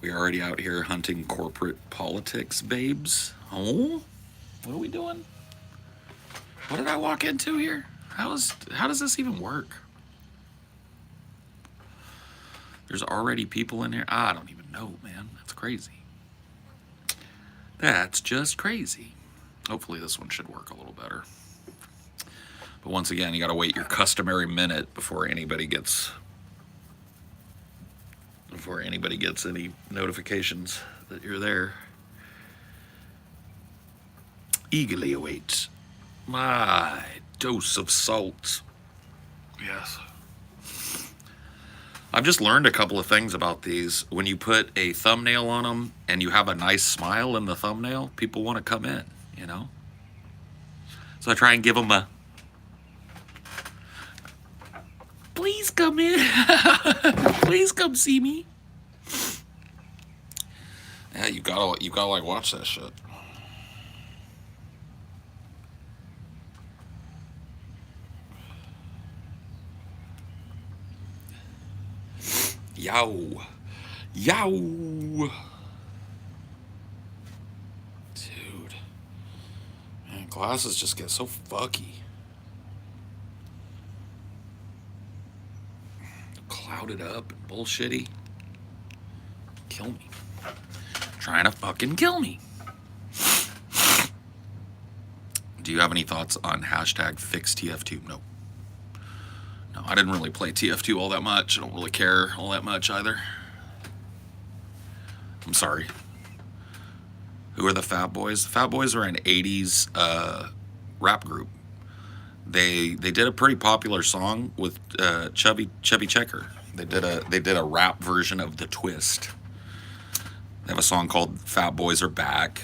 We already out here hunting corporate politics, babes. Oh, what are we doing? What did I walk into here? How does this even work? There's already people in here. I don't even know, man. That's crazy. That's just crazy. Hopefully this one should work a little better. But once again, you got to wait your customary minute before anybody gets any notifications that you're there. Eagerly await my dose of salt. Yes. I've just learned a couple of things about these. When you put a thumbnail on them and you have a nice smile in the thumbnail, people want to come in, you know? So I try and give them a, please come in. Please come see me. Yeah, you gotta like watch that shit. Yow. Yow. Dude. Man, glasses just get so fucky. Clouded up and bullshitty. Kill me. Trying to fucking kill me. Do you have any thoughts on hashtag fix TF2? No. No, I didn't really play TF2 all that much. I don't really care all that much either. I'm sorry. Who are the Fat Boys? The Fat Boys are an 80s rap group. They did a pretty popular song with Chubby Checker. They did a rap version of The Twist. They have a song called Fat Boys Are Back.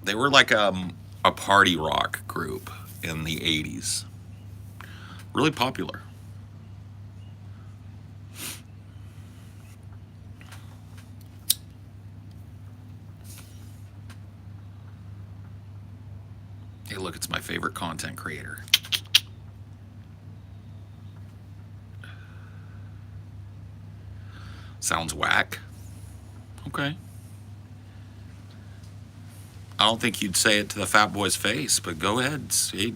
They were like a party rock group in the 80s. Really popular. Hey, look, it's my favorite content creator. Sounds whack. Okay. I don't think you'd say it to the Fat Boy's face, but go ahead. See,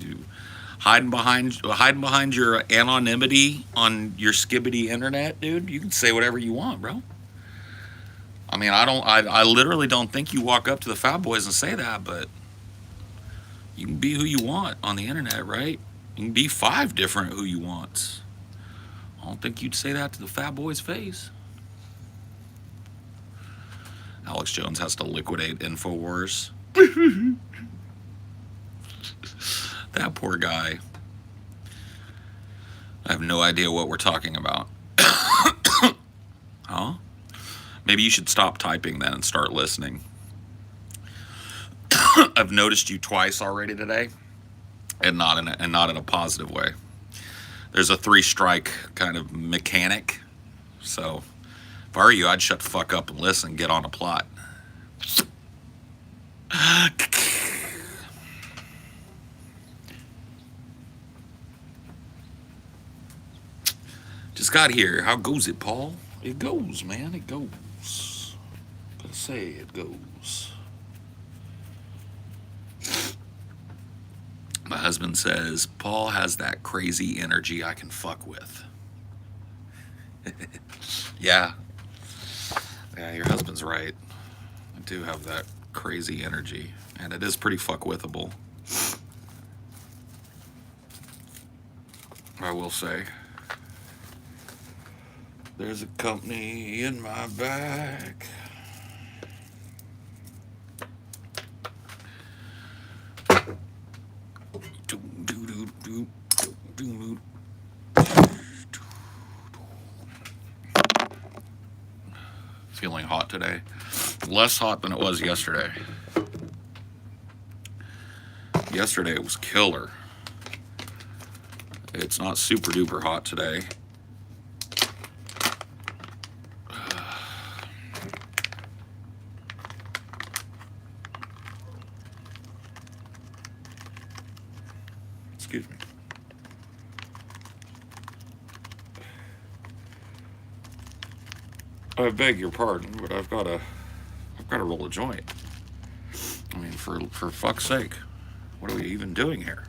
hiding behind your anonymity on your skibbity internet, dude. You can say whatever you want, bro. I mean, I literally don't think you walk up to the Fat Boys and say that, but you can be who you want on the internet, right? You can be 5 different who you want. I don't think you'd say that to the Fat Boy's face. Alex Jones has to liquidate InfoWars. That poor guy. I have no idea what we're talking about. Huh? Maybe you should stop typing then and start listening. I've noticed you twice already today, and not in a positive way. There's a 3-strike kind of mechanic. So if I were you, I'd shut the fuck up and listen, get on a plot. Just got here. How goes it, Paul? It goes, man. It goes. Gotta say, it goes. My husband says, Paul has that crazy energy I can fuck with. Yeah. Yeah, your husband's right. I do have that crazy energy, and it is pretty fuck-withable. I will say. There's a company in my back. Feeling hot today. Less hot than it was yesterday. Yesterday it was killer. It's not super duper hot today. Excuse me. I beg your pardon, but I've got to roll a joint. I mean, for fuck's sake, what are we even doing here?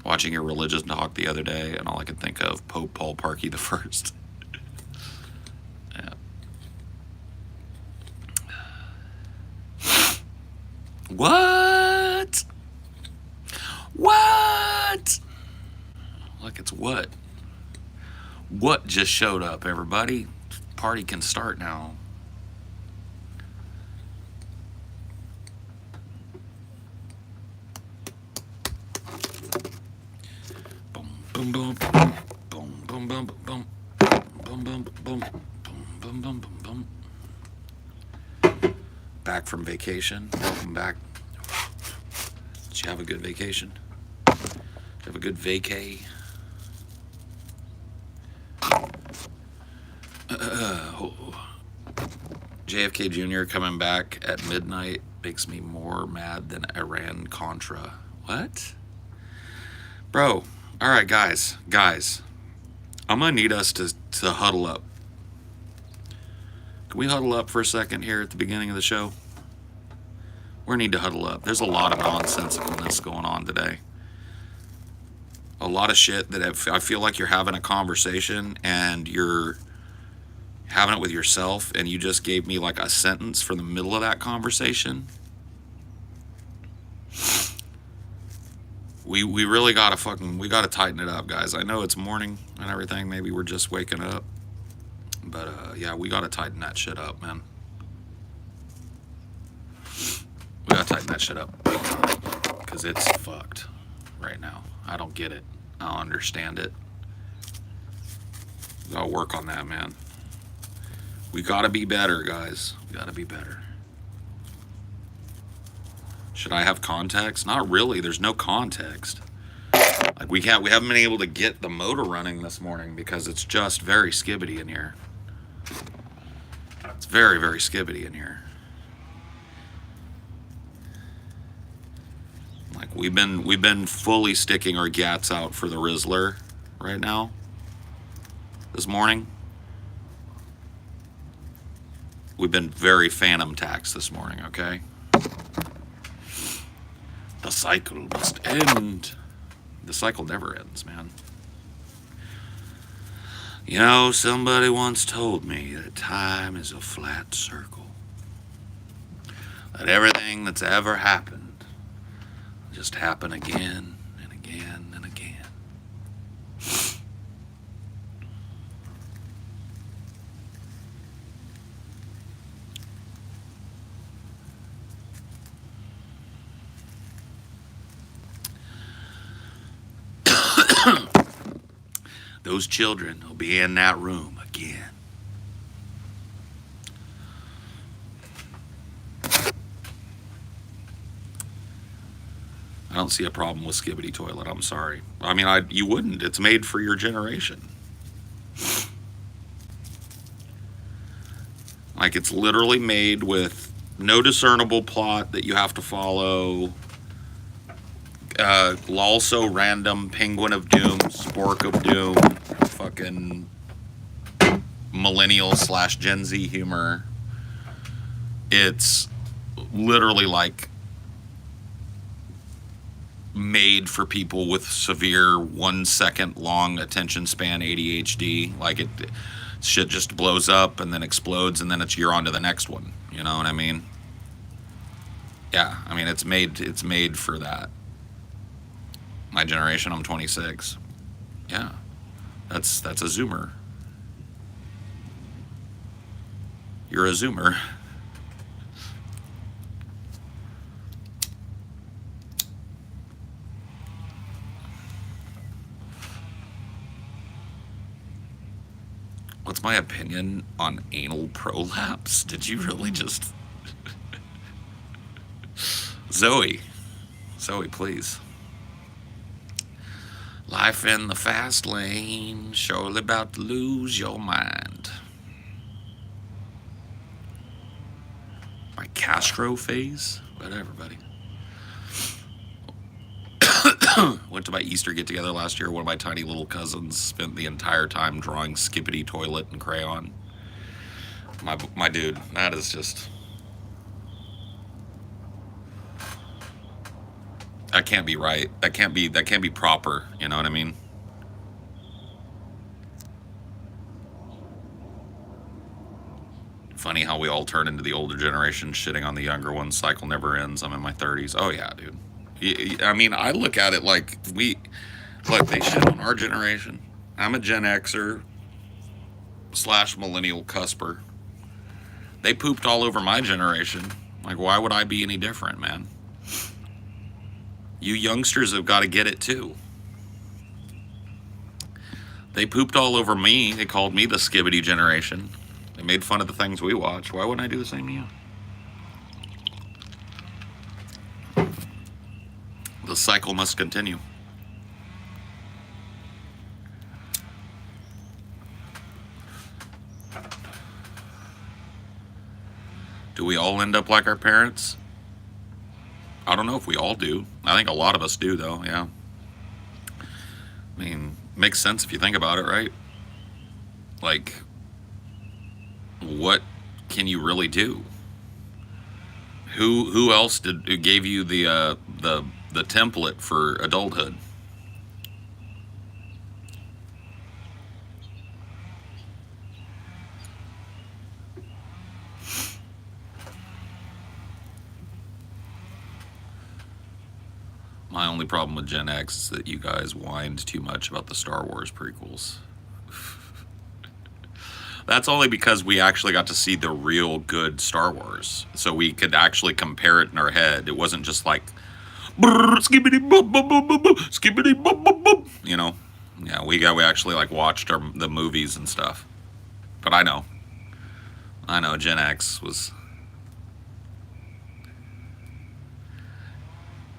Watching your religious talk the other day, and all I could think of Pope Paul Parkey the First. Yeah. What? What? Like it's what? What just showed up, everybody? Party can start now. Boom, boom, boom, boom, boom, boom, boom, boom, boom, boom, boom, boom, boom, boom. Back from vacation. Welcome back. Did you have a good vacation? Did you have a good vacay? JFK Jr. coming back at midnight makes me more mad than Iran Contra. What? Bro, all right, guys, I'm gonna need us to huddle up. Can we huddle up for a second here at the beginning of the show? We need to huddle up. There's a lot of nonsensicalness going on today. A lot of shit that I feel like you're having a conversation and you're having it with yourself, and you just gave me like a sentence for the middle of that conversation. We really gotta tighten it up, guys. I know it's morning and everything. Maybe we're just waking up, but yeah, we gotta tighten that shit up, man. We gotta tighten that shit up because it's fucked right now. I don't get it. I don't understand it. We gotta work on that, man. We gotta be better, guys. We gotta be better. Should I have context? Not really. There's no context. Like we haven't been able to get the motor running this morning because it's just very skibbity in here. It's very, very skibbity in here. Like we've been fully sticking our gats out for the Rizzler right now. This morning. We've been very phantom taxed this morning, okay? The cycle must end. The cycle never ends, man. You know, somebody once told me that time is a flat circle. That everything that's ever happened just happen again and again and again. Those children will be in that room again. I don't see a problem with Skibbity Toilet. I'm sorry. I mean, you wouldn't. It's made for your generation. Like, it's literally made with no discernible plot that you have to follow. Also random Penguin of Doom, Spork of Doom, fucking millennial / Gen Z humor. It's literally like made for people with severe 1 second long attention span ADHD. Like shit just blows up and then explodes and then you're on to the next one. You know what I mean? Yeah, I mean it's made for that. My generation, I'm 26. Yeah, that's a Zoomer. You're a Zoomer. What's my opinion on anal prolapse? Did you really just... Zoe, please. Life in the fast lane, surely about to lose your mind. My Castro phase? Whatever, buddy. Went to my Easter get together last year. One of my tiny little cousins spent the entire time drawing skippity toilet and crayon. My dude, that is just, that can't be right. That can't be proper. You know what I mean? Funny how we all turn into the older generation shitting on the younger ones. Cycle never ends. I'm in my 30s. Oh yeah, dude. I mean, I look at it like look, they shit on our generation. I'm a Gen Xer / millennial cusper. They pooped all over my generation. Like, why would I be any different, man? You youngsters have got to get it too. They pooped all over me. They called me the skibbity generation. They made fun of the things we watch. Why wouldn't I do the same to you? The cycle must continue. Do we all end up like our parents? I don't know if we all do. I think a lot of us do, though, yeah. I mean, makes sense if you think about it, right? Like, what can you really do? Who else gave you the template for adulthood? My only problem with Gen X is that you guys whined too much about the Star Wars prequels. That's only because we actually got to see the real good Star Wars. So we could actually compare it in our head. It wasn't just like, skibbity boop, boop, boop, boop, skibbity boop, boop, boop. You know? Yeah, we actually like watched the movies and stuff. But I know, Gen X was...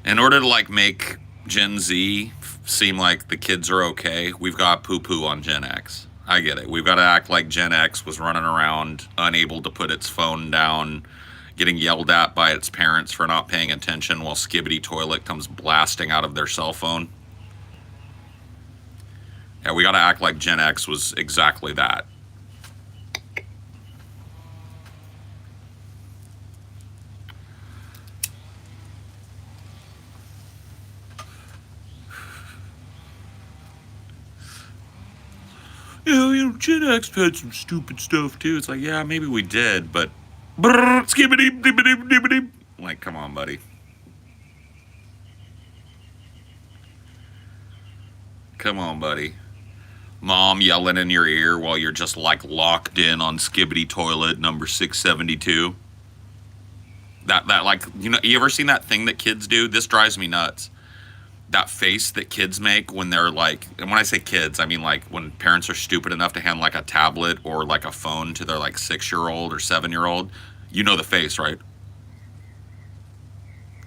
In order to like make Gen Z seem like the kids are okay, we've got poo-poo on Gen X. I get it. We've got to act like Gen X was running around, unable to put its phone down, getting yelled at by its parents for not paying attention while Skibbity Toilet comes blasting out of their cell phone. Yeah, we got to act like Gen X was exactly that. Yeah, Gen X had some stupid stuff too. It's like, yeah, maybe we did, but like, come on, buddy. Come on, buddy. Mom yelling in your ear while you're just like locked in on Skibbity Toilet number 672. That like, you ever seen that thing that kids do? This drives me nuts. That face that kids make when they're like, and when I say kids, I mean like when parents are stupid enough to hand like a tablet or like a phone to their like 6-year-old or 7-year-old. You know the face, right?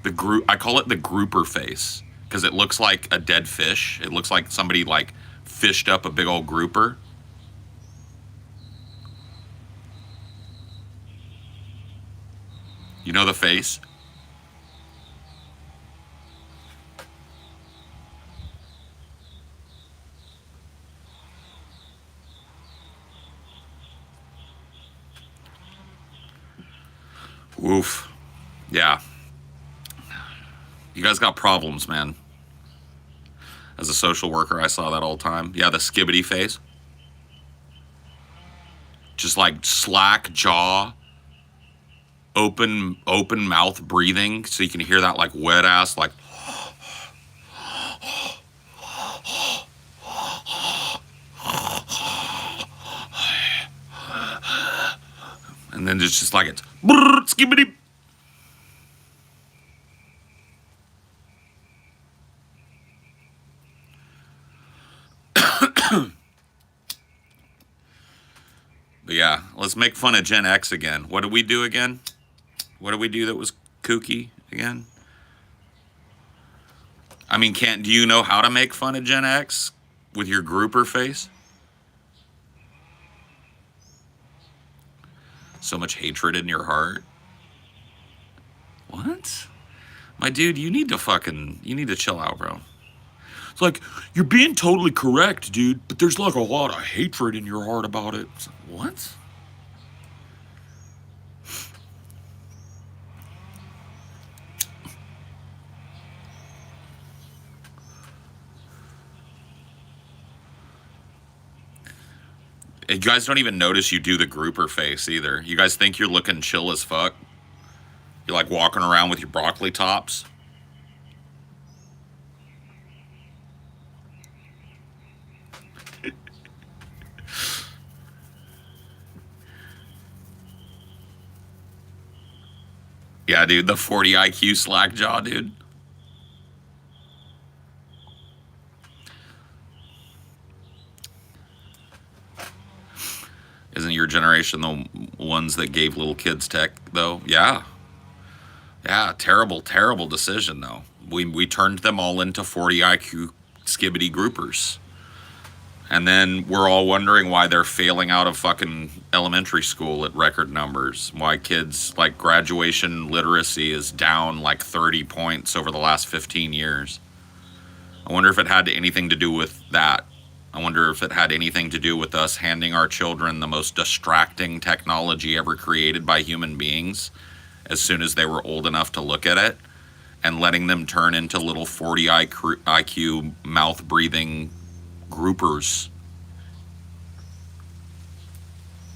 I call it the grouper face because it looks like a dead fish. It looks like somebody like fished up a big old grouper. You know the face? Oof. Yeah. You guys got problems, man. As a social worker, I saw that all the time. Yeah, the skibbity face. Just like slack jaw, open mouth breathing, so you can hear that like wet ass like. And then it's just like it's skibbity. But yeah, let's make fun of Gen X again. What did we do again? What did we do that was kooky again? I mean, do you know how to make fun of Gen X with your grouper face? So much hatred in your heart. What? My dude, you need to chill out, bro. It's like, you're being totally correct, dude, but there's like a lot of hatred in your heart about it. It's like, what? You guys don't even notice you do the grouper face either. You guys think you're looking chill as fuck. You're like walking around with your broccoli tops. Yeah, dude, the 40 IQ slack jaw, dude. Isn't your generation the ones that gave little kids tech, though? Yeah. Yeah, terrible, terrible decision, though. We turned them all into 40 IQ skibbity groupers. And then we're all wondering why they're failing out of fucking elementary school at record numbers. Why kids, like, graduation literacy is down like 30 points over the last 15 years. I wonder if it had anything to do with that. I wonder if it had anything to do with us handing our children the most distracting technology ever created by human beings as soon as they were old enough to look at it, and letting them turn into little 40 IQ mouth-breathing groupers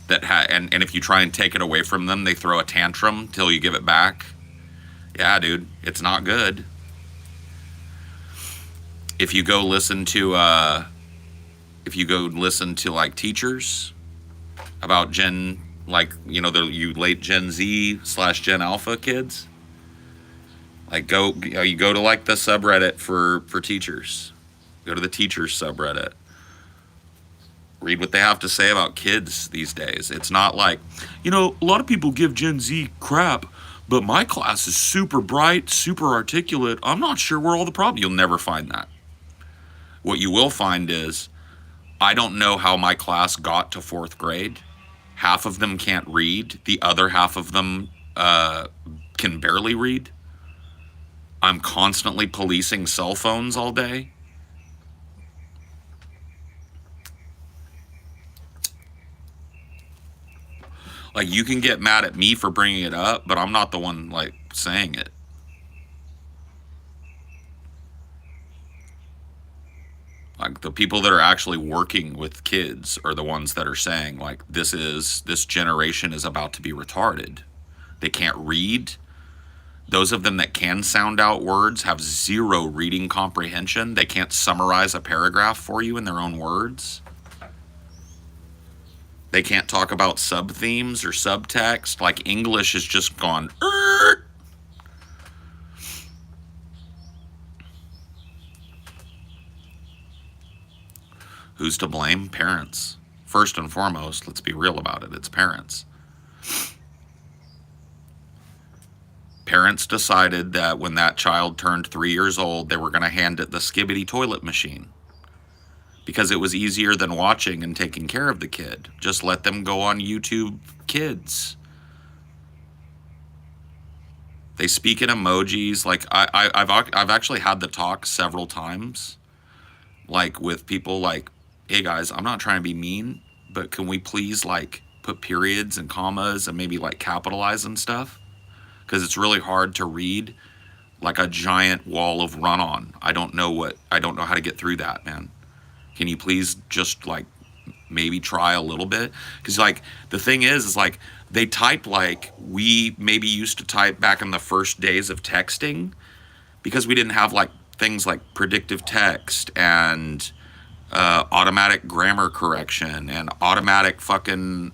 that and if you try and take it away from them, they throw a tantrum till you give it back. Yeah, dude, it's not good. If you go listen to like teachers about Gen, like, you know, you late Gen Z / Gen Alpha kids, like you go to like the subreddit for teachers. Go to the teachers subreddit. Read what they have to say about kids these days. It's not like, you know, a lot of people give Gen Z crap, but my class is super bright, super articulate. I'm not sure where all the problems. You'll never find that. What you will find is, I don't know how my class got to 4th grade. Half of them can't read. The other half of them can barely read. I'm constantly policing cell phones all day. Like, you can get mad at me for bringing it up, but I'm not the one, like, saying it. Like, the people that are actually working with kids are the ones that are saying, like, this generation is about to be retarded. They can't read. Those of them that can sound out words have zero reading comprehension. They can't summarize a paragraph for you in their own words. They can't talk about sub-themes or subtext. Like, English has just gone, Who's to blame? Parents. First and foremost, let's be real about it. It's parents. Parents decided that when that child turned 3 years old, they were going to hand it the skibbity toilet machine, because it was easier than watching and taking care of the kid. Just let them go on YouTube Kids. They speak in emojis. Like, I've actually had the talk several times, like, with people like, hey guys, I'm not trying to be mean, but can we please, like, put periods and commas and maybe, like, capitalize and stuff? Because it's really hard to read like a giant wall of run-on. I don't know how to get through that, man. Can you please just, like, maybe try a little bit? Because, like, the thing is like, they type like we maybe used to type back in the first days of texting, because we didn't have, like, things like predictive text and automatic grammar correction and automatic fucking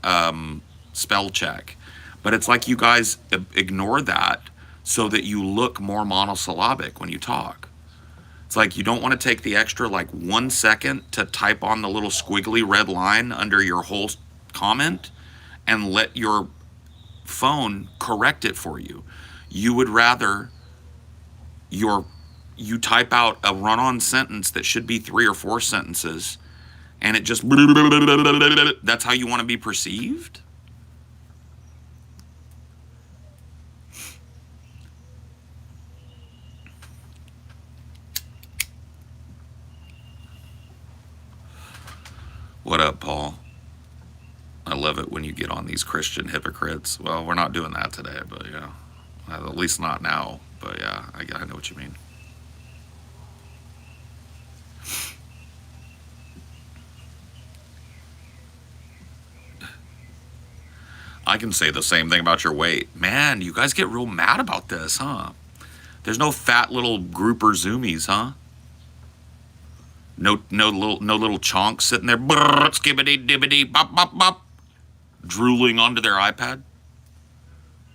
spell check. But it's like you guys ignore that so that you look more monosyllabic when you talk. It's like you don't want to take the extra, like, 1 second to type on the little squiggly red line under your whole comment and let your phone correct it for you. You would rather you type out a run-on sentence that should be 3 or 4 sentences, and it just, that's how you want to be perceived? love it when you get on these Christian hypocrites. Well, we're not doing that today, but yeah. At least not now. But yeah, I know what you mean. I can say the same thing about your weight. Man, you guys get real mad about this, huh? There's no fat little grouper zoomies, huh? No little chonks sitting there, brrr, skibbity dibbity, bop bop bop, drooling onto their iPad.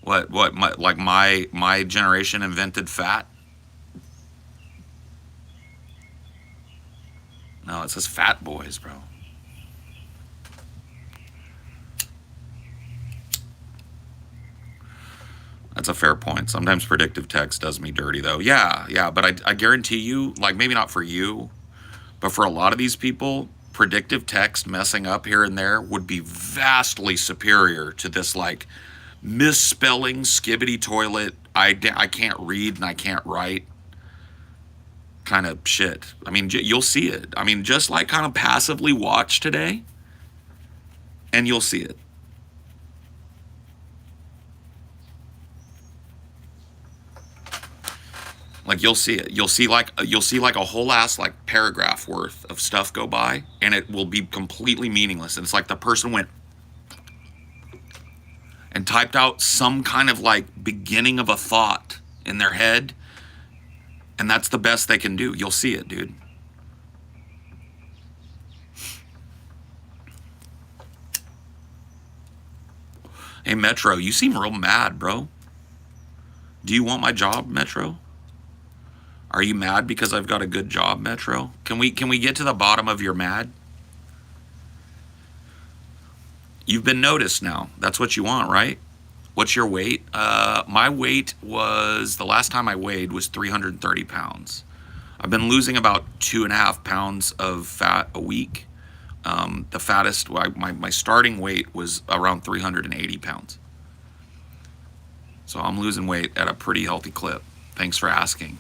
What? My generation invented fat? No, it says fat boys, bro. That's a fair point. Sometimes predictive text does me dirty, though. Yeah, but I guarantee you, like, maybe not for you, but for a lot of these people, predictive text messing up here and there would be vastly superior to this, like, misspelling, skibbity toilet, I can't read and I can't write kind of shit. I mean, you'll see it. I mean, just like kind of passively watch today, and you'll see it. Like you'll see it. You'll see like a whole ass like paragraph worth of stuff go by, and it will be completely meaningless. And it's like the person went and typed out some kind of like beginning of a thought in their head, and that's the best they can do. You'll see it, dude. Hey, Metro, you seem real mad, bro. Do you want my job, Metro? Are you mad because I've got a good job, Metro? Can we get to the bottom of your mad? You've been noticed now. That's what you want, right? What's your weight? My weight was, the last time I weighed was 330 pounds. I've been losing about 2.5 pounds of fat a week. The fattest, my starting weight was around 380 pounds. So I'm losing weight at a pretty healthy clip. Thanks for asking.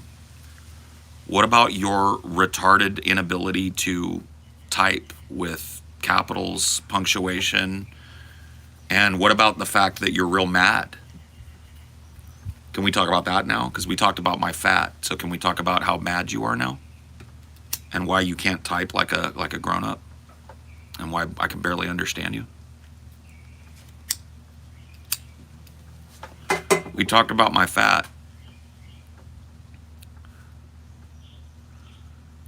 What about your retarded inability to type with capitals, punctuation? And what about the fact that you're real mad? Can we talk about that now? Because we talked about my fat. So can we talk about how mad you are now? And why you can't type like a grown-up? And why I can barely understand you? We talked about my fat.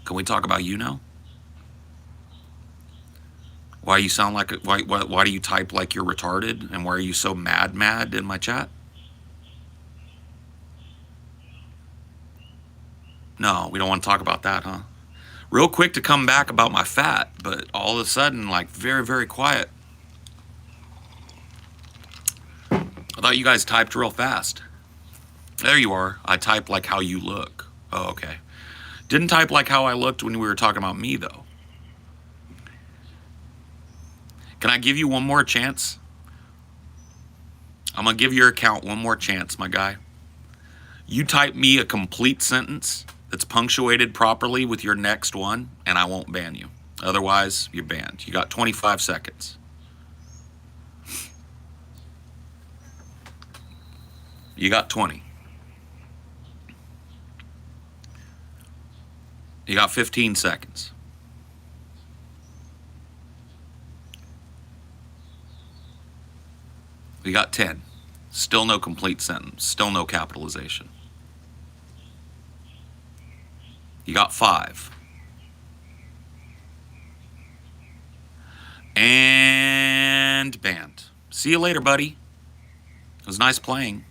Can we talk about you now? Why you sound like why do you type like you're retarded, and why are you so mad in my chat? No, we don't want to talk about that, huh? Real quick to come back about my fat, but all of a sudden like very, very quiet. I thought you guys typed real fast. There you are. I typed like how you look. Oh, okay. Didn't type like how I looked when we were talking about me, though. Can I give you one more chance? I'm going to give your account one more chance, my guy. You type me a complete sentence that's punctuated properly with your next one, and I won't ban you. Otherwise, you're banned. You got 25 seconds. You got 20. You got 15 seconds. You got 10. Still no complete sentence. Still no capitalization. You got 5. And banned. See you later, buddy. It was nice playing.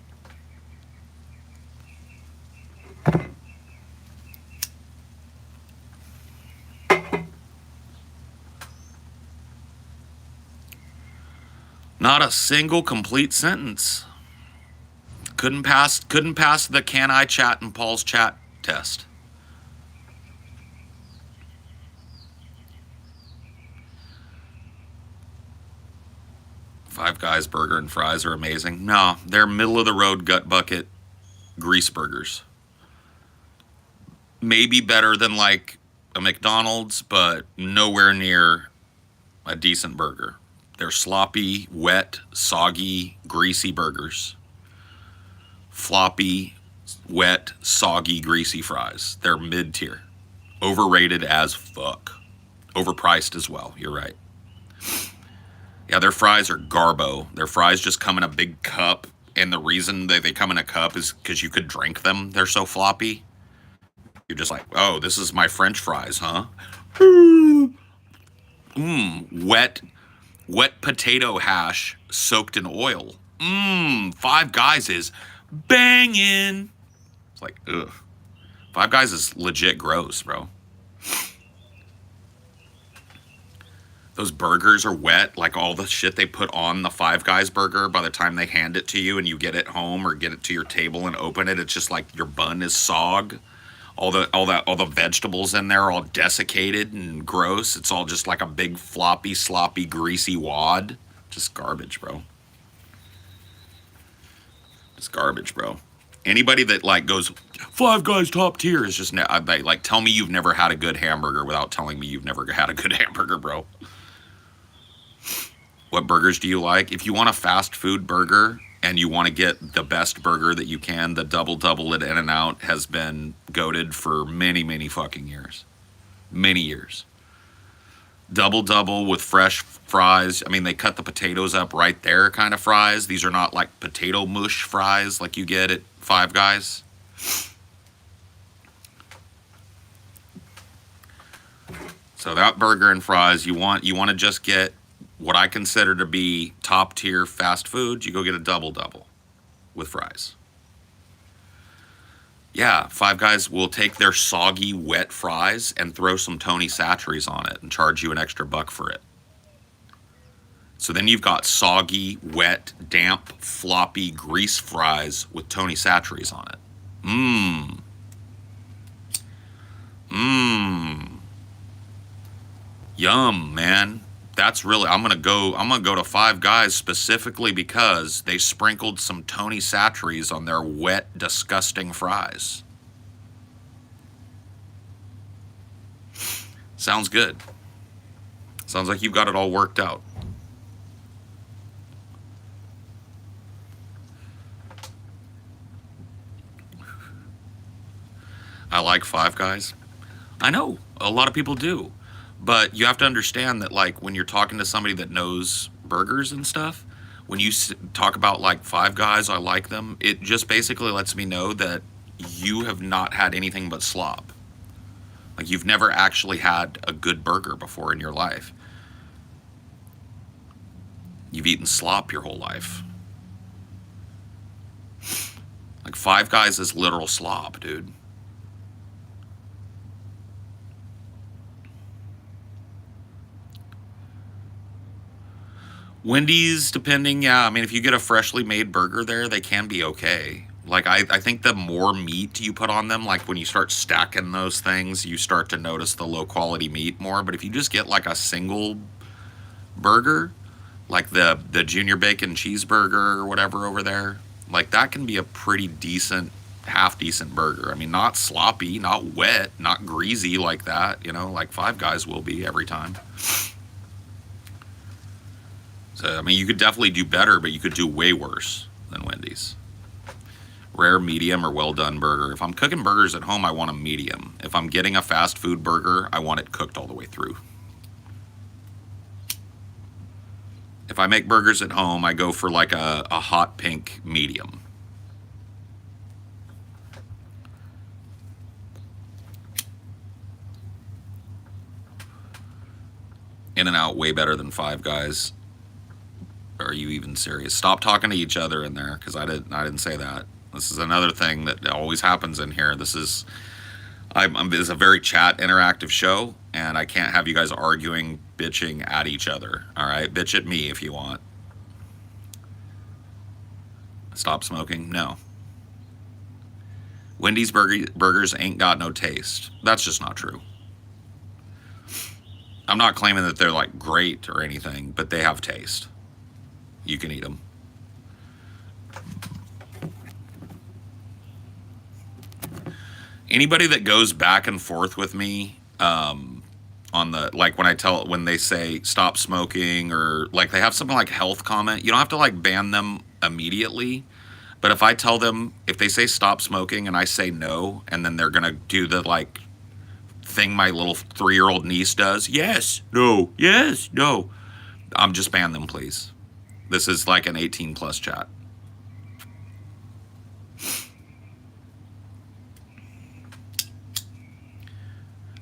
Not a single complete sentence. Couldn't pass the can I chat in Paul's chat test. Five Guys burger and fries are amazing. No, they're middle of the road gut bucket grease burgers. Maybe better than like a McDonald's, but nowhere near a decent burger. They're sloppy, wet, soggy, greasy burgers. Floppy, wet, soggy, greasy fries. They're mid-tier. Overrated as fuck. Overpriced as well. You're right. Yeah, their fries are garbo. Their fries just come in a big cup, and the reason that they come in a cup is because you could drink them. They're so floppy. You're just like, oh, this is my French fries, huh? Wet potato hash soaked in oil. Five Guys is banging. It's like, ugh. Five Guys is legit gross, bro. Those burgers are wet, like all the shit they put on the Five Guys burger. By the time they hand it to you and you get it home or get it to your table and open it, it's just like your bun is sog. All the vegetables in there are all desiccated and gross. It's all just like a big floppy, sloppy, greasy wad. Just garbage, bro. Just garbage, bro. Anybody that like goes, Five Guys top tier is just, like, tell me you've never had a good hamburger without telling me you've never had a good hamburger, bro. What burgers do you like? If you want a fast food burger and you want to get the best burger that you can, the double at In-N-Out has been goated for many, many fucking years. Many years. Double with fresh fries. I mean, they cut the potatoes up right there kind of fries. These are not like potato mush fries like you get at Five Guys. So that burger and fries, you want to just get what I consider to be top tier fast food, you go get a double with fries. Yeah, Five Guys will take their soggy, wet fries and throw some Tony Chachere's on it and charge you an extra $1 for it. So then you've got soggy, wet, damp, floppy, grease fries with Tony Chachere's on it. Yum, man. That's really, I'm gonna go to Five Guys specifically because they sprinkled some Tony Chachere's on their wet, disgusting fries. Sounds good. Sounds like you've got it all worked out. I like Five Guys. I know, a lot of people do. But you have to understand that, like, when you're talking to somebody that knows burgers and stuff, when you talk about, like, Five Guys, I like them, it just basically lets me know that you have not had anything but slop. Like, you've never actually had a good burger before in your life. You've eaten slop your whole life. Like, Five Guys is literal slop, dude. Wendy's, depending, yeah. I mean, if you get a freshly made burger there, they can be okay. Like, I think the more meat you put on them, like when you start stacking those things, you start to notice the low quality meat more. But if you just get like a single burger, like the junior bacon cheeseburger or whatever over there, like that can be a pretty decent, half decent burger. I mean, not sloppy, not wet, not greasy like that, you know, like Five Guys will be every time. So, I mean, you could definitely do better, but you could do way worse than Wendy's. Rare, medium, or well done burger. If I'm cooking burgers at home, I want a medium. If I'm getting a fast food burger, I want it cooked all the way through. If I make burgers at home, I go for like a hot pink medium. In-N-Out way better than Five Guys. Are you even serious? Stop talking to each other in there, because I didn't say that. This is another thing that always happens in here. This is a very chat interactive show, and I can't have you guys arguing, bitching at each other. All right, bitch at me if you want. Stop smoking? No. Wendy's burgers ain't got no taste. That's just not true. I'm not claiming that they're like great or anything, but they have taste. You can eat them. Anybody that goes back and forth with me on the, like when they say stop smoking, or like they have something like health comment, you don't have to like ban them immediately. But if I tell them, if they say stop smoking and I say no, and then they're gonna do the like thing my little 3-year-old niece does, yes, no, yes, no, I'm just ban them, please. This is like an 18 plus chat.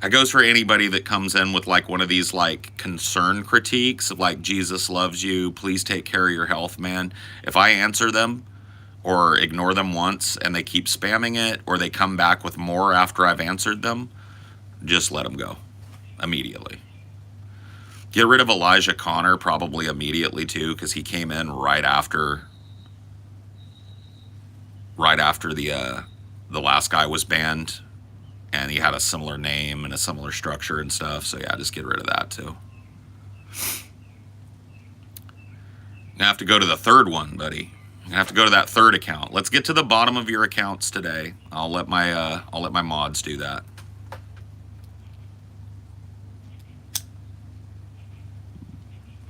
That goes for anybody that comes in with like one of these like concern critiques of like, Jesus loves you, please take care of your health, man. If I answer them or ignore them once and they keep spamming it, or they come back with more after I've answered them, just let them go immediately. Get rid of Elijah Connor probably immediately too, because he came in right after the last guy was banned, and he had a similar name and a similar structure and stuff. So yeah, just get rid of that too. You have to go to the third one, buddy. You have to go to that third account. Let's get to the bottom of your accounts today. I'll let my mods do that.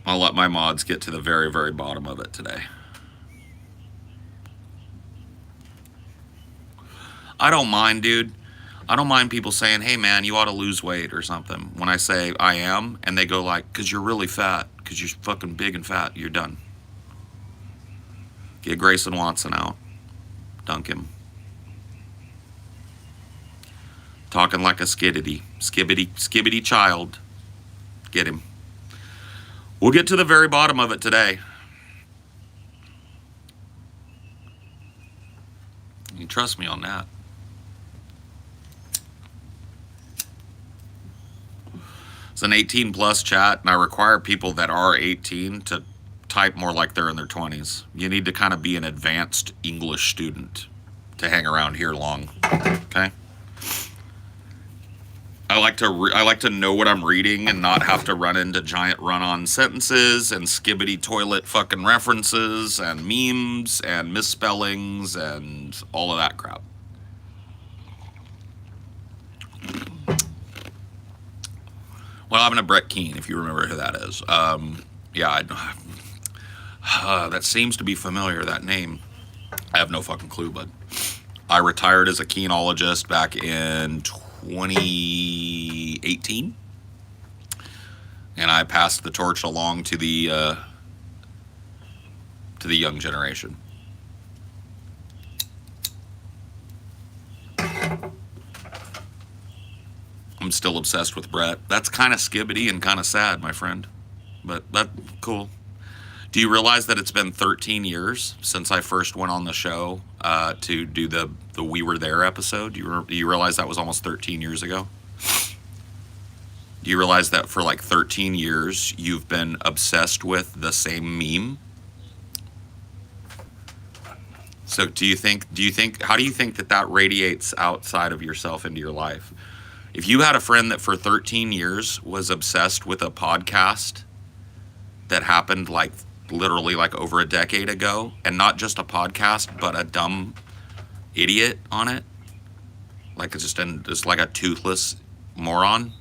I'll let my mods get to the very, very bottom of it today. I don't mind, dude. I don't mind people saying, hey man, you ought to lose weight or something. When I say I am, and they go like, cause you're really fat, cause you're fucking big and fat, you're done. Get Grayson Watson out. Dunk him. Talking like a skibbity child. Get him. We'll get to the very bottom of it today. You trust me on that. It's an 18 plus chat, and I require people that are 18 to type more like they're in their 20s. You need to kind of be an advanced English student to hang around here long. Okay? I like to know what I'm reading and not have to run into giant run-on sentences and skibbity toilet fucking references and memes and misspellings and all of that crap. What happened to Brett Keane, if you remember who that is? Yeah, that seems to be familiar, that name. I have no fucking clue, but I retired as a Keanologist back in 2018, and I passed the torch along to the young generation. I'm still obsessed with Brett. That's kind of skibbity and kind of sad, my friend, but that's cool. Do you realize that it's been 13 years since I first went on the show to do the We Were There episode? Do you realize that was almost 13 years ago? Do you realize that for like 13 years you've been obsessed with the same meme? So how do you think that radiates outside of yourself into your life? If you had a friend that for 13 years was obsessed with a podcast that happened like literally like over a decade ago, and not just a podcast, but a dumb idiot on it, like it's just like a toothless moron.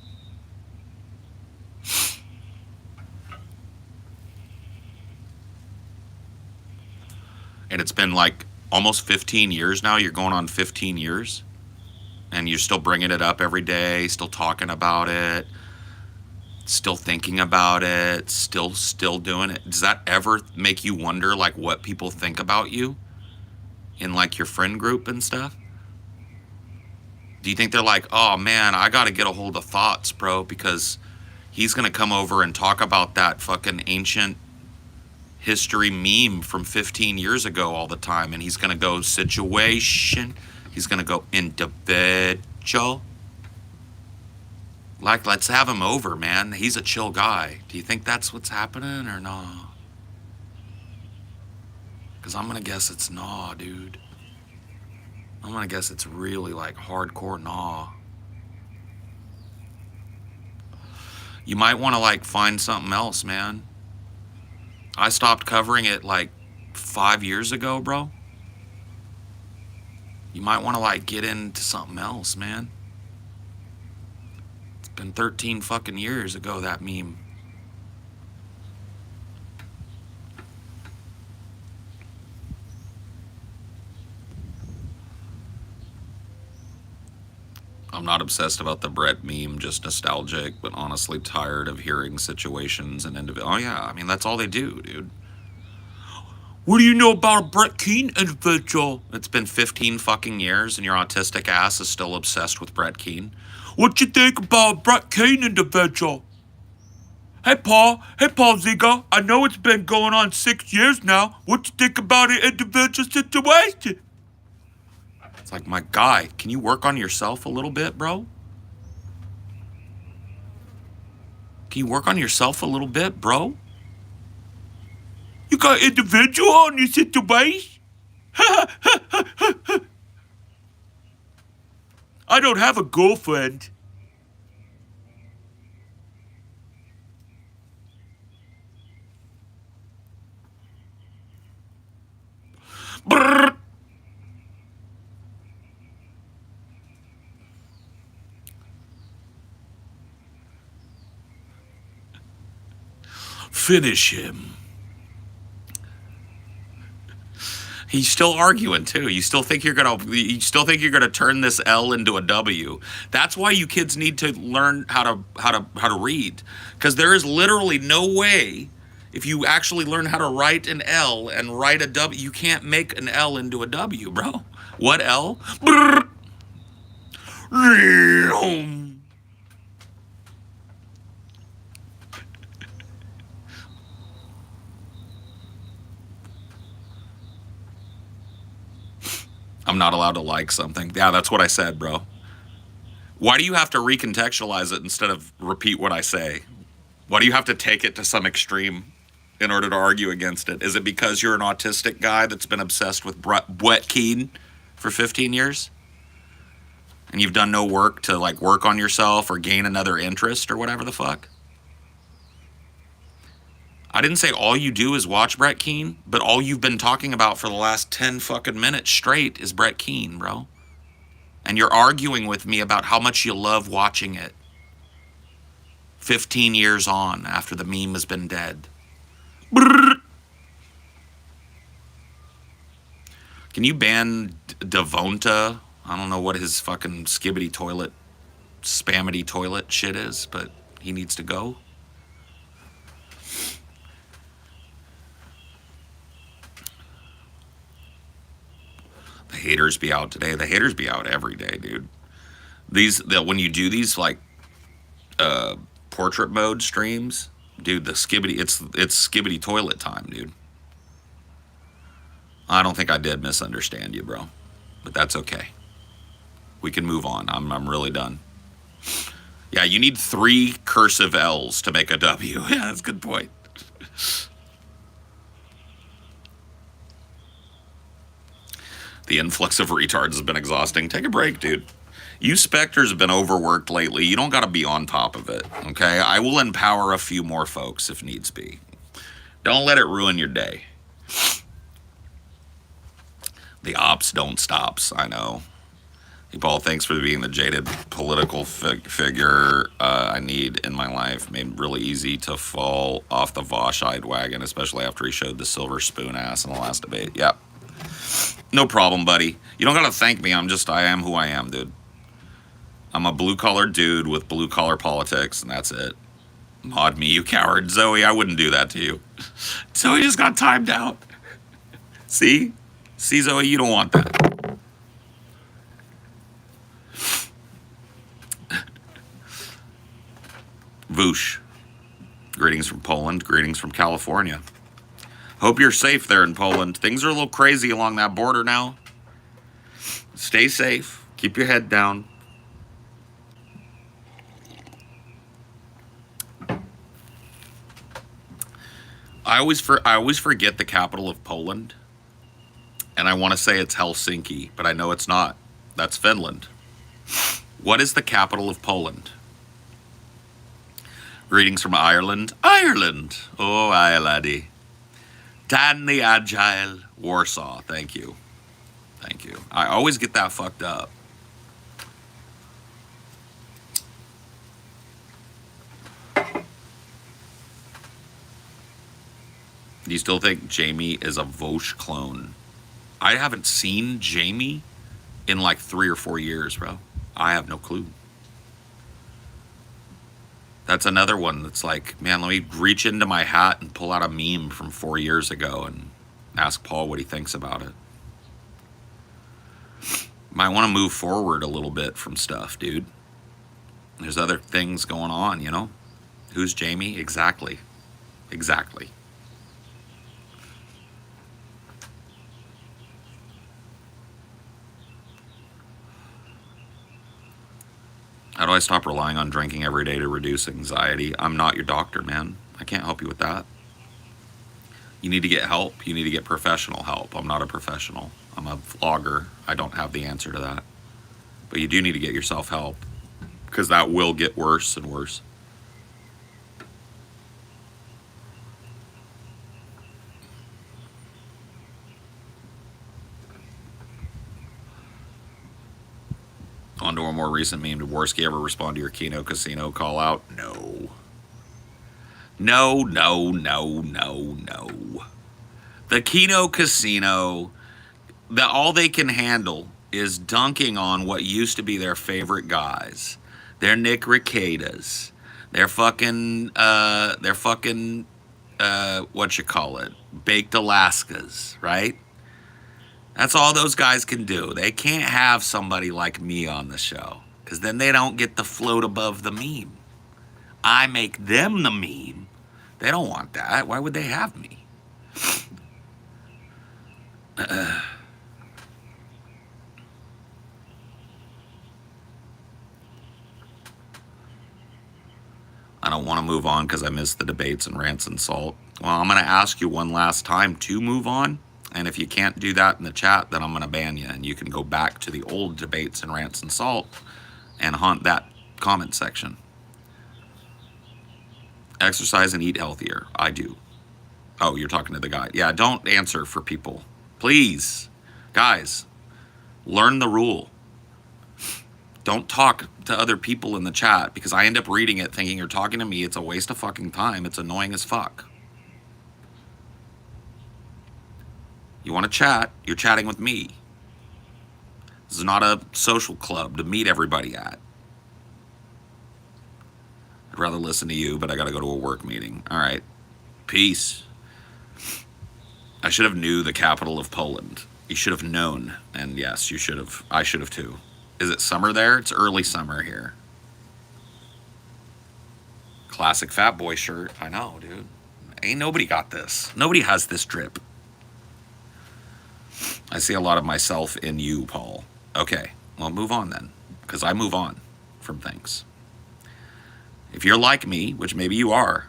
And it's been like almost 15 years now. You're going on 15 years. And you're still bringing it up every day, still talking about it, still thinking about it, still doing it. Does that ever make you wonder, like, what people think about you in, like, your friend group and stuff? Do you think they're like, oh, man, I got to get a hold of Thoughts, bro, because he's going to come over and talk about that fucking ancient history meme from 15 years ago all the time, and he's going to go situation... He's going to go individual. Like, let's have him over, man. He's a chill guy. Do you think that's what's happening or no? Because I'm going to guess it's nah, dude. I'm going to guess it's really like hardcore nah. You might want to like find something else, man. I stopped covering it like 5 years ago, bro. You might want to like get into something else, man. It's Been 13 fucking years ago, that meme. I'm not obsessed about the Brett meme, just nostalgic, but honestly tired of hearing situations and individual. Oh yeah, I mean that's all they do, dude. What do you know about a Brett Keane individual? It's been 15 fucking years and your autistic ass is still obsessed with Brett Keane. What you think about a Brett Keane individual? Hey Paul Ziga, I know it's been going on 6 years now. What you think about an individual situation? It's like, my guy, can you work on yourself a little bit, bro? Can you work on yourself a little bit, bro? You got individual on your situation? I don't have a girlfriend. Brrr. Finish him. He's still arguing too. You still think you're gonna turn this L into a W. That's why you kids need to learn how to read. Because there is literally no way, if you actually learn how to write an L and write a W, you can't make an L into a W, bro. What L? I'm not allowed to like something. Yeah, that's what I said, bro. Why do you have to recontextualize it instead of repeat what I say? Why do you have to take it to some extreme in order to argue against it? Is it because you're an autistic guy that's been obsessed with Brett Keane for 15 years? And you've done no work to like work on yourself or gain another interest or whatever the fuck? I didn't say all you do is watch Brett Keane, but all you've been talking about for the last 10 fucking minutes straight is Brett Keane, bro. And you're arguing with me about how much you love watching it 15 years on after the meme has been dead. Brrr. Can you ban Devonta? I don't know what his fucking skibbity toilet, spammity toilet shit is, but he needs to go. The haters be out today. The haters be out every day, dude. When you do these like portrait mode streams, dude, the skibbity, it's skibbity toilet time, dude. I don't think I did misunderstand you, bro, but that's okay. We can move on. I'm really done. Yeah, you need 3 cursive L's to make a W. Yeah, that's a good point. The influx of retards has been exhausting. Take a break, dude. You specters have been overworked lately. You don't got to be on top of it, okay? I will empower a few more folks if needs be. Don't let it ruin your day. The ops don't stops, I know. Hey, Paul, thanks for being the jaded political figure I need in my life. Made it really easy to fall off the Voshide wagon, especially after he showed the silver spoon ass in the last debate. Yep. No problem, buddy. You don't gotta thank me. I am who I am, dude. I'm a blue-collar dude with blue-collar politics, and that's it. Mod me, you coward. Zoe, I wouldn't do that to you. Zoe just got timed out. See? See, Zoe, you don't want that. Voosh. Greetings from Poland. Greetings from California. Hope you're safe there in Poland. Things are a little crazy along that border now. Stay safe. Keep your head down. I always forget the capital of Poland. And I want to say it's Helsinki, but I know it's not. That's Finland. What is the capital of Poland? Greetings from Ireland. Ireland. Oh, aye, laddie. Dan the Agile, Warsaw. Thank you. Thank you. I always get that fucked up. Do you still think Jamie is a Vosh clone? I haven't seen Jamie in like 3 or 4 years, bro. I have no clue. That's another one that's like, man, let me reach into my hat and pull out a meme from 4 years ago and ask Paul what he thinks about it. Might want to move forward a little bit from stuff, dude. There's other things going on, you know? Who's Jamie? Exactly. Exactly. How do I stop relying on drinking every day to reduce anxiety? I'm not your doctor, man. I can't help you with that. You need to get help. You need to get professional help. I'm not a professional. I'm a vlogger. I don't have the answer to that. But you do need to get yourself help, because that will get worse and worse. On to a more recent meme. Did Worski ever respond to your Kino Casino call out? No. No, no, no, no, no. The Kino Casino, all they can handle is dunking on what used to be their favorite guys. Their Nick Ricadas. Their fucking, what you call it? Baked Alaskas, right? That's all those guys can do. They can't have somebody like me on the show, because then they don't get to float above the meme. I make them the meme. They don't want that. Why would they have me? I don't want to move on because I missed the debates and rants and salt. Well, I'm going to ask you one last time to move on. And if you can't do that in the chat, then I'm going to ban you. And you can go back to the old debates and rants and salt and haunt that comment section. Exercise and eat healthier. I do. Oh, you're talking to the guy. Yeah, don't answer for people. Please. Guys, learn the rule. Don't talk to other people in the chat, because I end up reading it thinking you're talking to me. It's a waste of fucking time. It's annoying as fuck. You want to chat, you're chatting with me. This is not a social club to meet everybody at. I'd rather listen to you, but I got to go to a work meeting. All right. Peace. I should have knew the capital of Poland. You should have known. And yes, you should have. I should have too. Is it summer there? It's early summer here. Classic fat boy shirt. I know, dude. Ain't nobody got this. Nobody has this drip. I see a lot of myself in you, Paul. Okay, well, move on then, because I move on from things. If you're like me, which maybe you are,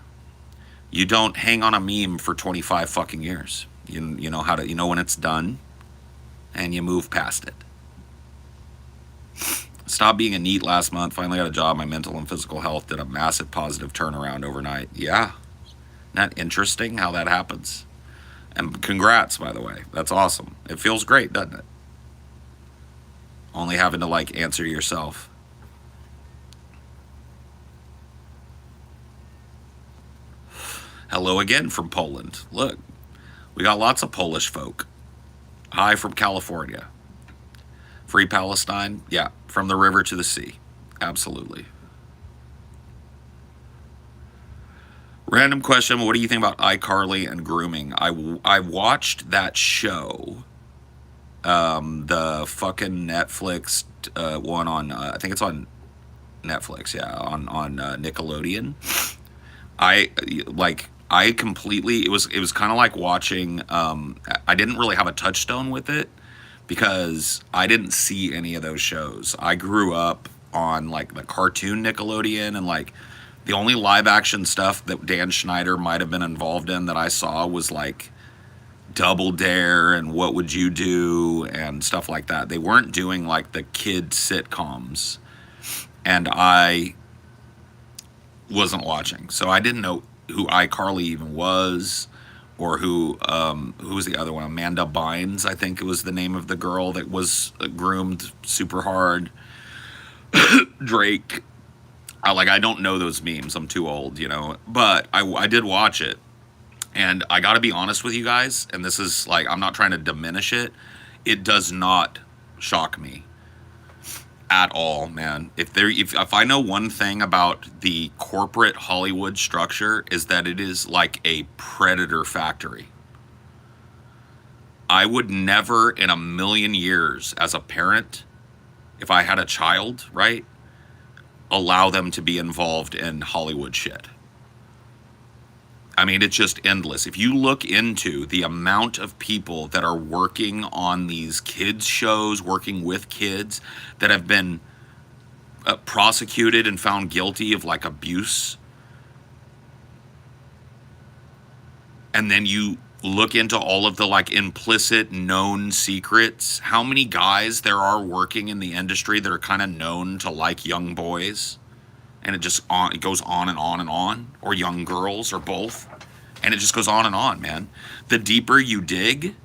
you don't hang on a meme for 25 fucking years. You know how to, you know when it's done, and you move past it. Stopped being a NEET last month, finally got a job. My mental and physical health did a massive positive turnaround overnight. Yeah, isn't that interesting how that happens? And congrats, by the way. That's awesome. It feels great, doesn't it? Only having to, like, answer yourself. Hello again from Poland. Look, we got lots of Polish folk. Hi from California. Free Palestine? Yeah, from the river to the sea. Absolutely. Random question, what do you think about iCarly and grooming? I watched that show, the fucking Netflix one on, I think it's on Netflix, yeah, on Nickelodeon. I completely, it was kind of like watching, I didn't really have a touchstone with it, because I didn't see any of those shows. I grew up on, like, the cartoon Nickelodeon, and, like, the only live action stuff that Dan Schneider might have been involved in that I saw was, like, Double Dare and What Would You Do and stuff like that. They weren't doing, like, the kid sitcoms, and I wasn't watching. So I didn't know who iCarly even was, or who was the other one? Amanda Bynes, I think it was the name of the girl that was groomed super hard. Drake. I don't know those memes. I'm too old, you know. But I did watch it. And I got to be honest with you guys, and this is like, I'm not trying to diminish it. It does not shock me at all, man. If I know one thing about the corporate Hollywood structure is that it is like a predator factory. I would never in a million years as a parent, if I had a child, right, allow them to be involved in Hollywood shit. I mean, it's just endless. If you look into the amount of people that are working on these kids shows, working with kids that have been prosecuted and found guilty of like abuse, and then you look into all of the like implicit known secrets, how many guys there are working in the industry that are kind of known to like young boys, and it goes on and on and on, or young girls, or both, and it just goes on and on, man. The deeper you dig,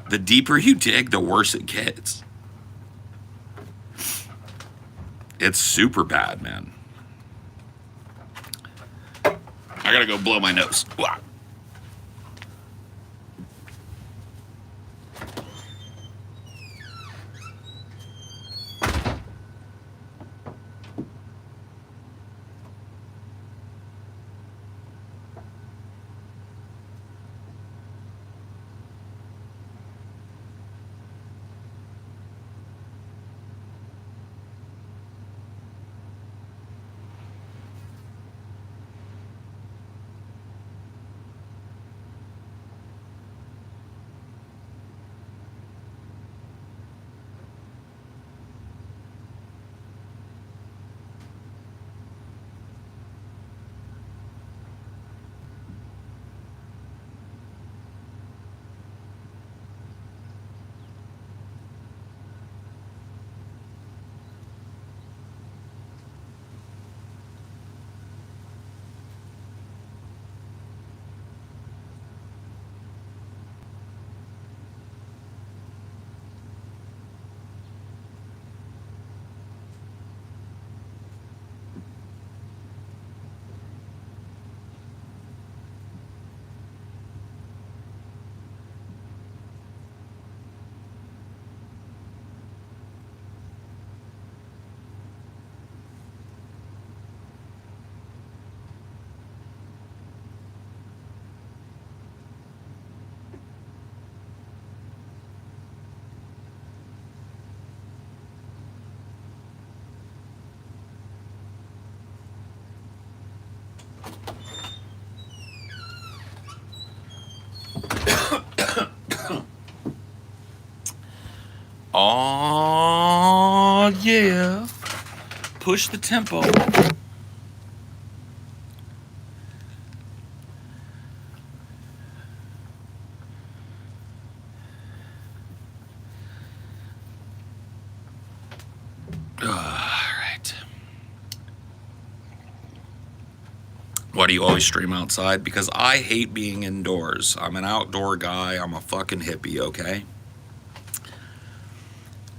the worse it gets. It's super bad, man. I gotta go blow my nose. Wow. Oh yeah. Push the tempo. Alright. Why do you always stream outside? Because I hate being indoors. I'm an outdoor guy. I'm a fucking hippie, okay?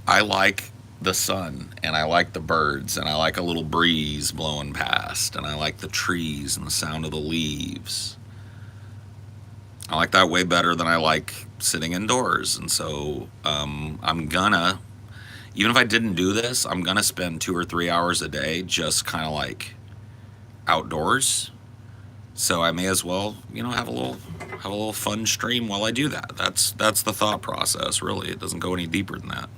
I like the sun, and I like the birds, and I like a little breeze blowing past, and I like the trees and the sound of the leaves. I like that way better than I like sitting indoors. And so I'm gonna, even if I didn't do this, I'm gonna spend 2 or 3 hours a day just kind of like outdoors. So I may as well, have a little fun stream while I do that. That's the thought process, really. It doesn't go any deeper than that.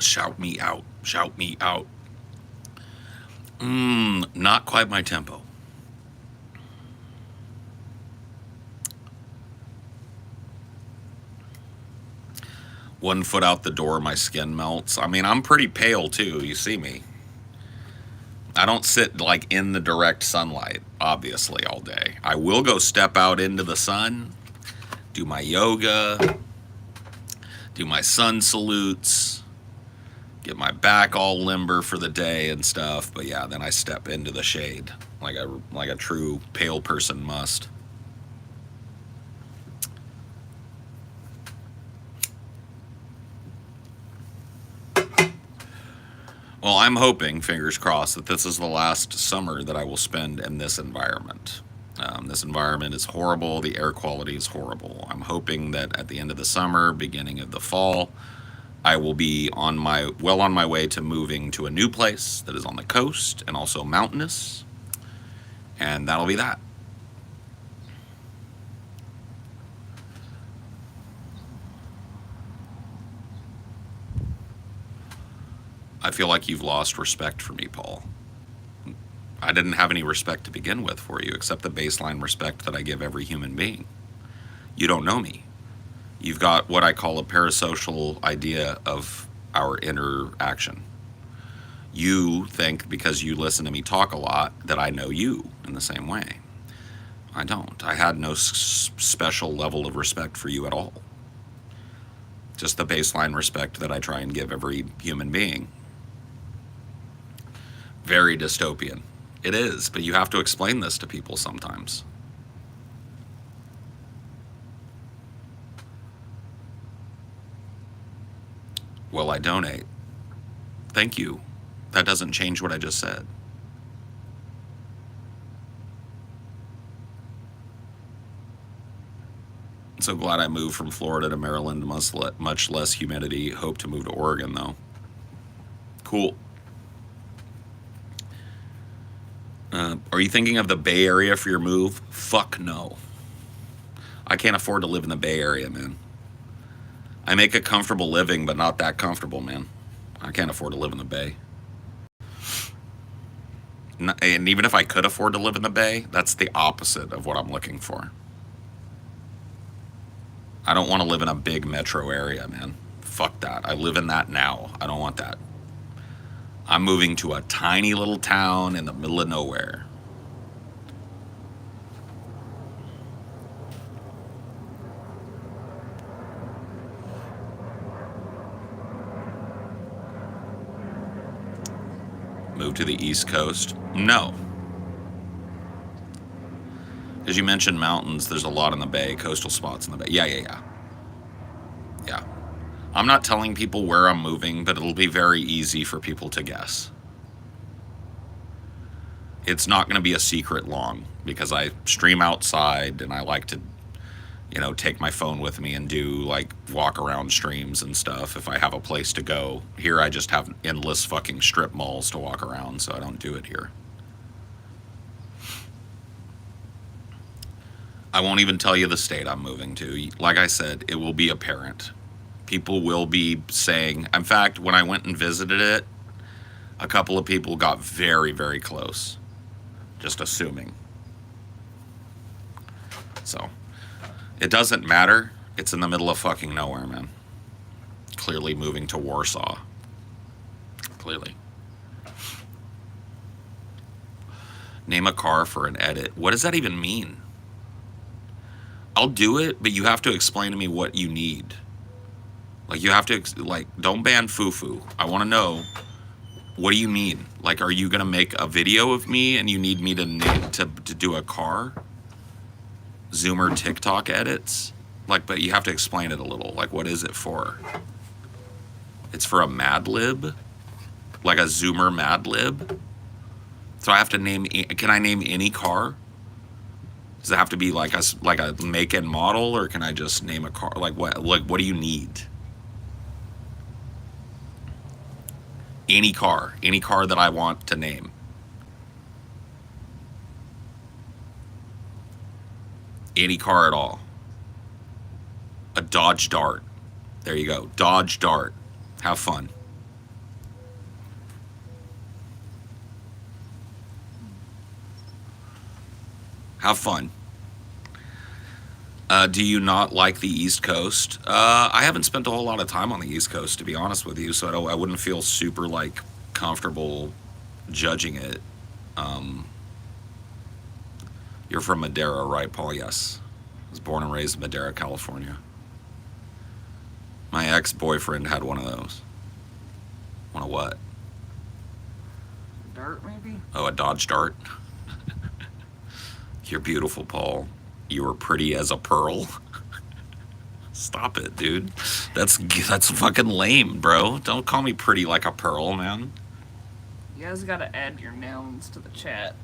Shout me out. Shout me out. Not quite my tempo. One foot out the door, my skin melts. I mean, I'm pretty pale too. You see me. I don't sit like in the direct sunlight, obviously, all day. I will go step out into the sun, do my yoga, do my sun salutes, get my back all limber for the day and stuff. But yeah, then I step into the shade like a true pale person must. Well, I'm hoping, fingers crossed, that this is the last summer that I will spend in this environment. This environment is horrible. The air quality is horrible. I'm hoping that at the end of the summer, beginning of the fall, I will be on my way to moving to a new place that is on the coast and also mountainous, and that'll be that. I feel like you've lost respect for me, Paul. I didn't have any respect to begin with for you, except the baseline respect that I give every human being. You don't know me. You've got what I call a parasocial idea of our interaction. You think because you listen to me talk a lot that I know you in the same way. I don't. I had no special level of respect for you at all. Just the baseline respect that I try and give every human being. Very dystopian. It is, but you have to explain this to people sometimes. Well, I donate. Thank you. That doesn't change what I just said. So glad I moved from Florida to Maryland. Much less humidity. Hope to move to Oregon, though. Cool. Are you thinking of the Bay Area for your move? Fuck no. I can't afford to live in the Bay Area, man. I make a comfortable living, but not that comfortable, man. I can't afford to live in the Bay. And even if I could afford to live in the Bay, that's the opposite of what I'm looking for. I don't want to live in a big metro area, man. Fuck that. I live in that now. I don't want that. I'm moving to a tiny little town in the middle of nowhere. Move to the East Coast? No. As you mentioned mountains, there's a lot in the Bay, coastal spots in the Bay. Yeah. I'm not telling people where I'm moving, but it'll be very easy for people to guess. It's not going to be a secret long because I stream outside and I like to, take my phone with me and do like walk around streams and stuff if I have a place to go. Here I just have endless fucking strip malls to walk around, so I don't do it here. I won't even tell you the state I'm moving to. Like I said, it will be apparent. People will be saying, in fact, when I went and visited it, a couple of people got very, very close. Just assuming. So, it doesn't matter. It's in the middle of fucking nowhere, man. Clearly moving to Warsaw. Clearly. Name a car for an edit. What does that even mean? I'll do it, but you have to explain to me what you need. Like, you have to, don't ban foo-foo. I want to know, what do you mean? Like, are you going to make a video of me and you need me to do a car? Zoomer TikTok edits? Like, but you have to explain it a little. Like, what is it for? It's for a Mad Lib? Like a Zoomer Mad Lib? So I have to can I name any car? Does it have to be like a make and model, or can I just name a car? Like, what do you need? Any car that I want to name. Any car at all. A Dodge Dart. There you go. Dodge Dart. Have fun. Have fun. Do you not like the East Coast? I haven't spent a whole lot of time on the East Coast, to be honest with you, so I wouldn't feel super, comfortable judging it. You're from Madera, right, Paul? Yes. I was born and raised in Madera, California. My ex-boyfriend had one of those. One of what? Dart, maybe? Oh, a Dodge Dart? You're beautiful, Paul. You were pretty as a pearl. Stop it, dude. That's fucking lame, bro. Don't call me pretty like a pearl, man. You guys gotta add your nouns to the chat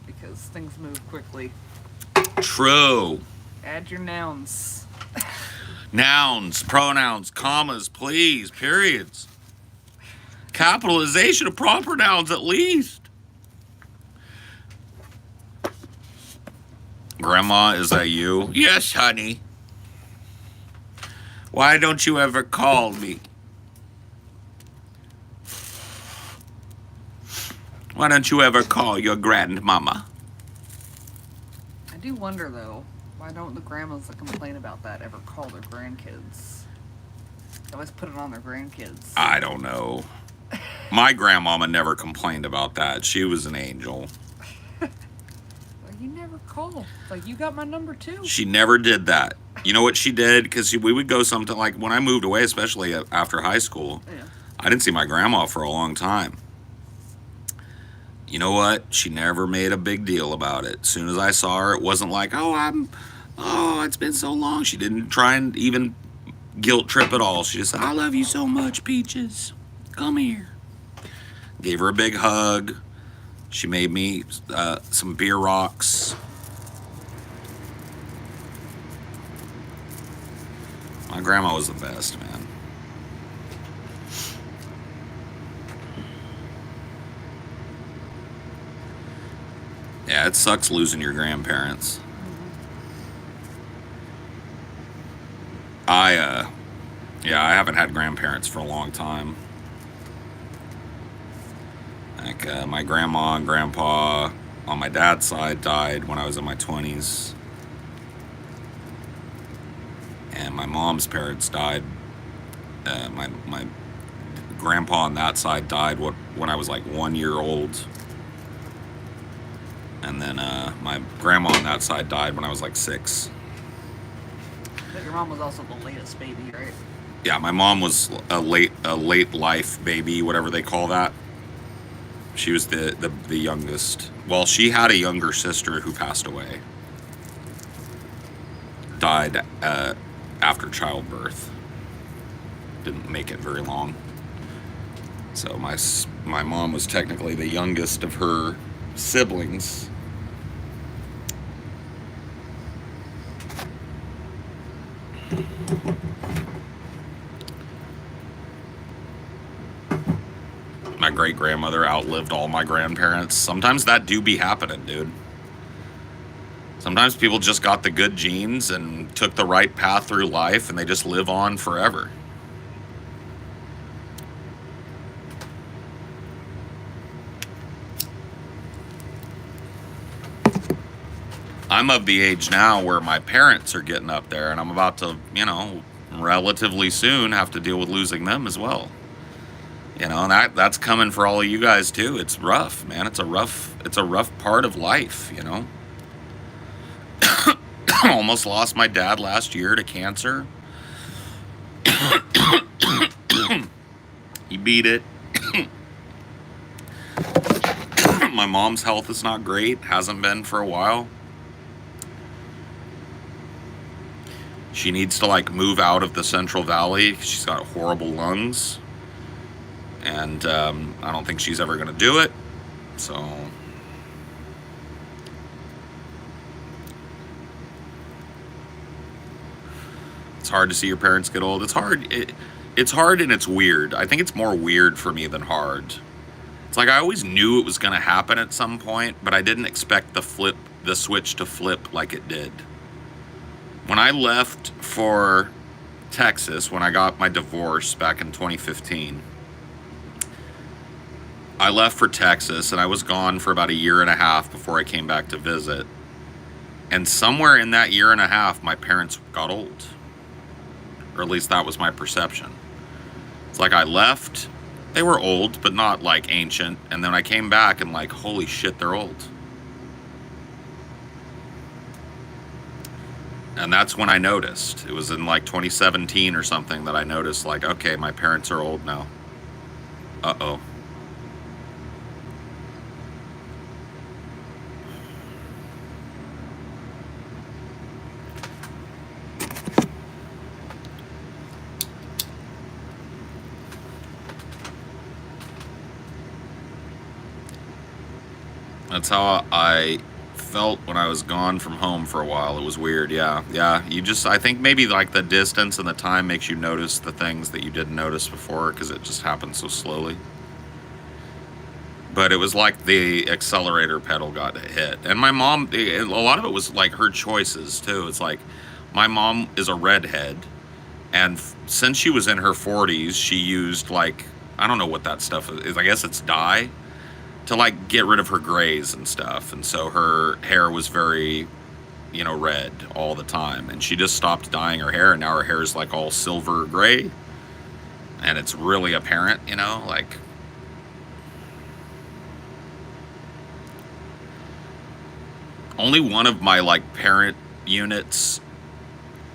because things move quickly. True. Add your nouns. Nouns, pronouns, commas, please, periods. Capitalization of proper nouns at least. Grandma, is that you? Yes, honey. Why don't you ever call me? Why don't you ever call your grandmama? I do wonder though, why don't the grandmas that complain about that ever call their grandkids? They always put it on their grandkids. I don't know. My grandmama never complained about that. She was an angel. Well, you never call. It's like, you got my number too. She never did that. You know what she did? Because we would go something like, when I moved away, especially after high school, Yeah. I didn't see my grandma for a long time. You know what? She never made a big deal about it. As soon as I saw her, it wasn't like, oh, it's been so long. She didn't try and even guilt trip at all. She just said, I love you so much, Peaches. Come here. Gave her a big hug. She made me some beer rocks. My grandma was the best, man. Yeah, it sucks losing your grandparents. I haven't had grandparents for a long time. Like, my grandma and grandpa on my dad's side died when I was in my 20s. And my mom's parents died. My grandpa on that side died when I was like 1 year old. And then my grandma on that side died when I was like 6. But your mom was also the latest baby, right? Yeah, my mom was a late life baby, whatever they call that. She was the youngest. Well, she had a younger sister who passed away. Died after childbirth. Didn't make it very long. So my mom was technically the youngest of her siblings. My great-grandmother outlived all my grandparents. Sometimes that do be happening, dude. Sometimes people just got the good genes and took the right path through life and they just live on forever. I'm of the age now where my parents are getting up there and I'm about to, relatively soon have to deal with losing them as well. And that's coming for all of you guys too. It's rough, man. It's a rough part of life, Almost lost my dad last year to cancer. He beat it. My mom's health is not great. Hasn't been for a while. She needs to move out of the Central Valley. She's got horrible lungs. And I don't think she's ever going to do it. So it's hard to see your parents get old. It's hard. It's hard and it's weird. I think it's more weird for me than hard. It's like I always knew it was going to happen at some point, but I didn't expect the switch to flip like it did. When I left for Texas, when I got my divorce back in 2015, I left for Texas and I was gone for about a year and a half before I came back to visit. And somewhere in that year and a half, my parents got old. Or at least that was my perception. It's like I left, they were old, but not ancient. And then I came back and holy shit, they're old. And that's when I noticed. It was in 2017 or something that I noticed okay, my parents are old now. Uh-oh. That's how I felt when I was gone from home for a while. It was weird. Yeah. Yeah. I think maybe like the distance and the time makes you notice the things that you didn't notice before because it just happens so slowly. But it was like the accelerator pedal got hit. And my mom, a lot of it was like her choices too. It's like my mom is a redhead. And since she was in her 40s, she used like, I don't know what that stuff is. I guess it's dye to like get rid of her grays and stuff. And so her hair was very, red all the time. And she just stopped dyeing her hair. And now her hair is like all silver gray. And it's really apparent, like. Only one of my like parent units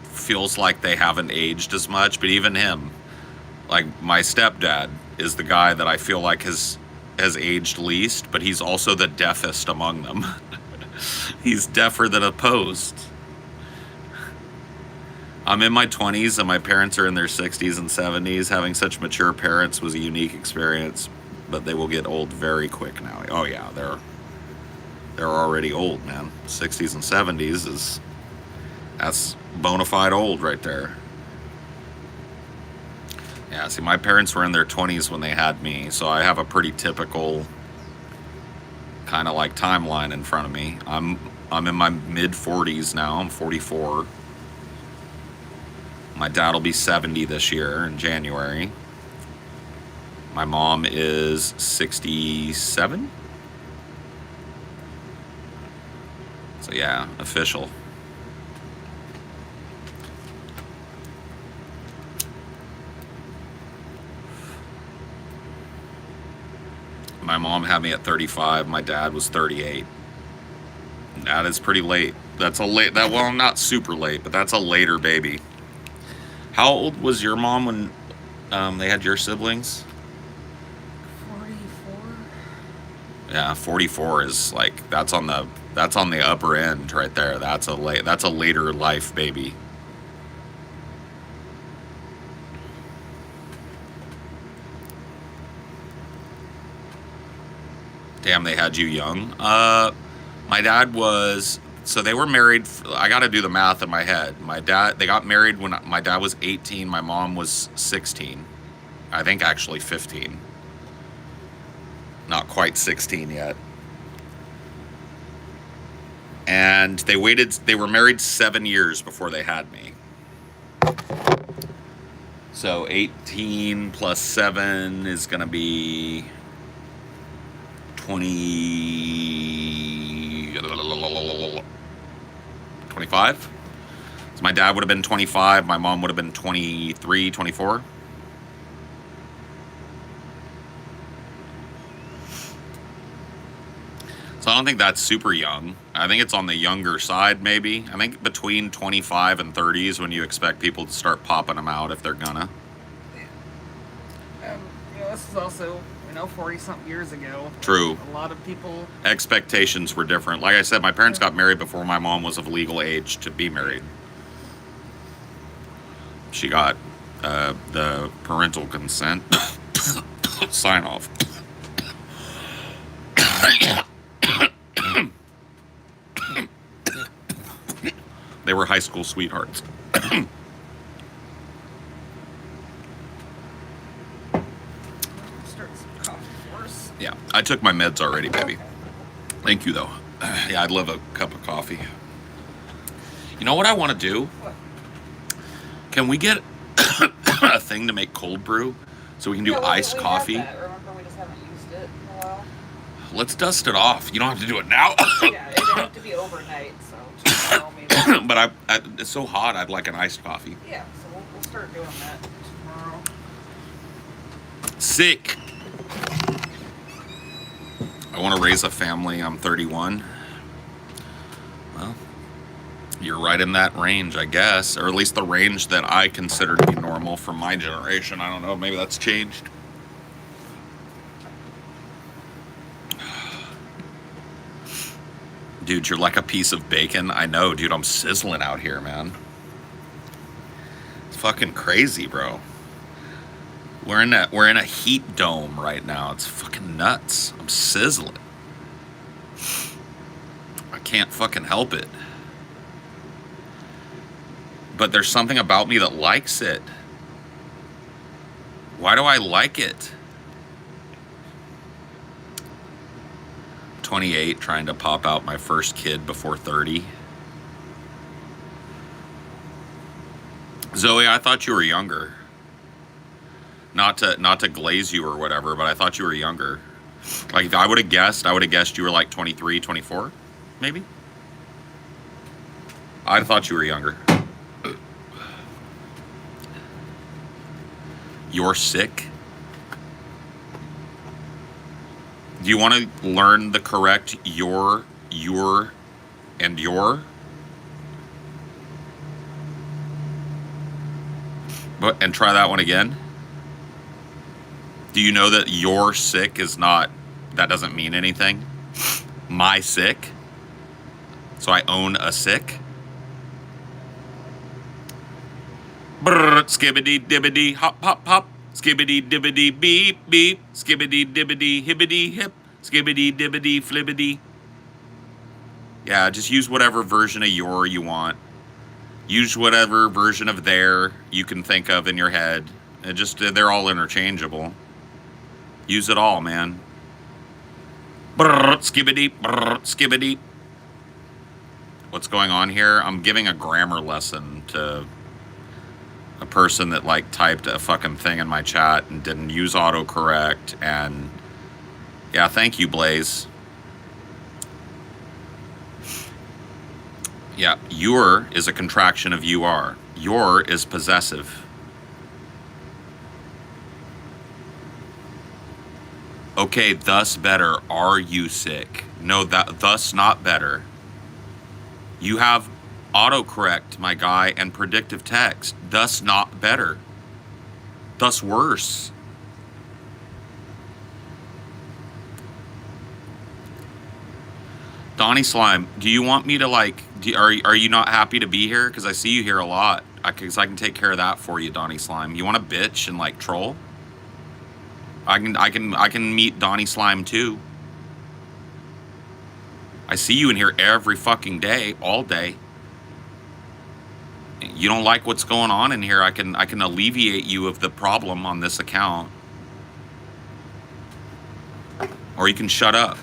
feels like they haven't aged as much, but even him, like my stepdad is the guy that I feel like has aged least, but he's also the deafest among them. He's deafer than a post. I'm in my 20s and my parents are in their 60s and 70s. Having such mature parents was a unique experience, but they will get old very quick now. Oh yeah, they're already old, man. 60s and 70s that's bona fide old right there. Yeah, see, my parents were in their 20s when they had me, so I have a pretty typical kind of like timeline in front of me. I'm in my mid 40s now. I'm 44. My dad will be 70 this year in January. My mom is 67. So yeah, official. My mom had me at 35. My dad was 38. That is pretty late. That's a late. Well, not super late, but that's a later baby. How old was your mom when they had your siblings? 44. Yeah, 44 is like that's on the upper end right there. That's a later life baby. Damn, they had you young. My dad was, so they were married. I got to do the math in my head. They got married when my dad was 18. My mom was 16. I think actually 15. Not quite 16 yet. And they were married 7 years before they had me. So 18 plus 7 is going to be 25. So my dad would have been 25. My mom would have been 23, 24. So I don't think that's super young. I think it's on the younger side, maybe. I think between 25 and 30 is when you expect people to start popping them out if they're gonna. This is also, 40-something years ago. True. A lot of people... Expectations were different. Like I said, my parents got married before my mom was of legal age to be married. She got the parental consent sign off. They were high school sweethearts. Yeah, I took my meds already, baby. Thank you, though. Yeah, I'd love a cup of coffee. You know what I want to do? What? Can we get a thing to make cold brew so we can do iced coffee? Have that. Remember, we just haven't used it in a while. Let's dust it off. You don't have to do it now. Yeah, it didn't have to be overnight, so just maybe. But it's so hot, I'd like an iced coffee. Yeah, so we'll start doing that tomorrow. Sick. I want to raise a family. I'm 31. Well, you're right in that range, I guess. Or at least the range that I consider to be normal for my generation. I don't know. Maybe that's changed. Dude, you're like a piece of bacon. I know, dude. I'm sizzling out here, man. It's fucking crazy, bro. We're in a heat dome right now. It's fucking nuts. I'm sizzling. can't fucking help it. But there's something about me that likes it. Why do I like it? 28, trying to pop out my first kid before 30. Zoe, I thought you were younger. Not to glaze you or whatever, but I thought you were younger. Like, if I would have guessed you were like 23, 24, maybe? I thought you were younger. You're sick? Do you want to learn the correct your, and your? And try that one again? Do you know that you're sick is not, that doesn't mean anything? My sick? So I own a sick? Brrr, skibbity dibbity hop hop hop. Skibbity dibbity beep beep. Skibbity dibbity hibbity hip. Skibbity dibbity flibbity. Yeah, just use whatever version of your you want. Use whatever version of there you can think of in your head. They're all interchangeable. Use it all, man. Brrr, skibbity, brrr, skibbity. What's going on here? I'm giving a grammar lesson to a person that like typed a fucking thing in my chat and didn't use autocorrect. And yeah, thank you, Blaze. Yeah, your is a contraction of you are. Your is possessive. Okay, thus better. Are you sick? No, thus not better. You have autocorrect, my guy, and predictive text. Thus not better. Thus worse. Donnie Slime, do you want me to like? Are you not happy to be here? Because I see you here a lot. Because I can take care of that for you, Donnie Slime. You want to bitch and like troll? I can meet Donnie Slime too. I see you in here every fucking day, all day. You don't like what's going on in here, I can alleviate you of the problem on this account. Or you can shut up.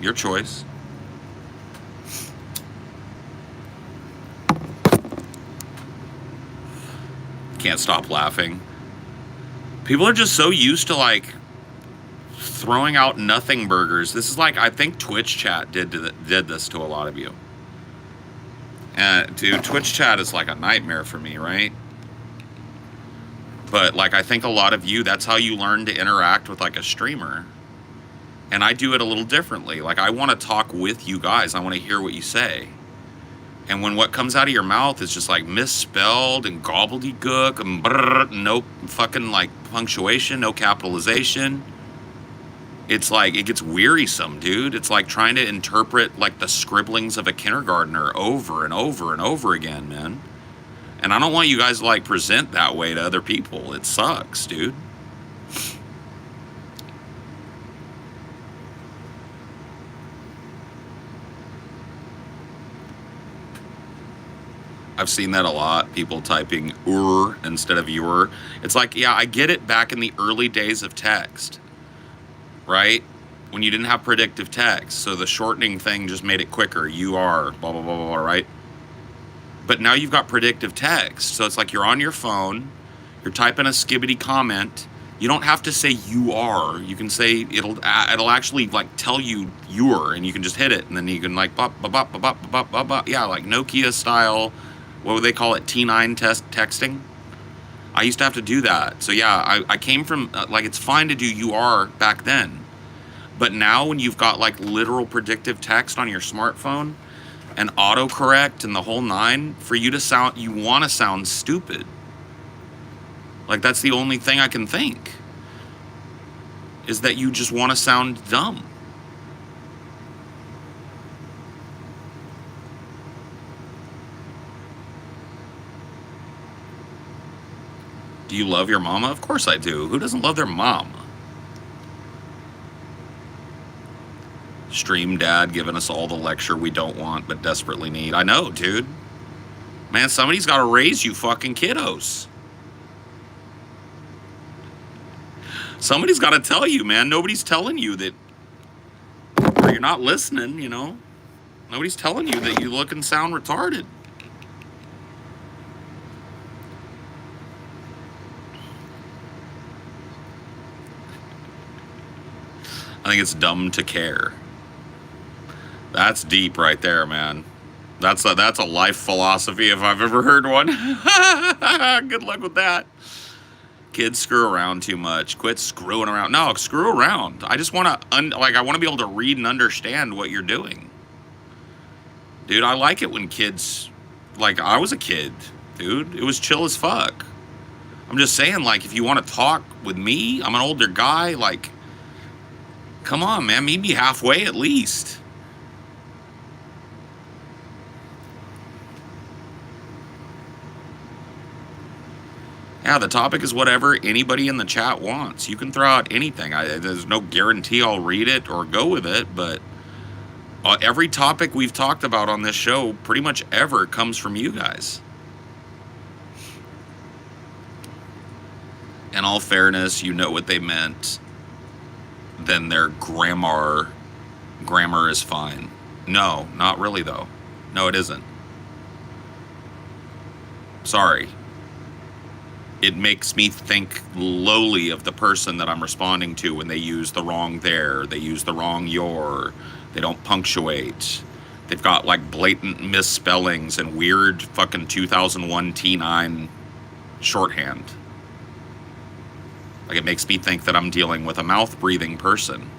Your choice. Can't stop laughing. People are just so used to like throwing out nothing burgers. This is like, I think Twitch chat did this to a lot of you. Dude, Twitch chat is like a nightmare for me, right? But like, I think a lot of you, that's how you learn to interact with like a streamer. And I do it a little differently. Like, I want to talk with you guys. I want to hear what you say. And when what comes out of your mouth is just like misspelled and gobbledygook and brrr, no fucking like punctuation, no capitalization, it's like, it gets wearisome, dude. It's like trying to interpret like the scribblings of a kindergartner over and over and over again, man. And I don't want you guys to like present that way to other people. It sucks, dude. I've seen that a lot. People typing instead of your. It's like, yeah, I get it back in the early days of text, right? When you didn't have predictive text. So the shortening thing just made it quicker. You are, blah, blah, blah, blah, blah, right? But now you've got predictive text. So it's like you're on your phone, you're typing a skibbity comment. You don't have to say you are. You can say, it'll actually like tell you you're, and you can just hit it. And then you can like, bop, bop, bop, bop, bop, bop, bop. Yeah, like Nokia style. What would they call it? T9 texting? I used to have to do that. So yeah, I came from, like, it's fine to do you are back then. But now when you've got like literal predictive text on your smartphone and autocorrect and the whole nine, for you to sound, you want to sound stupid. Like, that's the only thing I can think. Is that you just want to sound dumb. Do you love your mama? Of course I do. Who doesn't love their mom? Stream dad giving us all the lecture we don't want but desperately need. I know, dude. Man, somebody's got to raise you fucking kiddos. Somebody's got to tell you, man. Nobody's telling you that, or you're not listening, you know. Nobody's telling you that you look and sound retarded. I think it's dumb to care. That's deep right there, man. That's a life philosophy if I've ever heard one. Good luck with that. Kids screw around too much. Quit screwing around. No, screw around. I just want to, I want to be able to read and understand what you're doing. Dude, I like it when kids, like, I was a kid, dude. It was chill as fuck. I'm just saying, like, if you want to talk with me, I'm an older guy, like, come on, man, meet me halfway at least. Yeah, the topic is whatever anybody in the chat wants. You can throw out anything. There's no guarantee I'll read it or go with it, but every topic we've talked about on this show, pretty much ever, comes from you guys. In all fairness, you know what they meant. Then their grammar is fine. No, not really though. No, it isn't. Sorry. It makes me think lowly of the person that I'm responding to when they use the wrong there, they use the wrong your, they don't punctuate. They've got like blatant misspellings and weird fucking 2001 T9 shorthand. Like, it makes me think that I'm dealing with a mouth-breathing person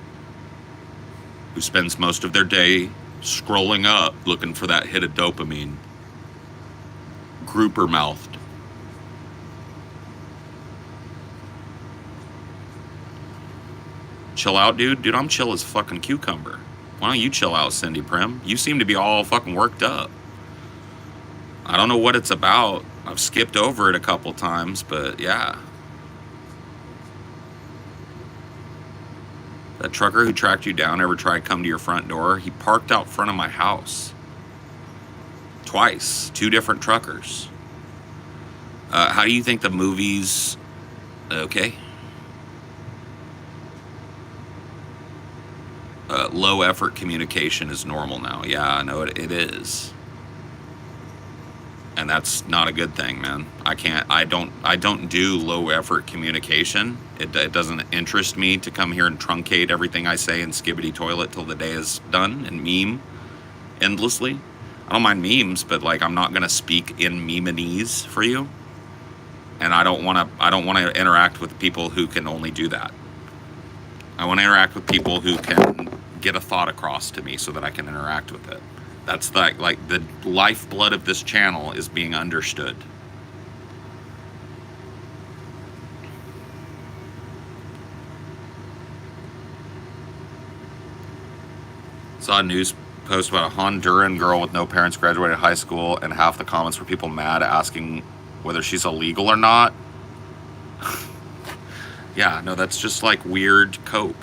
who spends most of their day scrolling up looking for that hit of dopamine. Grouper-mouthed. Chill out, dude? Dude, I'm chill as fucking cucumber. Why don't you chill out, Cindy Prim? You seem to be all fucking worked up. I don't know what it's about. I've skipped over it a couple times, but yeah. That trucker who tracked you down ever tried to come to your front door? He parked out front of my house. Twice. 2 different truckers. How do you think the movies... Okay. Low effort communication is normal now. Yeah, I know it is. And that's not a good thing, man. I don't do low effort communication. It doesn't interest me to come here and truncate everything I say and skibbity toilet till the day is done and meme endlessly. I don't mind memes, but like, I'm not gonna speak in memanese for you. And I don't wanna interact with people who can only do that. I wanna interact with people who can get a thought across to me so that I can interact with it. That's like the lifeblood of this channel is being understood. Saw a news post about a Honduran girl with no parents graduated high school, and half the comments were people mad asking whether she's illegal or not. Yeah, no, that's just like weird cope.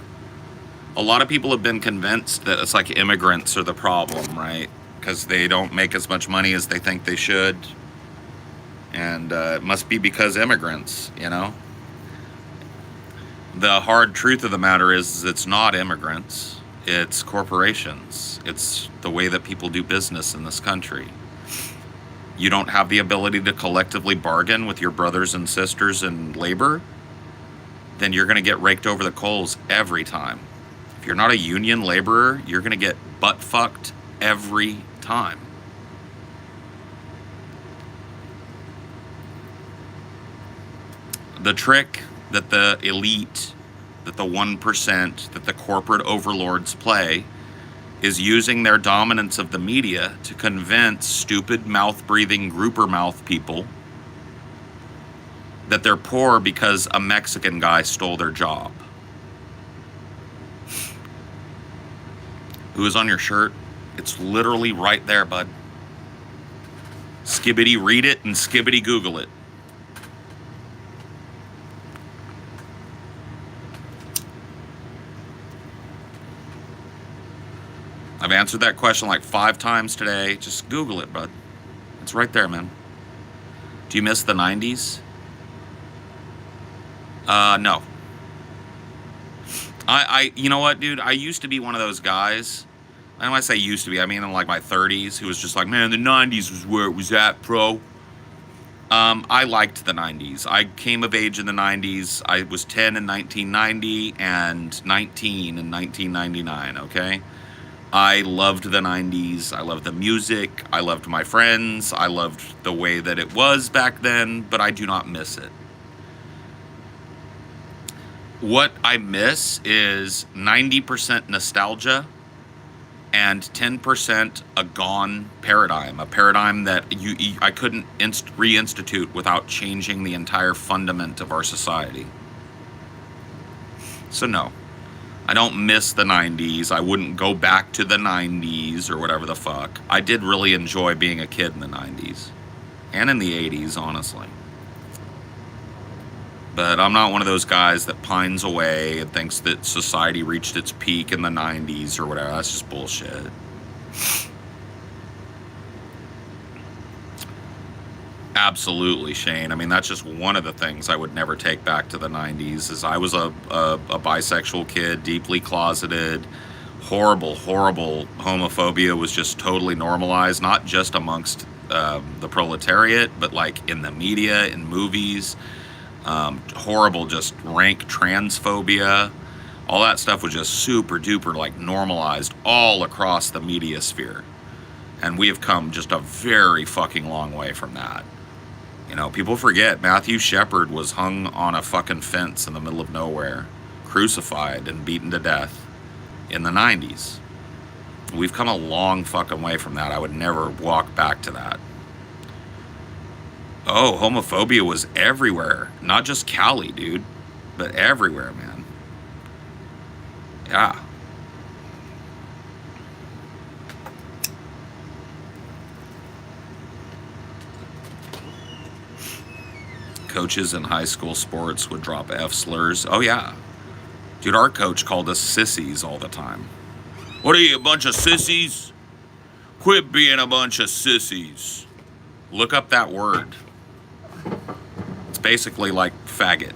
A lot of people have been convinced that it's like immigrants are the problem, right? Because they don't make as much money as they think they should. And it must be because immigrants, you know? The hard truth of the matter is it's not immigrants. It's corporations. It's the way that people do business in this country. You don't have the ability to collectively bargain with your brothers and sisters in labor, then you're going to get raked over the coals every time. If you're not a union laborer, you're going to get butt-fucked every time. The trick that the elite, that the 1%, that the corporate overlords play is using their dominance of the media to convince stupid mouth-breathing grouper mouth people that they're poor because a Mexican guy stole their job. Who is on your shirt? It's literally right there, bud. Skibbity read it and skibbity Google it. I've answered that question like 5 times today. Just Google it, bud. It's right there, man. Do you miss the 90s? No. You know what, dude? I used to be one of those guys. And when I say used to be, I mean in like my 30s, who was just like, man, the 90s was where it was at, bro. I liked the 90s. I came of age in the 90s. I was 10 in 1990 and 19 in 1999, okay? I loved the 90s. I loved the music. I loved my friends. I loved the way that it was back then, but I do not miss it. What I miss is 90% nostalgia and 10% a gone paradigm, a paradigm that I couldn't reinstitute without changing the entire fundament of our society. So no, I don't miss the 90s. I wouldn't go back to the 90s or whatever the fuck. I did really enjoy being a kid in the 90s and in the 80s, honestly. But I'm not one of those guys that pines away and thinks that society reached its peak in the 90s or whatever. That's just bullshit. Absolutely, Shane. I mean, that's just one of the things I would never take back to the 90s. Is I was a bisexual kid, deeply closeted. Horrible homophobia was just totally normalized, not just amongst the proletariat, but like in the media, in movies. Horrible, just rank transphobia. All that stuff was just super duper like normalized all across the media sphere. And we have come just a very fucking long way from that. You know, people forget Matthew Shepard was hung on a fucking fence in the middle of nowhere, crucified and beaten to death in the 90s. We've come a long fucking way from that. I would never walk back to that. Oh, homophobia was everywhere. Not just Cali, dude, but everywhere, man. Yeah. Coaches in high school sports would drop F slurs. Oh, yeah. Dude, our coach called us sissies all the time. What are you, a bunch of sissies? Quit being a bunch of sissies. Look up that word. It's basically like faggot.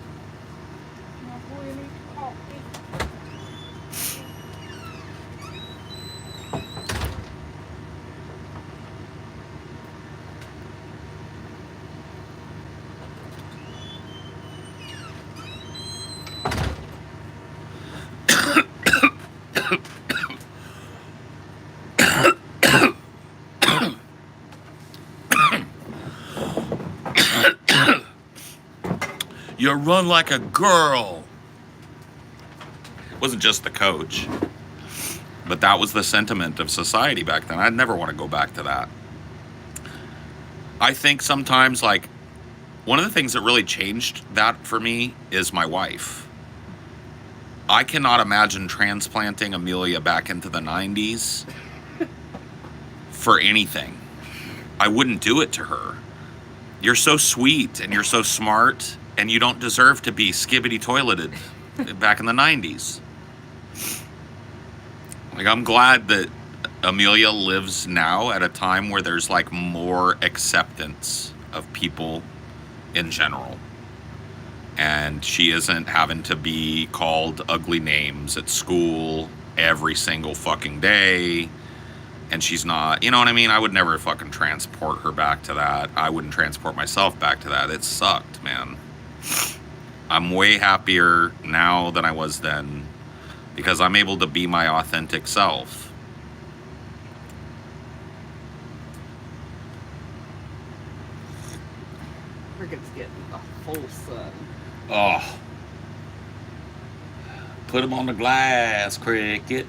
You run like a girl. It wasn't just the coach, but that was the sentiment of society back then. I'd never want to go back to that. I think sometimes, like, one of the things that really changed that for me is my wife. I cannot imagine transplanting Amelia back into the 90s for anything. I wouldn't do it to her. You're so sweet and you're so smart, and you don't deserve to be skibbity toileted back in the 90s. Like, I'm glad that Amelia lives now at a time where there's like more acceptance of people in general. And she isn't having to be called ugly names at school every single fucking day. And she's not, you know what I mean? I would never fucking transport her back to that. I wouldn't transport myself back to that. It sucked, man. I'm way happier now than I was then because I'm able to be my authentic self. Cricket's getting a full sun. Oh. Put him on the glass, Cricket.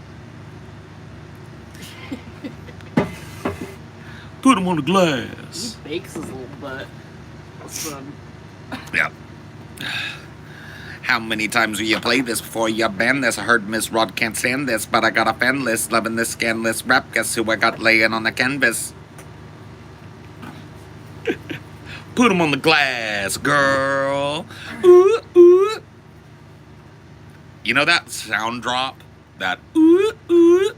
Put him on the glass. He bakes his little butt. Son. Yeah. How many times will you play this before you ban this? I heard Miss Rod can't stand this, but I got a fan list, loving this scanless rap. Guess who I got laying on the canvas? Put him on the glass, girl. Ooh, ooh. You know that sound drop? That ooh, ooh?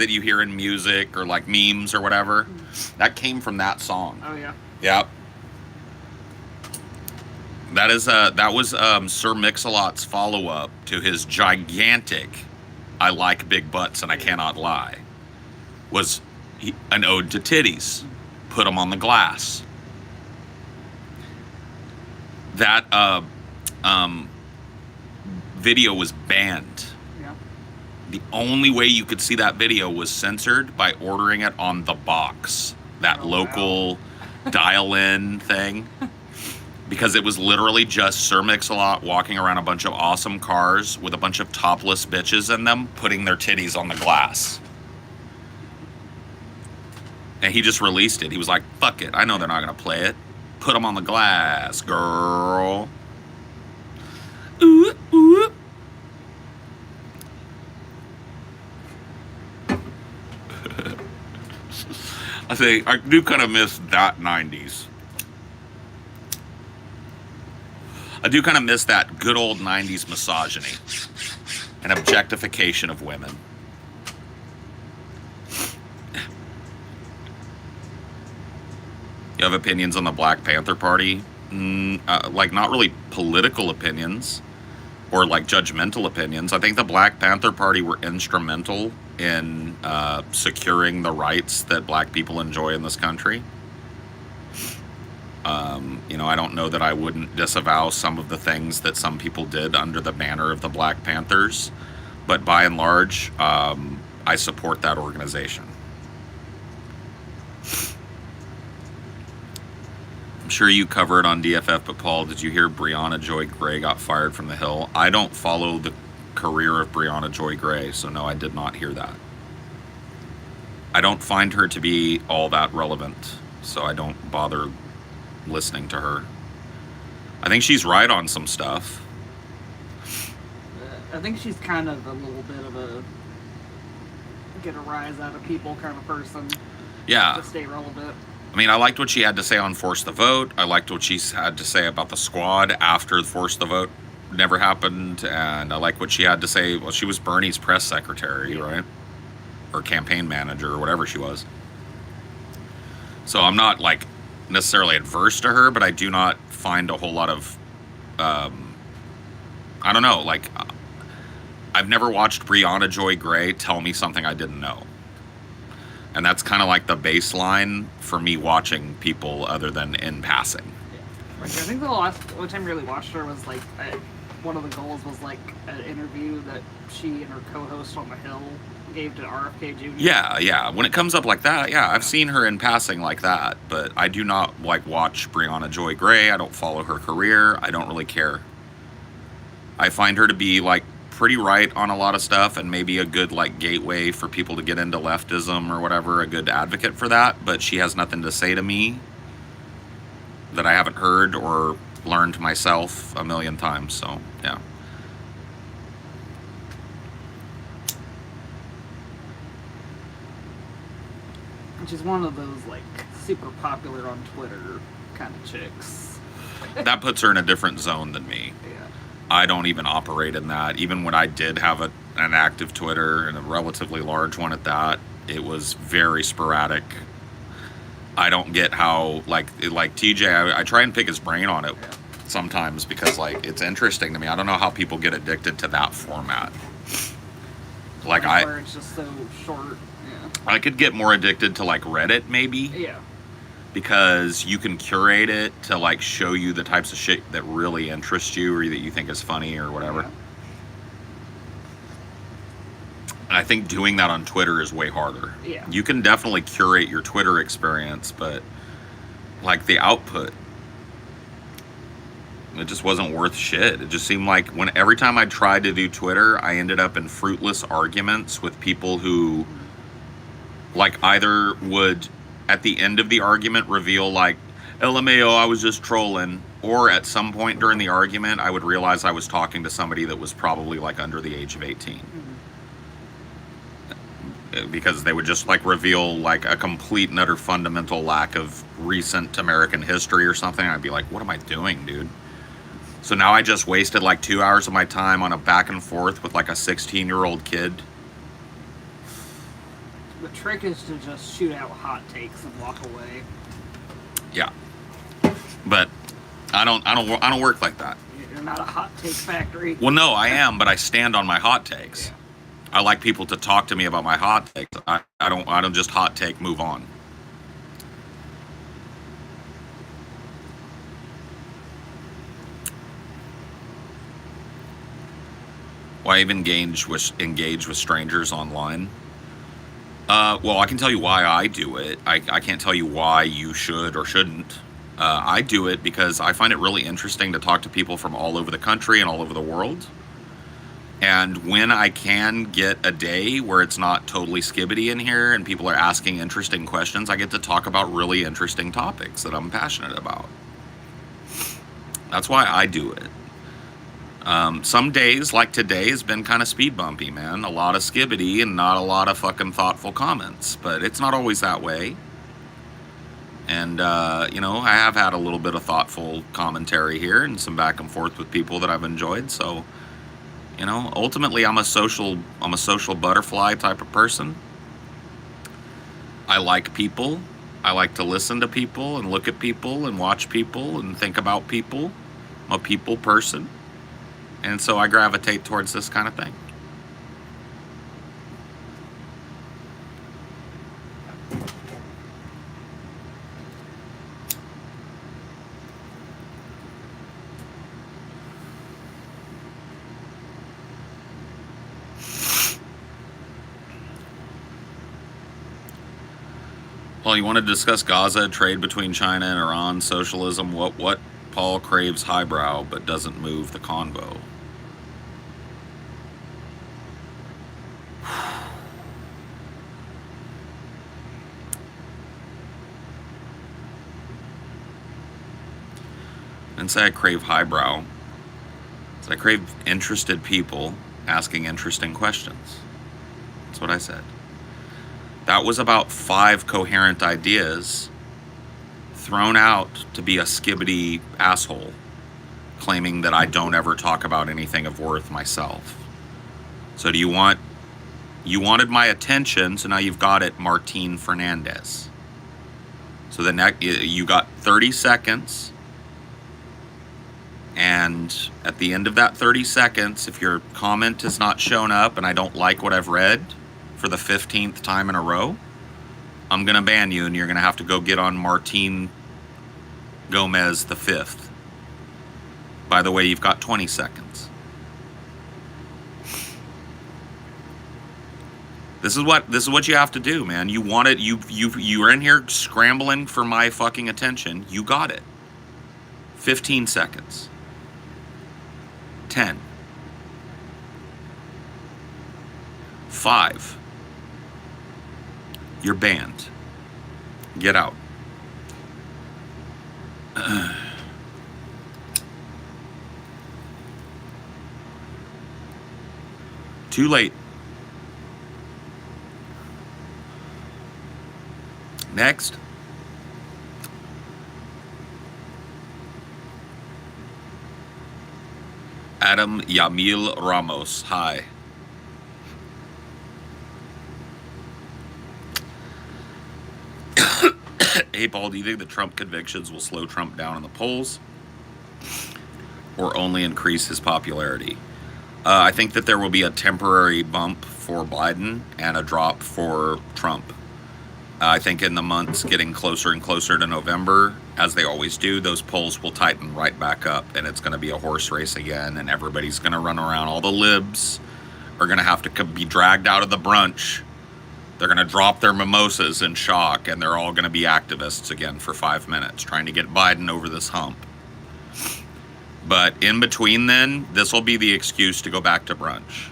that you hear in music or like memes or whatever. That came from that song. Oh yeah. Yep. That was Sir Mix-a-Lot's follow-up to his gigantic "I like big butts and I cannot lie." Was an ode to titties. Put them on the glass. That video was banned. Yeah. The only way you could see that video was censored by ordering it on The Box, that local dial-in thing. Because it was literally just Sir Mix-a-Lot walking around a bunch of awesome cars with a bunch of topless bitches in them, putting their titties on the glass. And he just released it. He was like, fuck it. I know they're not going to play it. Put them on the glass, girl. Ooh, ooh. I do kind of miss that 90s. I do kind of miss that good old 90s misogyny and objectification of women. You have opinions on the Black Panther Party? Like, not really political opinions or like judgmental opinions. I think the Black Panther Party were instrumental in securing the rights that black people enjoy in this country. You know, I don't know that I wouldn't disavow some of the things that some people did under the banner of the Black Panthers, but by and large, I support that organization. I'm sure you cover it on DFF, but Paul, did you hear Breonna Joy Gray got fired from the Hill? I don't follow the career of Breonna Joy Gray, so no, I did not hear that. I don't find her to be all that relevant, so I don't bother listening to her. I think she's right on some stuff. I think she's kind of a little bit of a get a rise out of people kind of person. Yeah. To stay relevant. I mean, I liked what she had to say on Force the Vote. I liked what she had to say about the squad after Force the Vote never happened. And I like what she had to say. Well, she was Bernie's press secretary, right? Or campaign manager or whatever she was. So I'm not like necessarily adverse to her, but I do not find a whole lot of, I don't know, like, I've never watched Breonna Joy Gray tell me something I didn't know. And that's kind of like the baseline for me watching people other than in passing. Yeah. Like, I think the only time I really watched her was like, one of the goals was like an interview that she and her co-host on the Hill gave to RFK Jr. Yeah. When it comes up like that, yeah, I've seen her in passing like that, but I do not like watch Breonna Joy Gray. I don't follow her career. I don't really care. I find her to be like pretty right on a lot of stuff and maybe a good like gateway for people to get into leftism or whatever, a good advocate for that, but she has nothing to say to me that I haven't heard or learned myself a million times, so yeah. And she's one of those like super popular on Twitter kind of chicks. That puts her in a different zone than me. Yeah. I don't even operate in that. Even when I did have an active Twitter and a relatively large one at that, it was very sporadic. I don't get how, like TJ, I try and pick his brain on it sometimes because, like, it's interesting to me. I don't know how people get addicted to that format. Like, where it's just so short. Yeah. I could get more addicted to, like, Reddit, maybe. Yeah. Because you can curate it to, like, show you the types of shit that really interest you or that you think is funny or whatever. Yeah. And I think doing that on Twitter is way harder. Yeah. You can definitely curate your Twitter experience, but, like, the output, it just wasn't worth shit. It just seemed like every time I tried to do Twitter, I ended up in fruitless arguments with people who, like, either would, at the end of the argument, reveal, like, LMAO, I was just trolling, or at some point during the argument, I would realize I was talking to somebody that was probably, like, under the age of 18. Because they would just, like, reveal, like, a complete and utter fundamental lack of recent American history or something. I'd be like, what am I doing, dude? So now I just wasted, like, 2 hours of my time on a back and forth with, like, a 16-year-old kid. The trick is to just shoot out hot takes and walk away. Yeah. But I don't work like that. You're not a hot take factory. Well, no, I am, but I stand on my hot takes. Yeah. I like people to talk to me about my hot takes. I don't just hot take, move on. Why even engage with strangers online? Well, I can tell you why I do it. I can't tell you why you should or shouldn't. I do it because I find it really interesting to talk to people from all over the country and all over the world. And when I can get a day where it's not totally skibbity in here and people are asking interesting questions, I get to talk about really interesting topics that I'm passionate about. That's why I do it. Some days, like today, has been kind of speed bumpy, man. A lot of skibbity and not a lot of fucking thoughtful comments. But it's not always that way. And, I have had a little bit of thoughtful commentary here and some back and forth with people that I've enjoyed. So, ultimately I'm a social butterfly type of person. I like people. I like to listen to people and look at people and watch people and think about people. I'm a people person. And so I gravitate towards this kind of thing. Well, you want to discuss Gaza, trade between China and Iran, socialism, what Paul craves highbrow but doesn't move the convo. And say I crave highbrow. So I crave interested people asking interesting questions. That's what I said. That was about 5 coherent ideas thrown out to be a skibbity asshole, claiming that I don't ever talk about anything of worth myself. So you wanted my attention, so now you've got it, Martin Fernandez. So the next, you got 30 seconds, and at the end of that 30 seconds, if your comment has not shown up and I don't like what I've read for the 15th time in a row, I'm going to ban you and you're going to have to go get on Martin Gomez the 5th. By the way, you've got 20 seconds. This is what you have to do, man. You want it. You're in here scrambling for my fucking attention. You got it. 15 seconds. 10. 5. You're banned. Get out. Too late. Next. Adam Yamil Ramos. Hi. Hey, Paul, do you think the Trump convictions will slow Trump down in the polls or only increase his popularity? I think that there will be a temporary bump for Biden and a drop for Trump. I think in the months getting closer and closer to November, as they always do, those polls will tighten right back up, and it's going to be a horse race again, and everybody's going to run around. All the libs are going to have to be dragged out of the brunch. They're going to drop their mimosas in shock, and they're all going to be activists again for 5 minutes, trying to get Biden over this hump. But in between then, this will be the excuse to go back to brunch.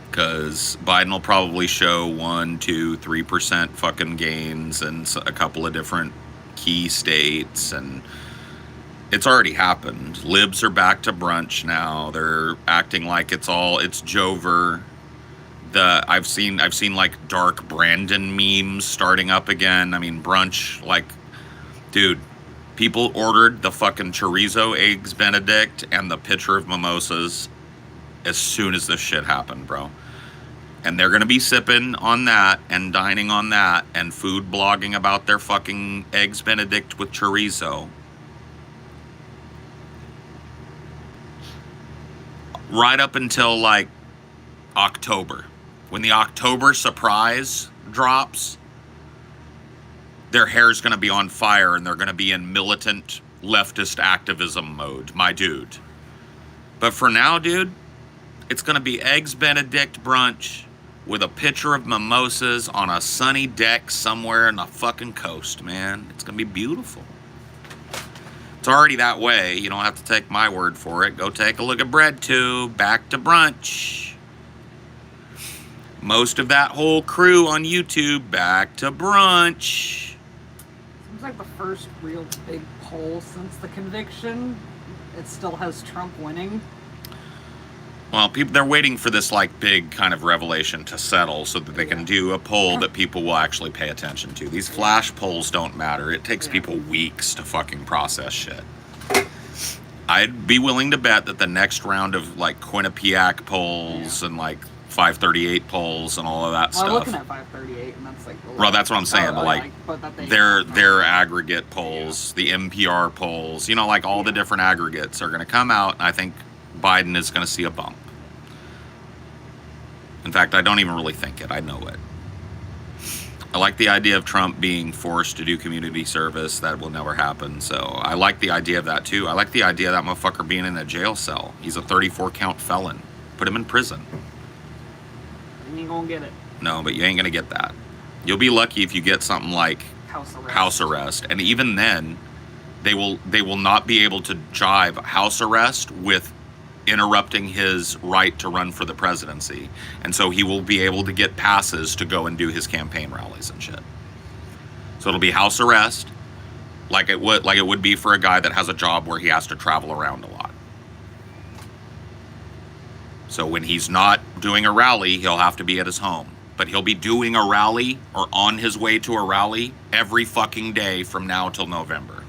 Because Biden will probably show 1, 2, 3% fucking gains in a couple of different key states, and it's already happened. Libs are back to brunch now. They're acting like it's Jover. I've seen like dark Brandon memes starting up again. I mean, brunch, like, dude, people ordered the fucking chorizo eggs Benedict and the pitcher of mimosas as soon as this shit happened, bro. And they're going to be sipping on that and dining on that and food blogging about their fucking eggs Benedict with chorizo. Right up until like October. When the October surprise drops, their hair's going to be on fire and they're going to be in militant leftist activism mode, my dude. But for now, dude, it's going to be eggs Benedict brunch with a pitcher of mimosas on a sunny deck somewhere in the fucking coast, man. It's going to be beautiful. It's already that way. You don't have to take my word for it. Go take a look at BreadTube. Back to brunch. Most of that whole crew on YouTube, back to brunch. Seems like the first real big poll since the conviction. It still has Trump winning. Well, they're waiting for this like big kind of revelation to settle so that they can do a poll that people will actually pay attention to. These flash polls don't matter. It takes people weeks to fucking process shit. I'd be willing to bet that the next round of like Quinnipiac polls and like 538 polls and all of that stuff. I'm looking at 538 and that's like... Well, that's what I'm saying. Their aggregate polls, the NPR polls, you know, like all the different aggregates are going to come out, and I think Biden is going to see a bump. In fact, I don't even really think it. I know it. I like the idea of Trump being forced to do community service. That will never happen. So I like the idea of that too. I like the idea of that motherfucker being in a jail cell. He's a 34 count felon. Put him in prison. You ain't gonna get it. No, but you ain't gonna get that. You'll be lucky if you get something like house arrest. And even then, they will not be able to jive house arrest with interrupting his right to run for the presidency. And so he will be able to get passes to go and do his campaign rallies and shit. So it'll be house arrest, like it would be for a guy that has a job where he has to travel around a lot. So when he's not doing a rally, he'll have to be at his home. But he'll be doing a rally or on his way to a rally every fucking day from now till November.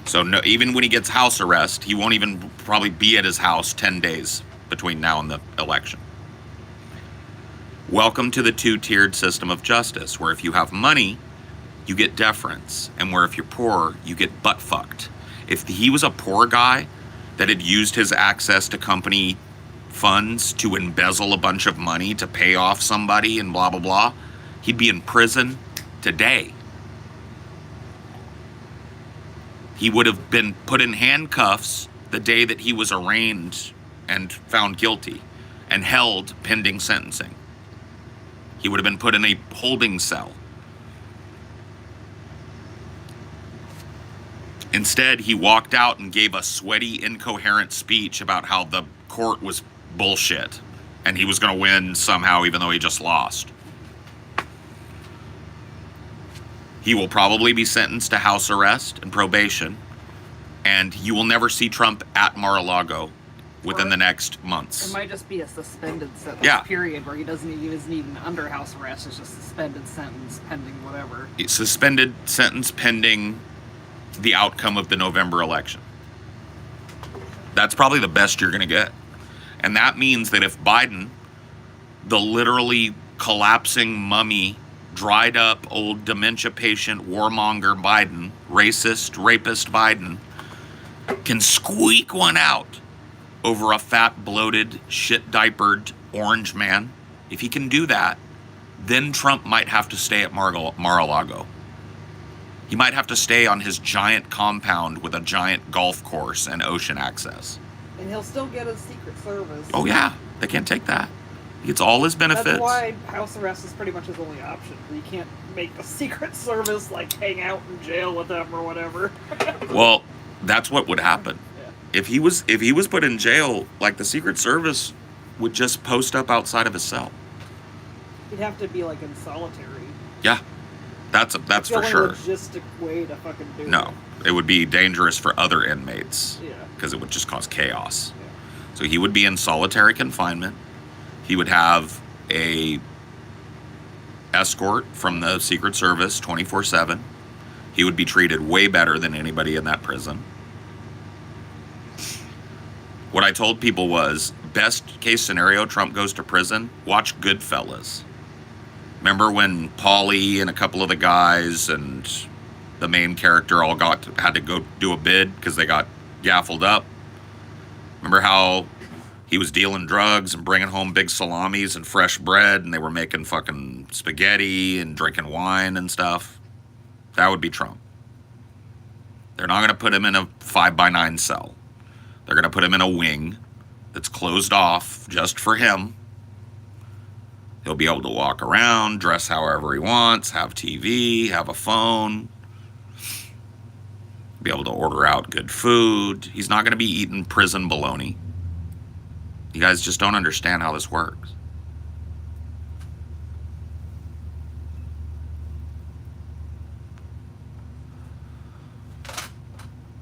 So no, even when he gets house arrest, he won't even probably be at his house 10 days between now and the election. Welcome to the two-tiered system of justice, where if you have money, you get deference, and where if you're poor, you get butt-fucked. If he was a poor guy that had used his access to company funds to embezzle a bunch of money to pay off somebody and blah, blah, blah, he'd be in prison today. He would have been put in handcuffs the day that he was arraigned and found guilty and held pending sentencing. He would have been put in a holding cell. Instead, he walked out and gave a sweaty, incoherent speech about how the court was bullshit and he was going to win somehow even though he just lost. He will probably be sentenced to house arrest and probation, and you will never see Trump at Mar-a-Lago within the next months. It might just be a suspended sentence period where he isn't even under house arrest. It's just suspended sentence pending whatever. Suspended sentence pending the outcome of the November election. That's probably the best you're going to get. And that means that if Biden, the literally collapsing mummy, dried up old dementia patient warmonger Biden, racist, rapist Biden, can squeak one out over a fat, bloated, shit-diapered orange man, if he can do that, then Trump might have to stay at Mar-a-Lago. He might have to stay on his giant compound with a giant golf course and ocean access. And he'll still get his Secret Service. Oh yeah, they can't take that. He gets all his benefits. That's why house arrest is pretty much his only option. You can't make the Secret Service like hang out in jail with them or whatever. Well, that's what would happen. Yeah. If he was put in jail, like the Secret Service would just post up outside of his cell. He'd have to be like in solitary. Yeah. That's for sure. That's the logistic way to fucking do it. No, it would be dangerous for other inmates. Yeah. Because it would just cause chaos. Yeah. So he would be in solitary confinement. He would have a escort from the Secret Service 24/7. He would be treated way better than anybody in that prison. What I told people was best case scenario, Trump goes to prison. Watch Goodfellas. Remember when Paulie and a couple of the guys and the main character all had to go do a bid because they got gaffled up? Remember how he was dealing drugs and bringing home big salamis and fresh bread, and they were making fucking spaghetti and drinking wine and stuff? That would be Trump. They're not going to put him in a 5x9 cell. They're going to put him in a wing that's closed off just for him. He'll be able to walk around, dress however he wants, have TV, have a phone, be able to order out good food. He's not going to be eating prison bologna. You guys just don't understand how this works.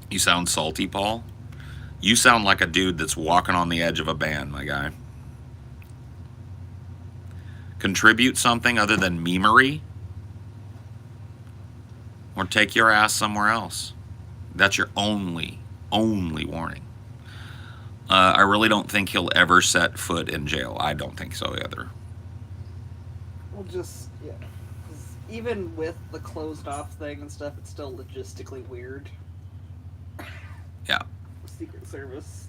You sound salty, Paul? You sound like a dude that's walking on the edge of a band, my guy. Contribute something other than memery, or take your ass somewhere else. That's your only warning. I really don't think he'll ever set foot in jail. I don't think so either. Well, yeah. 'Cause even with the closed off thing and stuff, it's still logistically weird. Yeah. Secret Service.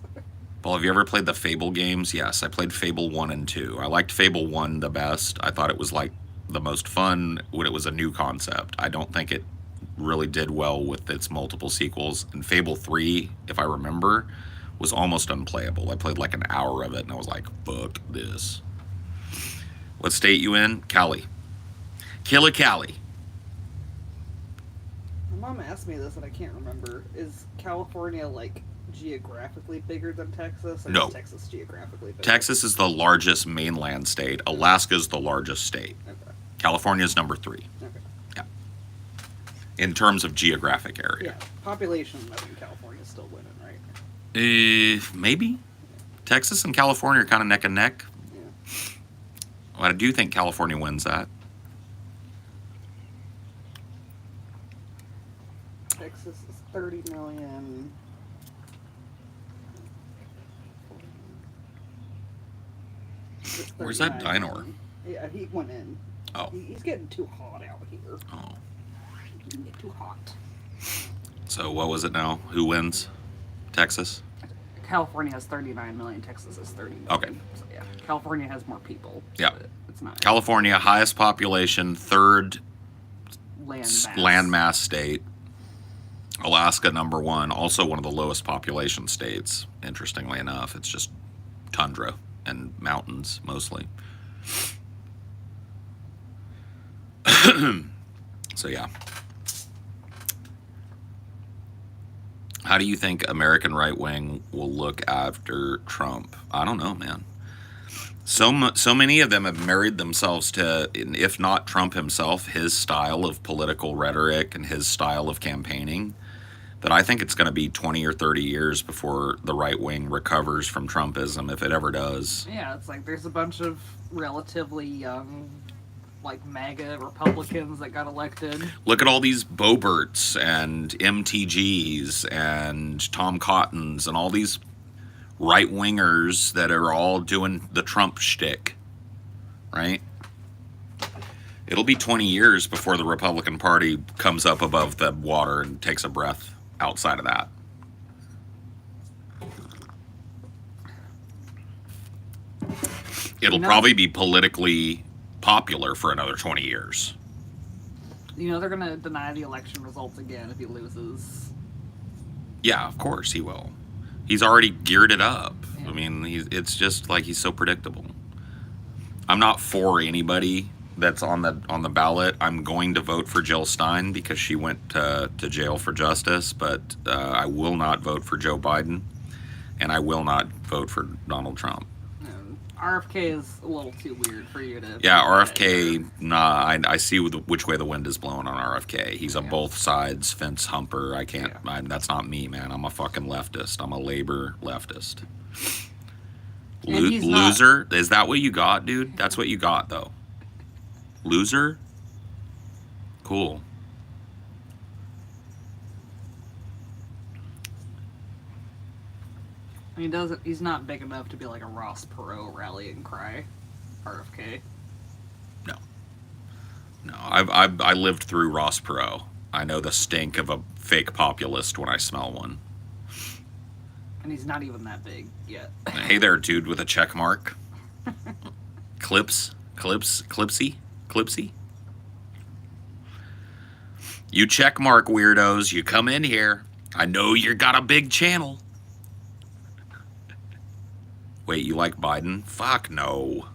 Paul, have you ever played the Fable games? Yes, I played Fable 1 and 2. I liked Fable 1 the best. I thought it was like the most fun when it was a new concept. I don't think it really did well with its multiple sequels. And Fable 3, if I remember, was almost unplayable. I played like an hour of it and I was like, fuck this. What state you in? Cali. Killer Cali. My mom asked me this and I can't remember. Is California like geographically bigger than Texas? Or No. is Texas geographically bigger? Texas is the largest mainland state. Alaska's the largest state. Okay. California's number 3. Okay. Yeah. In terms of geographic area. Yeah. Population, I think California's still winning, right? Maybe. Texas and California are kind of neck and neck. Yeah. Well, I do think California wins that. Texas is 30 million. Where's that 39 Dinor? million. Yeah, he went in. Oh. He's getting too hot out here. Oh. He's getting too hot. So what was it now? Who wins? Texas? California has 39 million. Texas has 30 million. Okay. So yeah, California has more people. Yeah. But it's not California, highest population, third land mass state. Alaska, number 1, also one of the lowest population states. Interestingly enough, it's just tundra and mountains mostly. So yeah. How do you think American right wing will look after Trump? I don't know, man. So many of them have married themselves to, if not Trump himself, his style of political rhetoric and his style of campaigning, that I think it's going to be 20 or 30 years before the right wing recovers from Trumpism, if it ever does. Yeah, it's like there's a bunch of relatively young, like MAGA Republicans that got elected. Look at all these Boberts and MTGs and Tom Cottons and all these right-wingers that are all doing the Trump shtick, right? It'll be 20 years before the Republican Party comes up above the water and takes a breath outside of that. It'll probably be politically popular for another 20 years. You know, they're going to deny the election results again if he loses. Yeah, of course he will. He's already geared it up. Yeah. I mean, it's just like he's so predictable. I'm not for anybody that's on the ballot. I'm going to vote for Jill Stein because she went to jail for justice, but I will not vote for Joe Biden, and I will not vote for Donald Trump. RFK is a little too weird for you to... Yeah, RFK, nah, I see which way the wind is blowing on RFK. He's a both sides fence humper. I can't, that's not me, man. I'm a fucking leftist. I'm a labor leftist. Loser? Is that what you got, dude? That's what you got, though. Loser? Cool. He doesn't. He's not big enough to be like a Ross Perot rallying cry, RFK. No. No, I lived through Ross Perot. I know the stink of a fake populist when I smell one. And he's not even that big yet. Hey there, dude with a check mark. Clipsy. You check mark weirdos, you come in here. I know you got a big channel. Wait, you like Biden? Fuck no.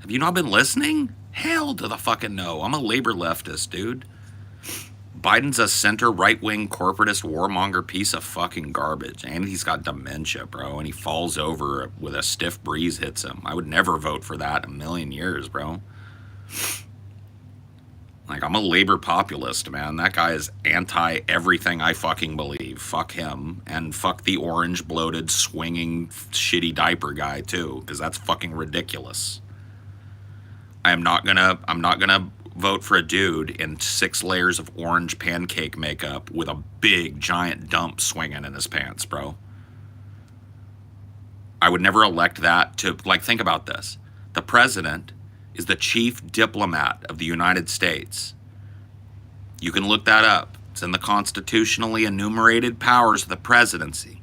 Have you not been listening? Hell to the fucking no. I'm a labor leftist, dude. Biden's a center right-wing corporatist warmonger piece of fucking garbage. And he's got dementia, bro. And he falls over with a stiff breeze hits him. I would never vote for that in a million years, bro. Like, I'm a labor populist, man. That guy is anti-everything I fucking believe. Fuck him. And fuck the orange, bloated, swinging, shitty diaper guy, too. Because that's fucking ridiculous. I'm not gonna vote for a dude in 6 layers of orange pancake makeup with a big, giant dump swinging in his pants, bro. I would never elect that to, like, think about this. The president is the chief diplomat of the United States. You can look that up. It's in the constitutionally enumerated powers of the presidency.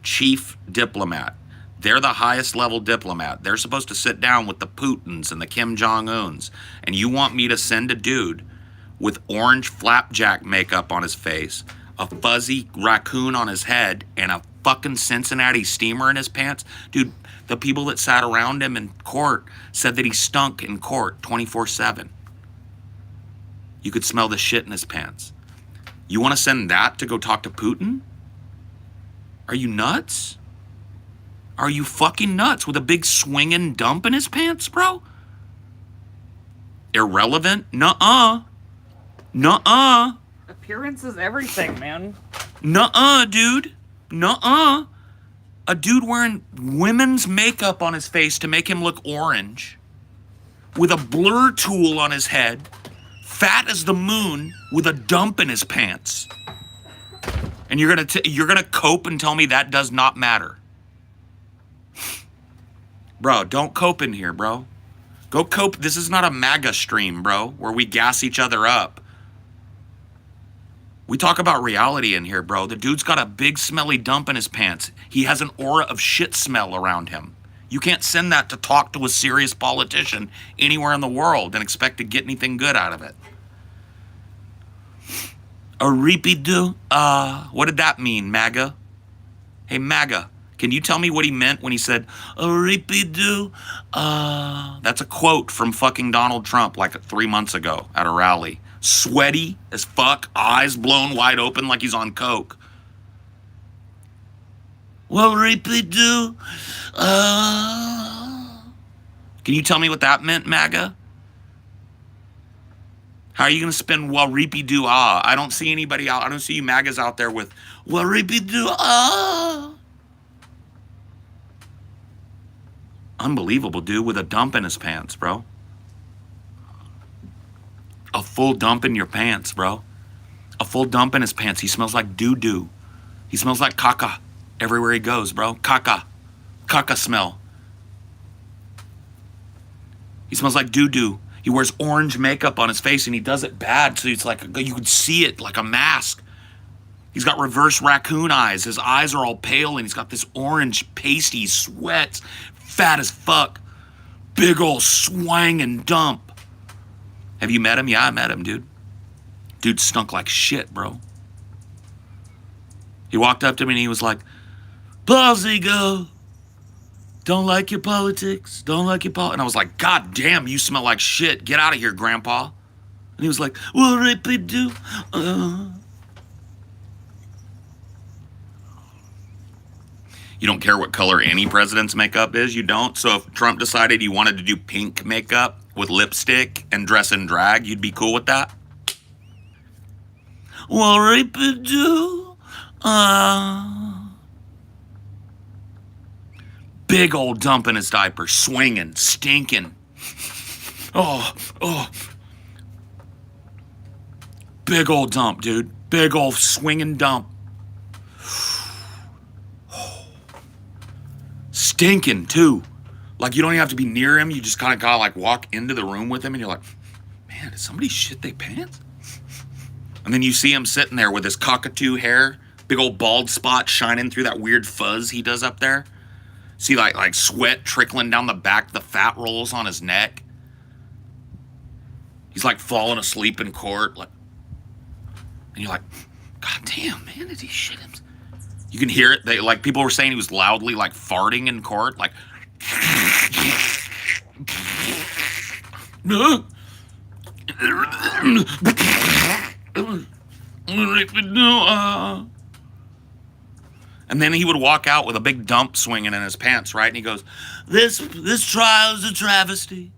Chief diplomat. They're the highest level diplomat. They're supposed to sit down with the Putins and the Kim Jong-uns. And you want me to send a dude with orange flapjack makeup on his face, a fuzzy raccoon on his head, and a fucking Cincinnati steamer in his pants? Dude, the people that sat around him in court said that he stunk in court 24/7. You could smell the shit in his pants. You want to send that to go talk to Putin? Are you nuts? Are you fucking nuts with a big swinging dump in his pants, bro? Irrelevant? Nuh-uh. Nuh-uh. Appearance is everything, man. Nuh-uh, dude. Nuh-uh. A dude wearing women's makeup on his face to make him look orange, with a blur tool on his head, fat as the moon, with a dump in his pants. And you're gonna cope and tell me that does not matter. Bro, don't cope in here, bro. Go cope. This is not a MAGA stream, bro, where we gas each other up. We talk about reality in here, bro. The dude's got a big smelly dump in his pants. He has an aura of shit smell around him. You can't send that to talk to a serious politician anywhere in the world and expect to get anything good out of it. A reapy-doo? What did that mean, MAGA? Hey, MAGA, can you tell me what he meant when he said, a reapy-doo? That's a quote from fucking Donald Trump like 3 months ago at a rally. Sweaty as fuck, eyes blown wide open like he's on coke. Well, reapy-doo? Can you tell me what that meant, MAGA? How are you going to spin well reapy-doo I don't see anybody out. I don't see you MAGAs out there with well reapy-doo Unbelievable, dude, with a dump in his pants, bro. A full dump in your pants, bro. A full dump in his pants. He smells like doo-doo. He smells like caca everywhere he goes, bro. Caca. Caca smell. He smells like doo-doo. He wears orange makeup on his face, and he does it bad, so it's like you can see it like a mask. He's got reverse raccoon eyes. His eyes are all pale, and he's got this orange pasty sweat. Fat as fuck. Big ol' swangin' dump. Have you met him? Yeah, I met him, dude. Dude stunk like shit, bro. He walked up to me and he was like, "Ballsy go. Don't like your politics. Don't like your politics." And I was like, "God damn, you smell like shit. Get out of here, Grandpa." And he was like, "Well, rippy do." You don't care what color any president's makeup is? You don't? So if Trump decided he wanted to do pink makeup with lipstick and dress in drag, you'd be cool with that? Well, rippy do. Big old dump in his diaper, swinging, stinking. Oh. Big old dump, dude. Big old swinging dump. Stinking too. Like you don't even have to be near him. You just kind of gotta like walk into the room with him and you're like, man, did somebody shit their pants? And then you see him sitting there with his cockatoo hair, big old bald spot shining through that weird fuzz he does up there. See like sweat trickling down the back, the fat rolls on his neck. He's like falling asleep in court. Like, and you're like, God damn, man, did he shit him? You can hear it. They like people were saying he was loudly like farting in court, like and then he would walk out with a big dump swinging in his pants, right? And he goes, This trial is a travesty.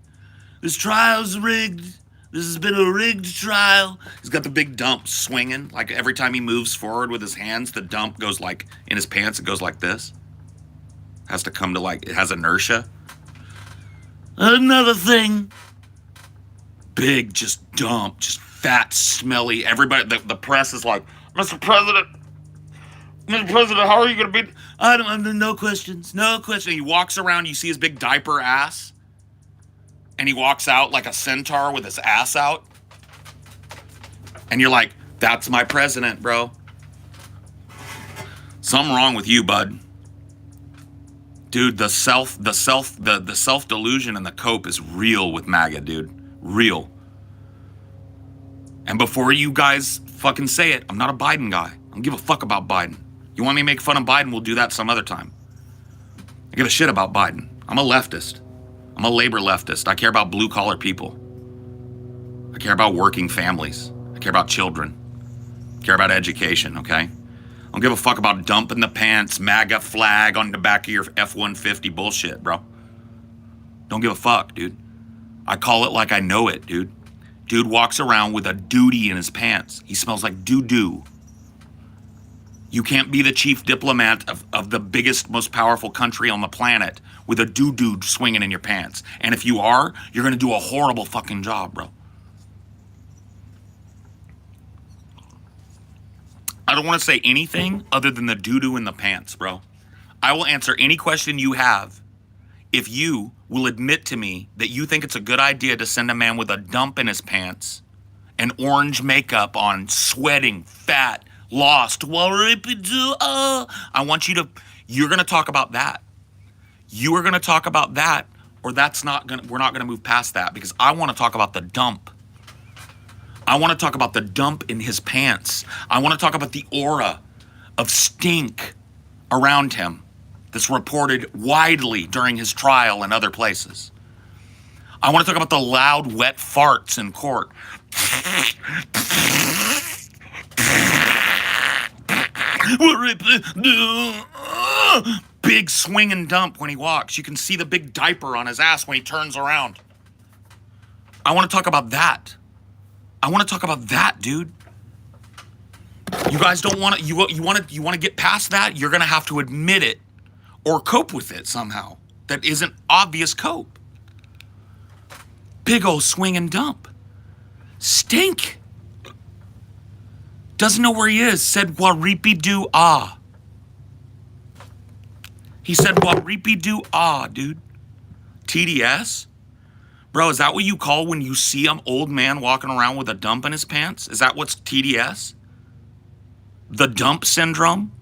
This trial's rigged. This has been a rigged trial. He's got the big dump swinging. Like every time he moves forward with his hands, the dump goes like in his pants. It goes like this. Has to come to like, it has inertia. Another thing. Big, just dump, just fat, smelly. Everybody, the press is like, Mr. President, how are you going to be? I don't, no questions, no questions. He walks around, you see his big diaper ass. And he walks out like a centaur with his ass out. And you're like, that's my president, bro. Something wrong with you, bud. Dude, the self-delusion and the cope is real with MAGA, dude. Real. And before you guys fucking say it, I'm not a Biden guy. I don't give a fuck about Biden. You want me to make fun of Biden? We'll do that some other time. I give a shit about Biden. I'm a leftist. I'm a labor leftist. I care about blue-collar people. I care about working families. I care about children. I care about education, okay? I don't give a fuck about dumping the pants, MAGA flag on the back of your F-150 bullshit, bro. Don't give a fuck, dude. I call it like I know it, dude. Dude walks around with a duty in his pants. He smells like doo-doo. You can't be the chief diplomat of the biggest, most powerful country on the planet with a doo-doo swinging in your pants. And if you are, you're going to do a horrible fucking job, bro. I don't want to say anything other than the doo-doo in the pants, bro. I will answer any question you have if you will admit to me that you think it's a good idea to send a man with a dump in his pants and orange makeup on, sweating, fat, lost. I want you to, you're going to talk about that. You are going to talk about that, or that's not going to, we're not going to move past that because I want to talk about the dump. I want to talk about the dump in his pants. I want to talk about the aura of stink around him that's reported widely during his trial and other places. I want to talk about the loud, wet farts in court. Big swing and dump when he walks. You can see the big diaper on his ass when he turns around. I want to talk about that. I want to talk about that, dude. You guys don't want to, you want to get past that? You're going to have to admit it or cope with it somehow. That isn't obvious cope. Big old swing and dump. Stink. Doesn't know where he is. Said waripi-doo ah. He said waripi-doo ah, dude. TDS? Bro, is that what you call when you see an old man walking around with a dump in his pants? Is that what's TDS? The dump syndrome?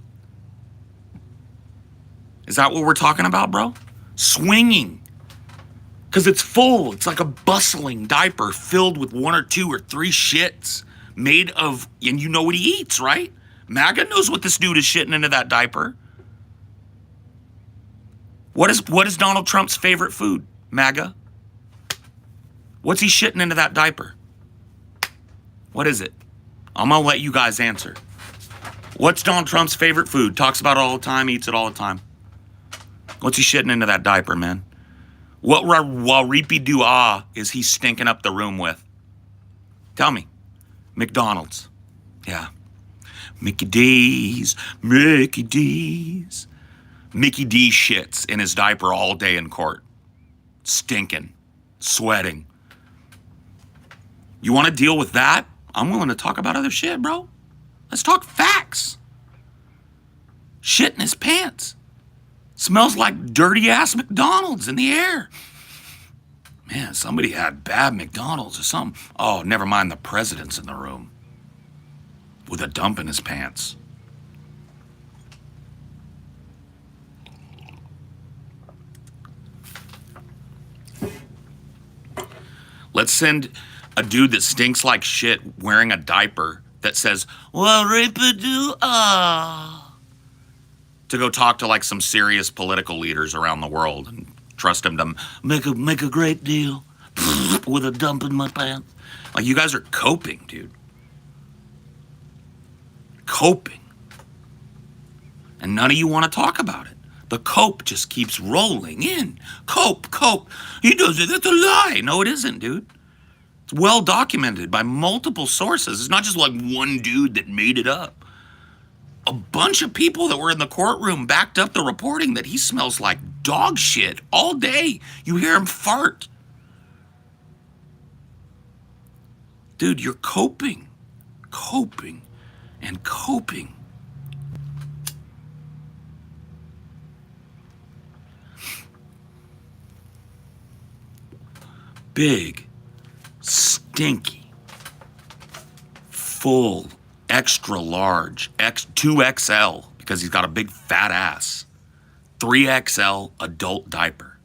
Is that what we're talking about, bro? Swinging. Because it's full. It's like a bustling diaper filled with 1 or 2 or 3 shits made of, and you know what he eats, right? MAGA knows what this dude is shitting into that diaper. What is Donald Trump's favorite food, MAGA? What's he shitting into that diaper? What is it? I'm going to let you guys answer. What's Donald Trump's favorite food? Talks about it all the time, eats it all the time. What's he shitting into that diaper, man? What waripi-doo-ah is he stinking up the room with? Tell me. McDonald's. Yeah. Mickey D's. Mickey D's. Mickey D shits in his diaper all day in court. Stinking. Sweating. You want to deal with that? I'm willing to talk about other shit, bro. Let's talk facts. Shit in his pants. Smells like dirty ass McDonald's in the air. Man, somebody had bad McDonald's or something. Oh, never mind, the president's in the room with a dump in his pants. Let's send a dude that stinks like shit wearing a diaper that says, well, rape-a-doo, to go talk to like some serious political leaders around the world and trust him to make a great deal with a dump in my pants. Like, you guys are coping, dude. Coping. And none of you want to talk about it. The cope just keeps rolling in. Cope. He does it. That's a lie. No, it isn't, dude. It's well documented by multiple sources. It's not just like one dude that made it up. A bunch of people that were in the courtroom backed up the reporting that he smells like dog shit all day. You hear him fart. Dude, you're coping. Coping. Big, stinky, full, extra large, 2XL, because he's got a big fat ass, 3XL adult diaper,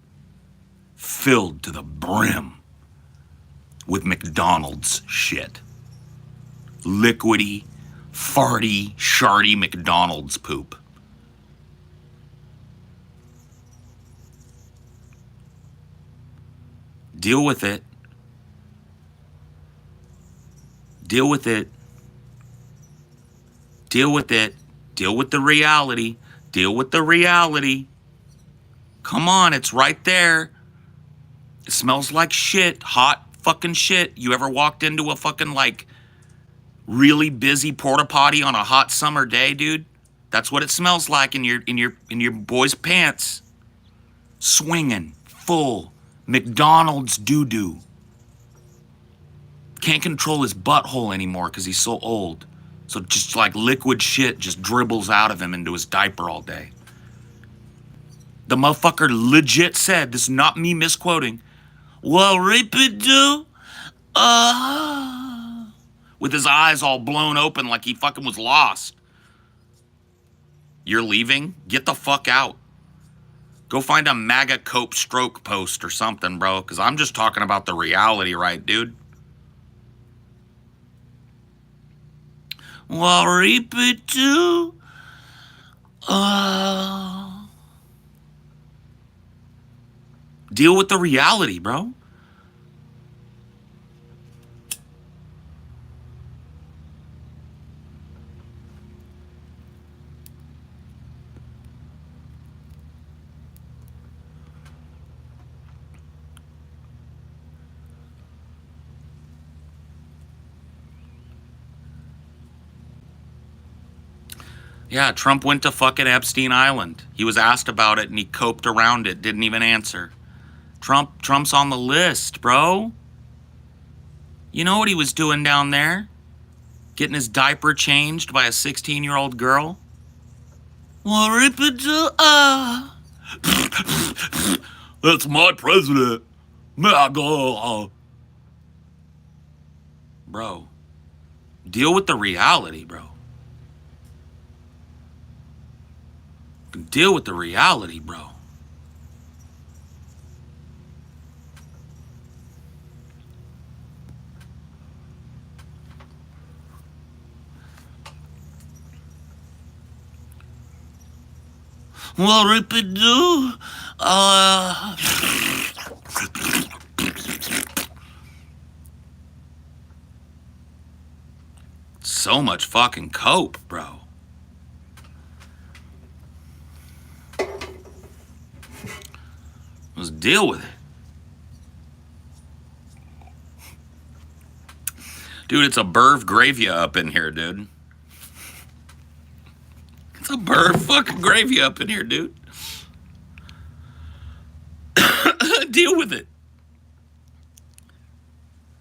filled to the brim with McDonald's shit. Liquidy, farty, sharty McDonald's poop. Deal with it. Deal with it. Deal with it. Deal with the reality. Deal with the reality. Come on, it's right there. It smells like shit. Hot fucking shit. You ever walked into a fucking like really busy porta potty on a hot summer day, dude? That's what it smells like in your boy's pants. Swinging, full, McDonald's doo-doo. Can't control his butthole anymore because he's so old. So just like liquid shit just dribbles out of him into his diaper all day. The motherfucker legit said, this is not me misquoting, well, rape-a-doo, with his eyes all blown open like he fucking was lost. You're leaving? Get the fuck out. Go find a MAGA cope stroke post or something, bro, because I'm just talking about the reality, right, dude? Well, rape-a-doo, deal with the reality, bro. Yeah, Trump went to fucking Epstein Island. He was asked about it and he coped around it, didn't even answer. Trump's on the list, bro. You know what he was doing down there? Getting his diaper changed by a 16-year-old girl? Well, that's my president. Bro, deal with the reality, bro. Deal with the reality, bro. Well, rip-a-doo, so much fucking cope, bro. Let's deal with it. Dude, it's a Burv Gravia up in here, dude. It's a Burv fucking Gravia up in here, dude. Deal with it.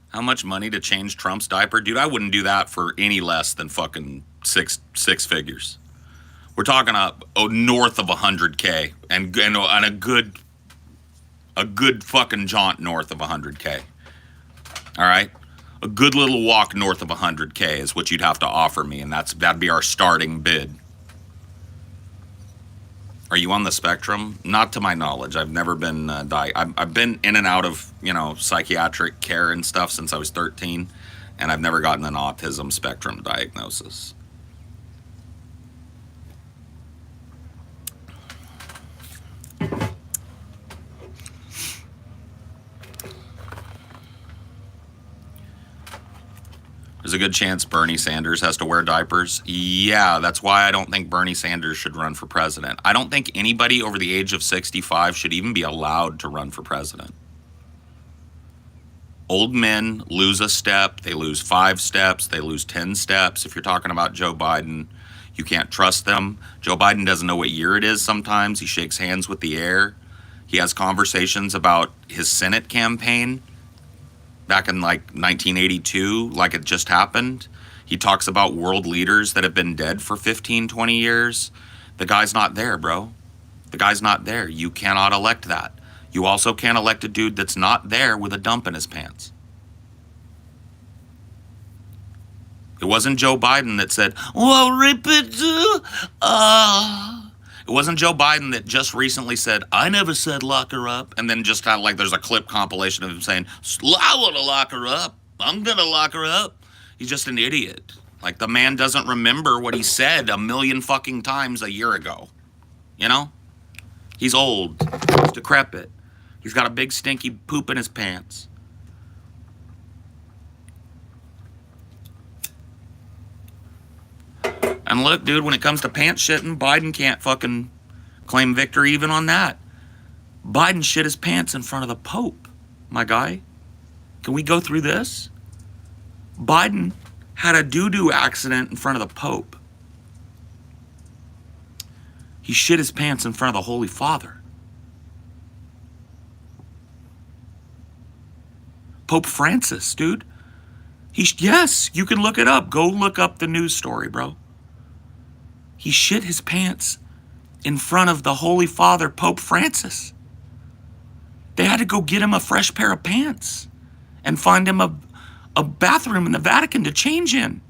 How much money to change Trump's diaper? Dude, I wouldn't do that for any less than fucking six figures. We're talking north of 100K and a good fucking jaunt north of 100K. All right? A good little walk north of 100K is what you'd have to offer me, and that'd be our starting bid. Are you on the spectrum? Not to my knowledge. I've never been I've been in and out of, psychiatric care and stuff since I was 13, and I've never gotten an autism spectrum diagnosis. There's a good chance Bernie Sanders has to wear diapers. Yeah, that's why I don't think Bernie Sanders should run for president. I don't think anybody over the age of 65 should even be allowed to run for president. Old men lose a step, they lose 5 steps, they lose 10 steps. If you're talking about Joe Biden, you can't trust them. Joe Biden doesn't know what year it is sometimes. He shakes hands with the air. He has conversations about his Senate campaign back in like 1982, like it just happened. He talks about world leaders that have been dead for 15, 20 years. The guy's not there, bro. The guy's not there. You cannot elect that. You also can't elect a dude that's not there with a dump in his pants. It wasn't Joe Biden that said, "Well, rip it." It wasn't Joe Biden that just recently said, "I never said lock her up," and then just had there's a clip compilation of him saying, "I want to lock her up. I'm gonna lock her up." He's just an idiot. Like, the man doesn't remember what he said a million fucking times a year ago. He's old. He's decrepit. He's got a big stinky poop in his pants. And look, dude, when it comes to pants shitting, Biden can't fucking claim victory even on that. Biden shit his pants in front of the Pope, my guy. Can we go through this? Biden had a doo-doo accident in front of the Pope. He shit his pants in front of the Holy Father. Pope Francis, dude. Yes, you can look it up. Go look up the news story, bro. He shit his pants in front of the Holy Father, Pope Francis. They had to go get him a fresh pair of pants and find him a bathroom in the Vatican to change in.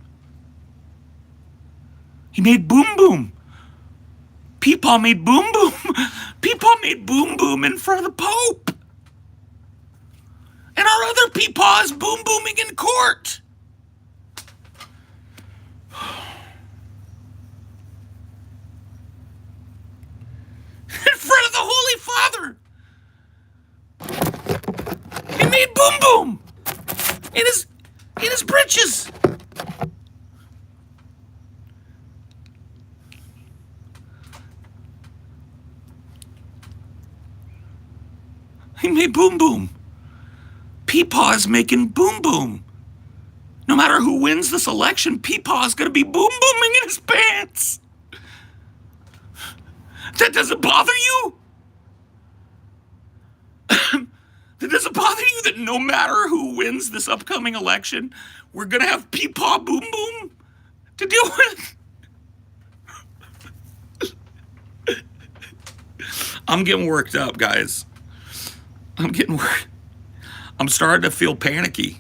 He made boom boom. Peepaw made boom boom. Peepaw made boom boom in front of the Pope. And our other Peepaw is boom booming in court. In front of the Holy Father. He made boom boom in his britches. He made boom boom. Peepaw is making boom boom. No matter who wins this election, Peepaw is going to be boom booming in his pants. That doesn't bother you? That doesn't bother you that no matter who wins this upcoming election, we're going to have Peepaw boom boom to deal with? I'm getting worked up, guys. I'm starting to feel panicky.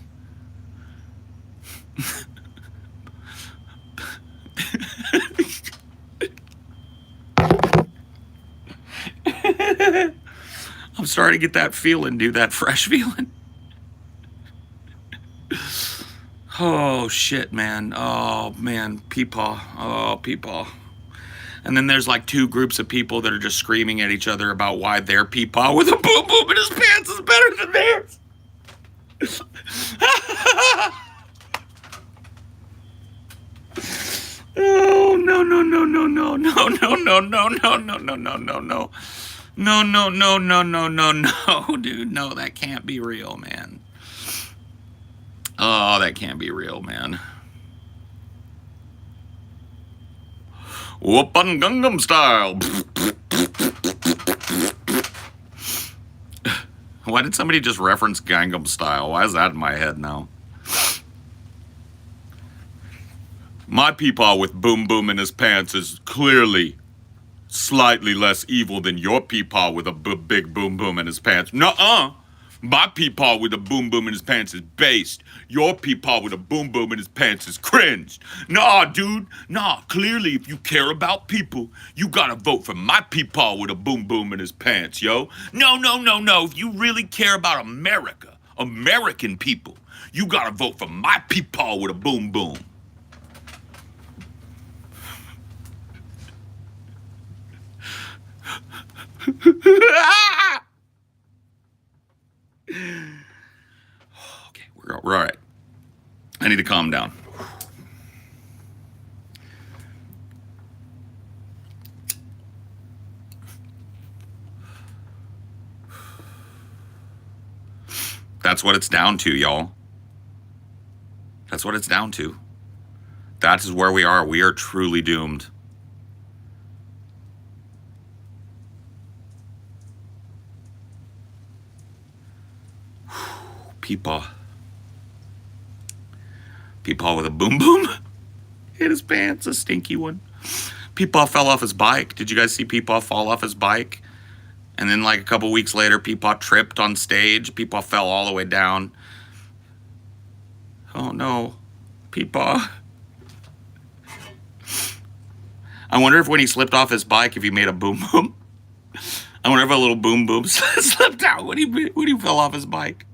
I'm starting to get that feeling, dude, that fresh feeling. Oh, shit, man. Oh, man, Peepaw. Oh, Peepaw. And then there's like 2 groups of people that are just screaming at each other about why their Peepaw with a boom boom in his pants is better than theirs. Oh, no, no, no, no, no, no, no, no, no, no, no, no, no, no, no. No, no, no, no, no, no, no, dude. No, that can't be real, man. Oh, that can't be real, man. Whoopin' Gangnam Style. Why did somebody just reference Gangnam Style? Why is that in my head now? My peepaw with boom boom in his pants is clearly slightly less evil than your peepaw with a big boom boom in his pants. Nuh-uh. My peepaw with a boom boom in his pants is based. Your peepaw with a boom boom in his pants is cringed. Nah, dude. Nah, clearly if you care about people, you gotta vote for my peepaw with a boom boom in his pants, yo. No. If you really care about America, American people, you gotta vote for my peepaw with a boom boom. Okay, we're all right. I need to calm down. That's what it's down to, y'all. That's what it's down to. That is where we are. We are truly doomed. Peepaw. Peepaw with a boom boom in his pants, a stinky one. Peepaw fell off his bike. Did you guys see Peepaw fall off his bike? And then like a couple weeks later, Peepaw tripped on stage. Peepaw fell all the way down. Oh no, Peepaw. I wonder if when he slipped off his bike, if he made a boom boom. I wonder if a little boom boom slipped out when he fell off his bike.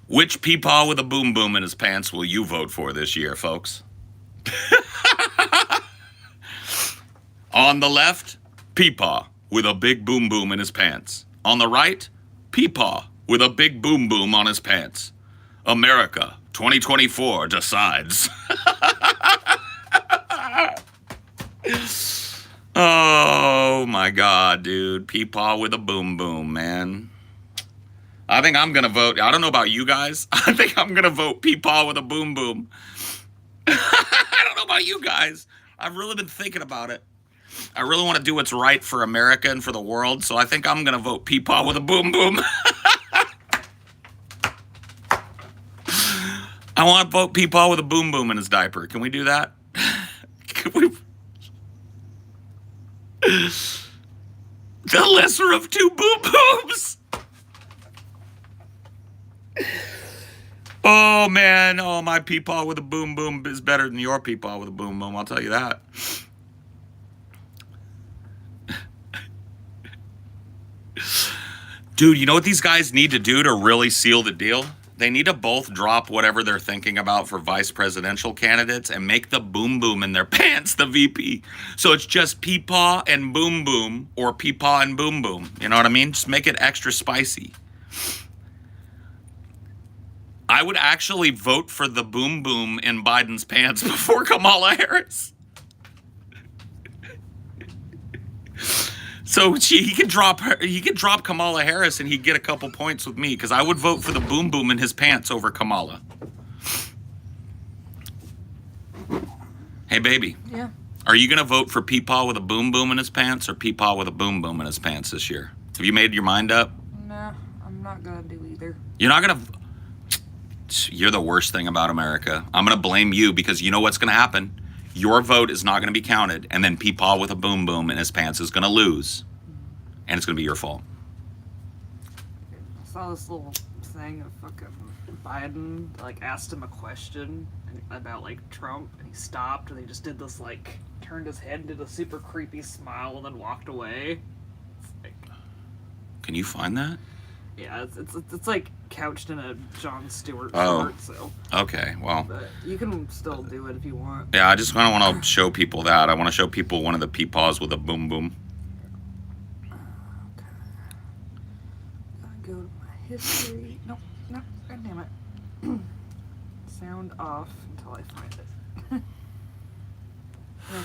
Which peepaw with a boom boom in his pants will you vote for this year, folks? On the left, peepaw with a big boom boom in his pants. On the right, peepaw with a big boom boom on his pants. America 2024 decides. Oh my God, dude. Peepaw with a boom boom, man. I think I'm gonna vote. I don't know about you guys. I think I'm gonna vote peepaw with a boom boom. I don't know about you guys. I've really been thinking about it. I really want to do what's right for America and for the world, so I think I'm gonna vote peepaw with a boom boom. I want to vote peepaw with a boom boom in his diaper. Can we do that? Can we? The lesser of two boom booms. Oh man, oh my peepaw with a boom boom is better than your peepaw with a boom boom, I'll tell you that. Dude, you know what these guys need to do to really seal the deal? They need to both drop whatever they're thinking about for vice presidential candidates and make the boom boom in their pants the VP. So it's just peepaw and boom boom, or peepaw and boom boom. You know what I mean? Just make it extra spicy. I would actually vote for the boom boom in Biden's pants before Kamala Harris. So he could drop Kamala Harris and he'd get a couple points with me, because I would vote for the boom boom in his pants over Kamala. Hey baby. Yeah. Are you gonna vote for peepaw with a boom boom in his pants or peepaw with a boom boom in his pants this year? Have you made your mind up? Nah, I'm not gonna do either. You're not gonna. You're the worst thing about America. I'm gonna blame you, because you know what's gonna happen. Your vote is not gonna be counted, and then peepaw with a boom boom in his pants is gonna lose, and it's gonna be your fault. I saw this little thing of fucking Biden, like, asked him a question about, like, Trump, and he stopped, and he just did this, like, turned his head and did a super creepy smile and then walked away. It's like, Can you find that? yeah, it's like couched in a Jon Stewart Oh. shirt, so. Okay, well. But you can still do it if you want. Yeah, I just kind of want to show people that. I want to show people one of the peepaws with a boom boom. Okay. Gotta go to my history. Nope, god damn it. Sound off until I find it. Okay.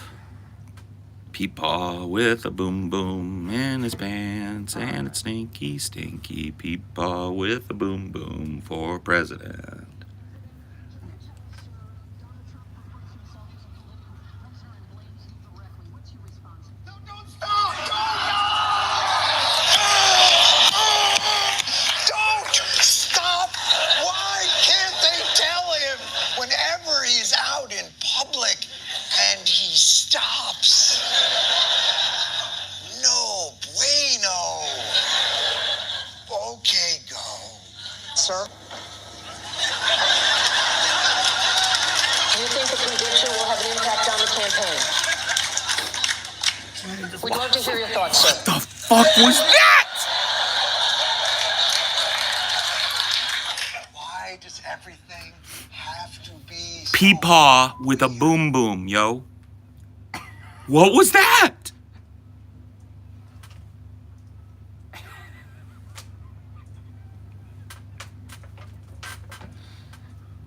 Peepaw with a boom boom in his pants, and it's stinky, stinky. Peepaw with a boom boom for president. public, and he stops. No bueno. Okay, go. Sir? Do you think the conviction will have an impact on the campaign? We'd love to hear your thoughts, sir. What the fuck was that? Why does everything have to be so Peepaw with a boom boom, yo. What was that?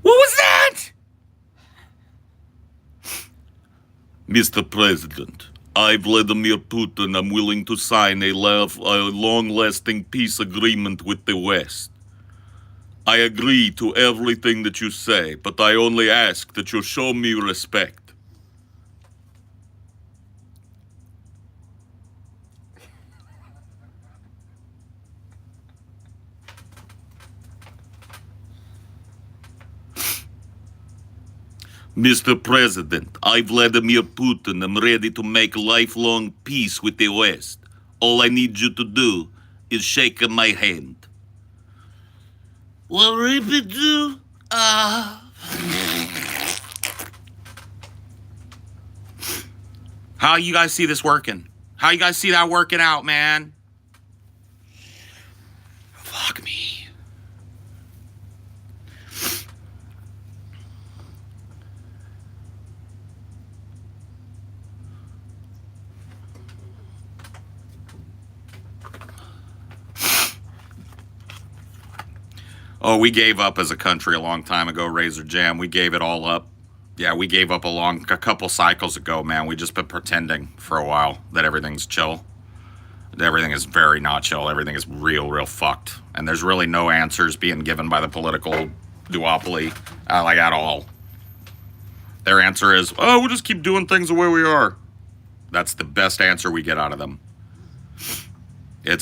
What was that? Mr. President, I, Vladimir Putin, am willing to sign a long-lasting peace agreement with the West. I agree to everything that you say, but I only ask that you show me respect. Mr. President, I, Vladimir Putin, am ready to make lifelong peace with the West. All I need you to do is shake my hand. Well, repeat do. How you guys see this working? How you guys see that working out, man? Fuck me. Oh, we gave up as a country a long time ago, Razor Jam. We gave it all up. Yeah, we gave up a couple cycles ago, man. We just been pretending for a while that everything's chill. Everything is very not chill. Everything is real fucked. And there's really no answers being given by the political duopoly, like at all. Their answer is, oh, we'll just keep doing things the way we are. That's the best answer we get out of them.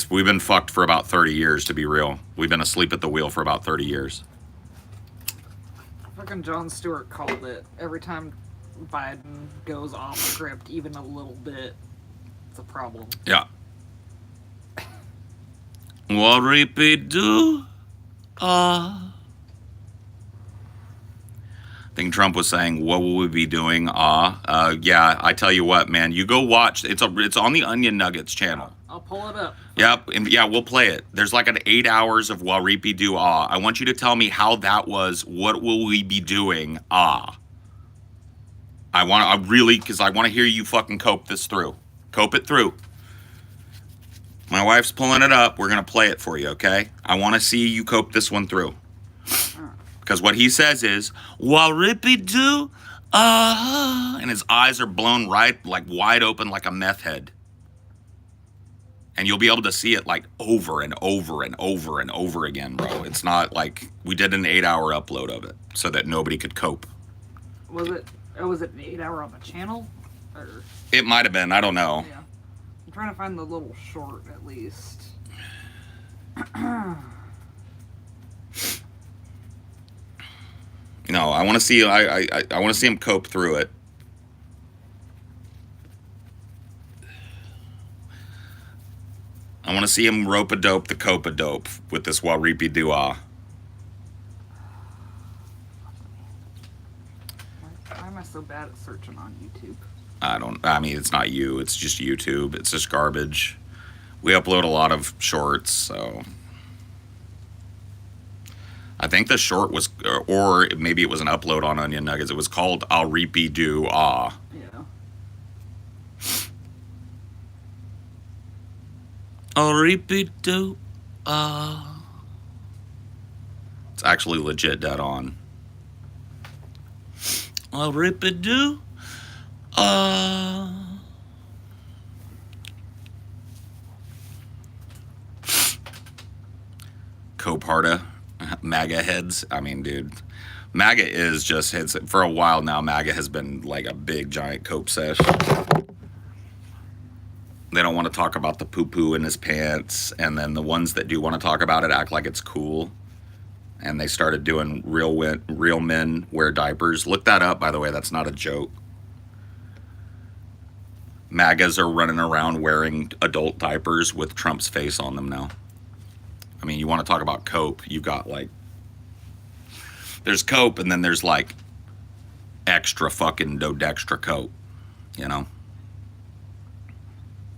We've been fucked for about 30 years, to be real. We've been asleep at the wheel for about 30 years. Fucking Jon Stewart called it. Every time Biden goes off script even a little bit, it's a problem. Yeah. What repeat do? I think Trump was saying, what will we be doing? Yeah, I tell you what, man. You go watch. It's on the Onion Nuggets channel. I'll pull it up. Yep, and yeah, we'll play it. There's like an 8 hours of Waripi Do I want you to tell me how that was. What will we be doing? I really, because I want to hear you fucking cope this through. Cope it through. My wife's pulling it up. We're going to play it for you, okay? I want to see you cope this one through. Because what he says is, Waripi Do and his eyes are blown right, like wide open like a meth head. And you'll be able to see it like over and over and over and over again, bro. It's not like we did an 8 hour upload of it so that nobody could cope. Was it an 8 hour on the channel? Or... It might have been. I don't know. Yeah. I'm trying to find the little short at least. No, I want to see. I want to see him cope through it. I want to see him rope-a-dope the cope-a-dope with this Waripi Dua. Why am I so bad at searching on YouTube? I mean, it's not you. It's just YouTube. It's just garbage. We upload a lot of shorts, so... I think the short was... Or maybe it was an upload on Onion Nuggets. It was called I'll Reapy Do Ah. Yeah. I'll repeat do. It's actually legit dead on. I'll repeat do. Coparta, MAGA heads. I mean, dude, MAGA is just hits. For a while now, MAGA has been like a big giant cope sesh. They don't want to talk about the poo-poo in his pants, and then the ones that do want to talk about it act like it's cool. and they started doing real men wear diapers. Look that up, by the way. That's not a joke. MAGAs are running around wearing adult diapers with Trump's face on them now. I mean, you want to talk about cope? You've got like, there's cope, and then there's like extra fucking dodextra cope, you know?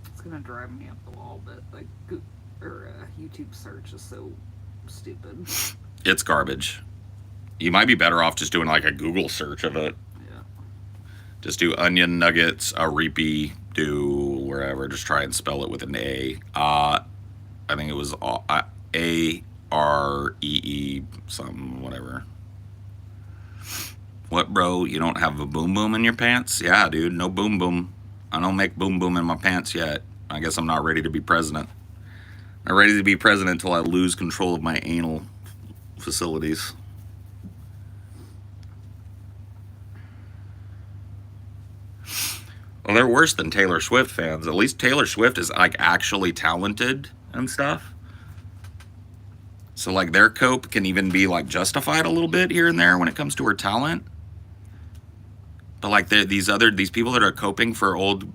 It's gonna drive me up the wall, but like, YouTube search is so stupid. It's garbage. You might be better off just doing like a Google search of it. Yeah. Just do onion nuggets, a reapy, do wherever. Just try and spell it with an A. I think it was A-R-E-E something, whatever. What, bro? You don't have a boom boom in your pants? Yeah, dude, no boom boom. I don't make boom boom in my pants yet. I guess I'm not ready to be president. Not ready to be president until I lose control of my anal facilities. Well, they're worse than Taylor Swift fans. At least Taylor Swift is like actually talented and stuff. So like their cope can even be like justified a little bit here and there when it comes to her talent. But like these people that are coping for old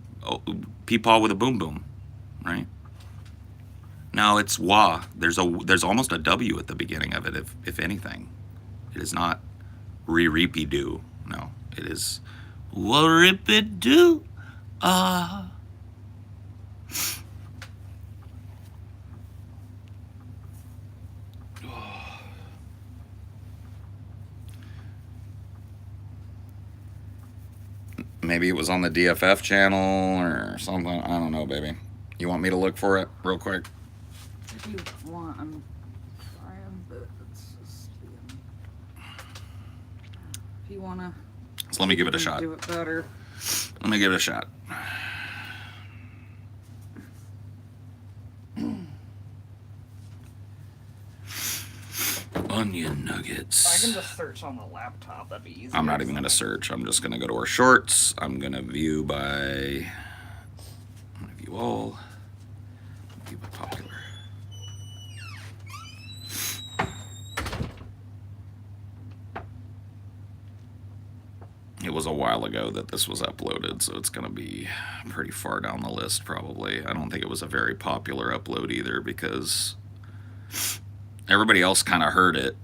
peepaw with a boom boom, right? No, it's wah. There's almost a W at the beginning of it, if anything. It is not re-reapy do. No, it is wa-rip-it do. Maybe it was on the DFF channel or something. I don't know, baby. You want me to look for it real quick? If you want, I'm trying, but it's just if you wanna. So let me give it a shot. Do it better. Let me give it a shot. Onion nuggets. I can just search on the laptop. That'd be easier. I'm not even going to search. I'm just going to go to our shorts. I'm going to view by... I'm going to view all. View by popular. It was a while ago that this was uploaded, so it's going to be pretty far down the list probably. I don't think it was a very popular upload either because everybody else kind of heard it.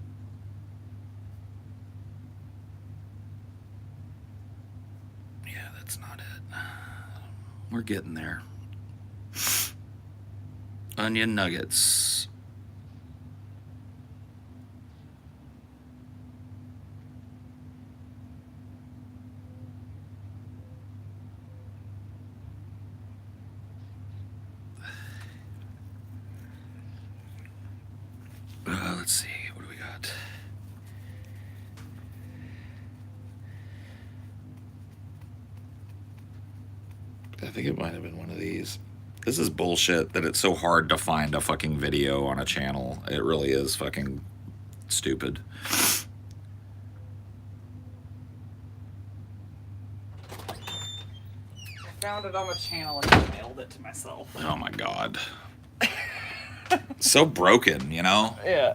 Yeah, that's not it. We're getting there. Onion nuggets. Let's see, what do we got? I think it might have been one of these. This is bullshit that it's so hard to find a fucking video on a channel. It really is fucking stupid. I found it on the channel and I mailed it to myself. Oh my god. So broken, you know? Yeah.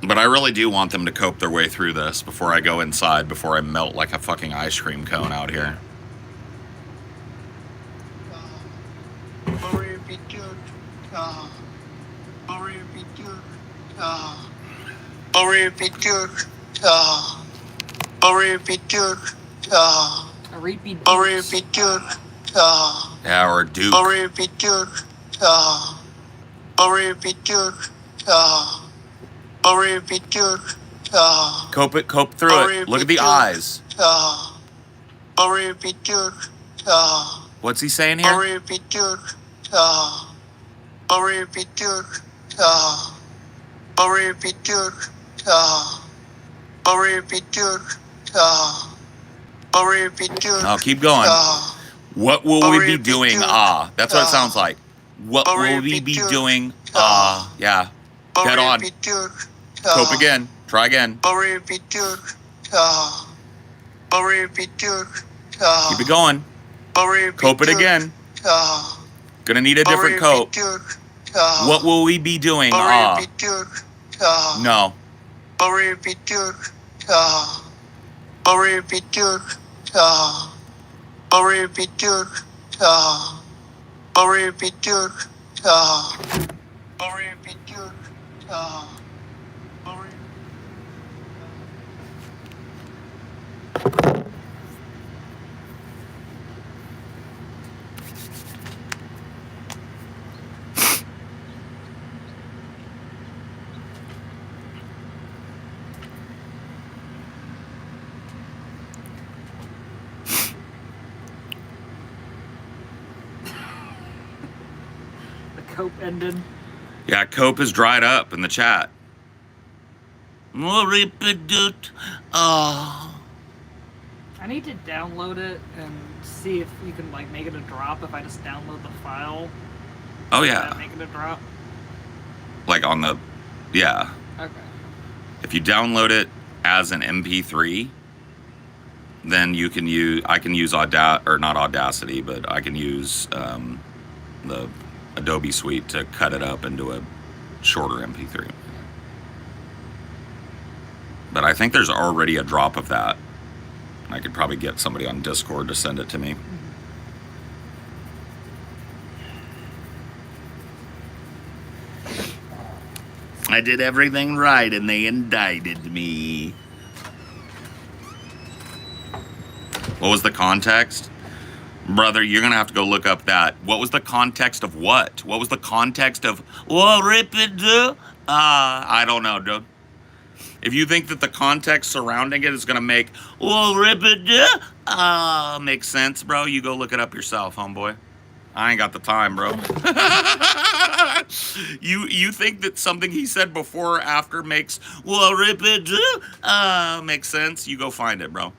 But I really do want them to cope their way through this before I go inside, before I melt like a fucking ice cream cone out here. A repeat. Yeah, or Duke. Cope through it. Look at the eyes. What's he saying here? No, keep going. What will we be doing? That's what it sounds like. What will we be doing? Yeah. Dead on. Cope again. Try again. Keep it going. Cope it again. Gonna need a different coat. What will we be doing? No. The cope ended. Yeah, cope is dried up in the chat. I need to download it and see if you can like make it a drop if I just download the file. Oh yeah. Make it a drop. Like on the, yeah. Okay. If you download it as an MP3, then you can use, I can use not Audacity, but I can use the Adobe Suite to cut it up into a shorter MP3. But I think there's already a drop of that. I could probably get somebody on Discord to send it to me. I did everything right and they indicted me. What was the context? Brother, you're going to have to go look up that. What was the context of what? What was the context of, I don't know, dude. If you think that the context surrounding it is going to make, make sense, bro, you go look it up yourself, homeboy. I ain't got the time, bro. You think that something he said before or after makes, makes sense? You go find it, bro.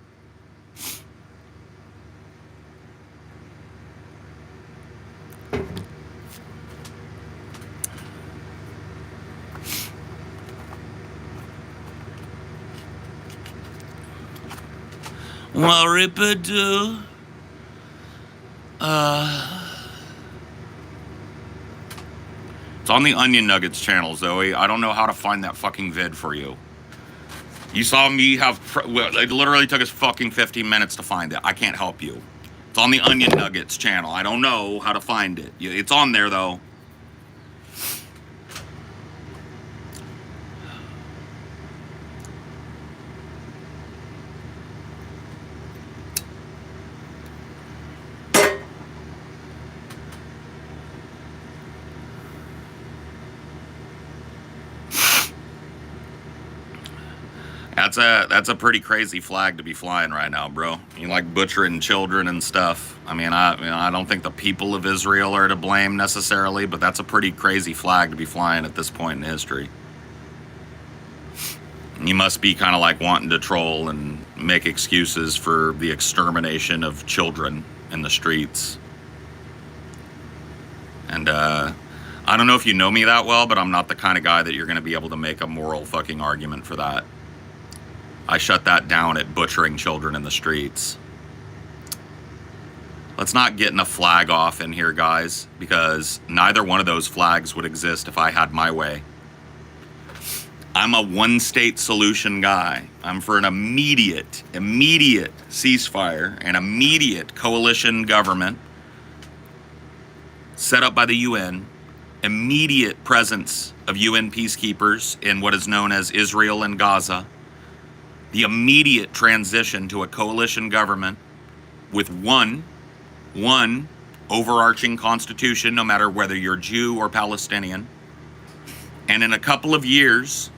It's on the Onion Nuggets channel, Zoe. I don't know how to find that fucking vid for you. You saw me have, it literally took us fucking 15 minutes to find it. I can't help you. It's on the Onion Nuggets channel. I don't know how to find it. It's on there, though. That's a pretty crazy flag to be flying right now, bro. You like butchering children and stuff. I mean, I don't think the people of Israel are to blame necessarily, but that's a pretty crazy flag to be flying at this point in history. You must be kind of like wanting to troll and make excuses for the extermination of children in the streets. And I don't know if you know me that well, but I'm not the kind of guy that you're going to be able to make a moral fucking argument for that. I shut that down at butchering children in the streets. Let's not get in a flag off in here, guys, because neither one of those flags would exist if I had my way. I'm a one-state solution guy. I'm for an immediate ceasefire, an immediate coalition government set up by the UN, immediate presence of UN peacekeepers in what is known as Israel and Gaza, the immediate transition to a coalition government with one overarching constitution, no matter whether you're Jew or Palestinian. And in a couple of years,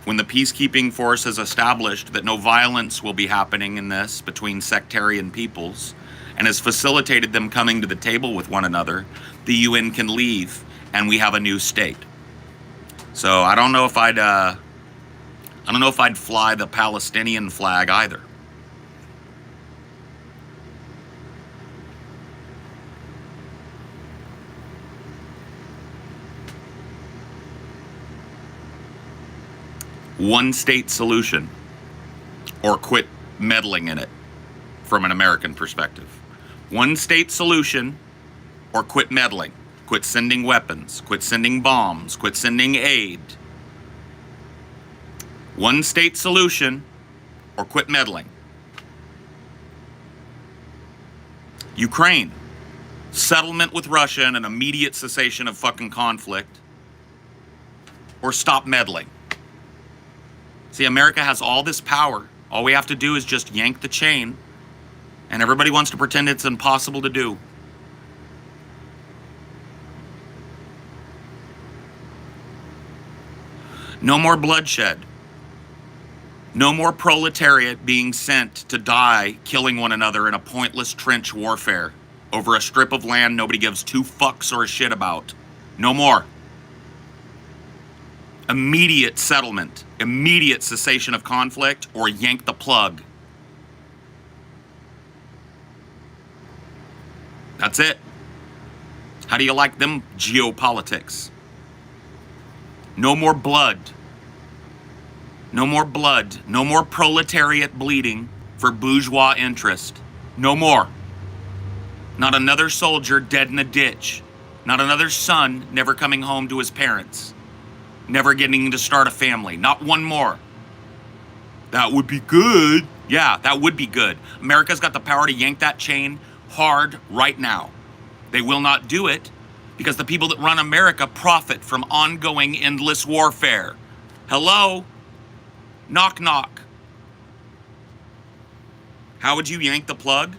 when the peacekeeping force has established that no violence will be happening in this between sectarian peoples and has facilitated them coming to the table with one another, the UN can leave and we have a new state. So I don't know if I'd fly the Palestinian flag either. One state solution, or quit meddling in it from an American perspective. One state solution, or quit meddling. Quit sending weapons. Quit sending bombs. Quit sending aid. One state solution or quit meddling. Ukraine. Settlement with Russia and an immediate cessation of fucking conflict. Or stop meddling. See, America has all this power. All we have to do is just yank the chain. And everybody wants to pretend it's impossible to do. No more bloodshed. No more proletariat being sent to die killing one another in a pointless trench warfare over a strip of land nobody gives two fucks or a shit about. No more. Immediate settlement, immediate cessation of conflict, or yank the plug. That's it. How do you like them geopolitics? No more blood. No more blood. No more proletariat bleeding for bourgeois interest. No more. Not another soldier dead in a ditch. Not another son never coming home to his parents. Never getting to start a family. Not one more. That would be good. Yeah, that would be good. America's got the power to yank that chain hard right now. They will not do it because the people that run America profit from ongoing endless warfare. Hello? Knock, knock. How would you yank the plug?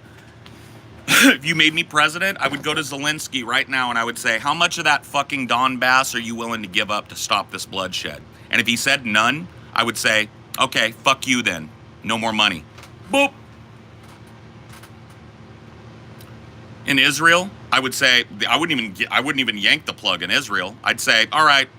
If you made me president, I would go to Zelensky right now and I would say, how much of that fucking Donbass are you willing to give up to stop this bloodshed? And if he said none, I would say, okay, fuck you then. No more money. Boop. In Israel, I would say, I wouldn't even yank the plug in Israel. I'd say, all right,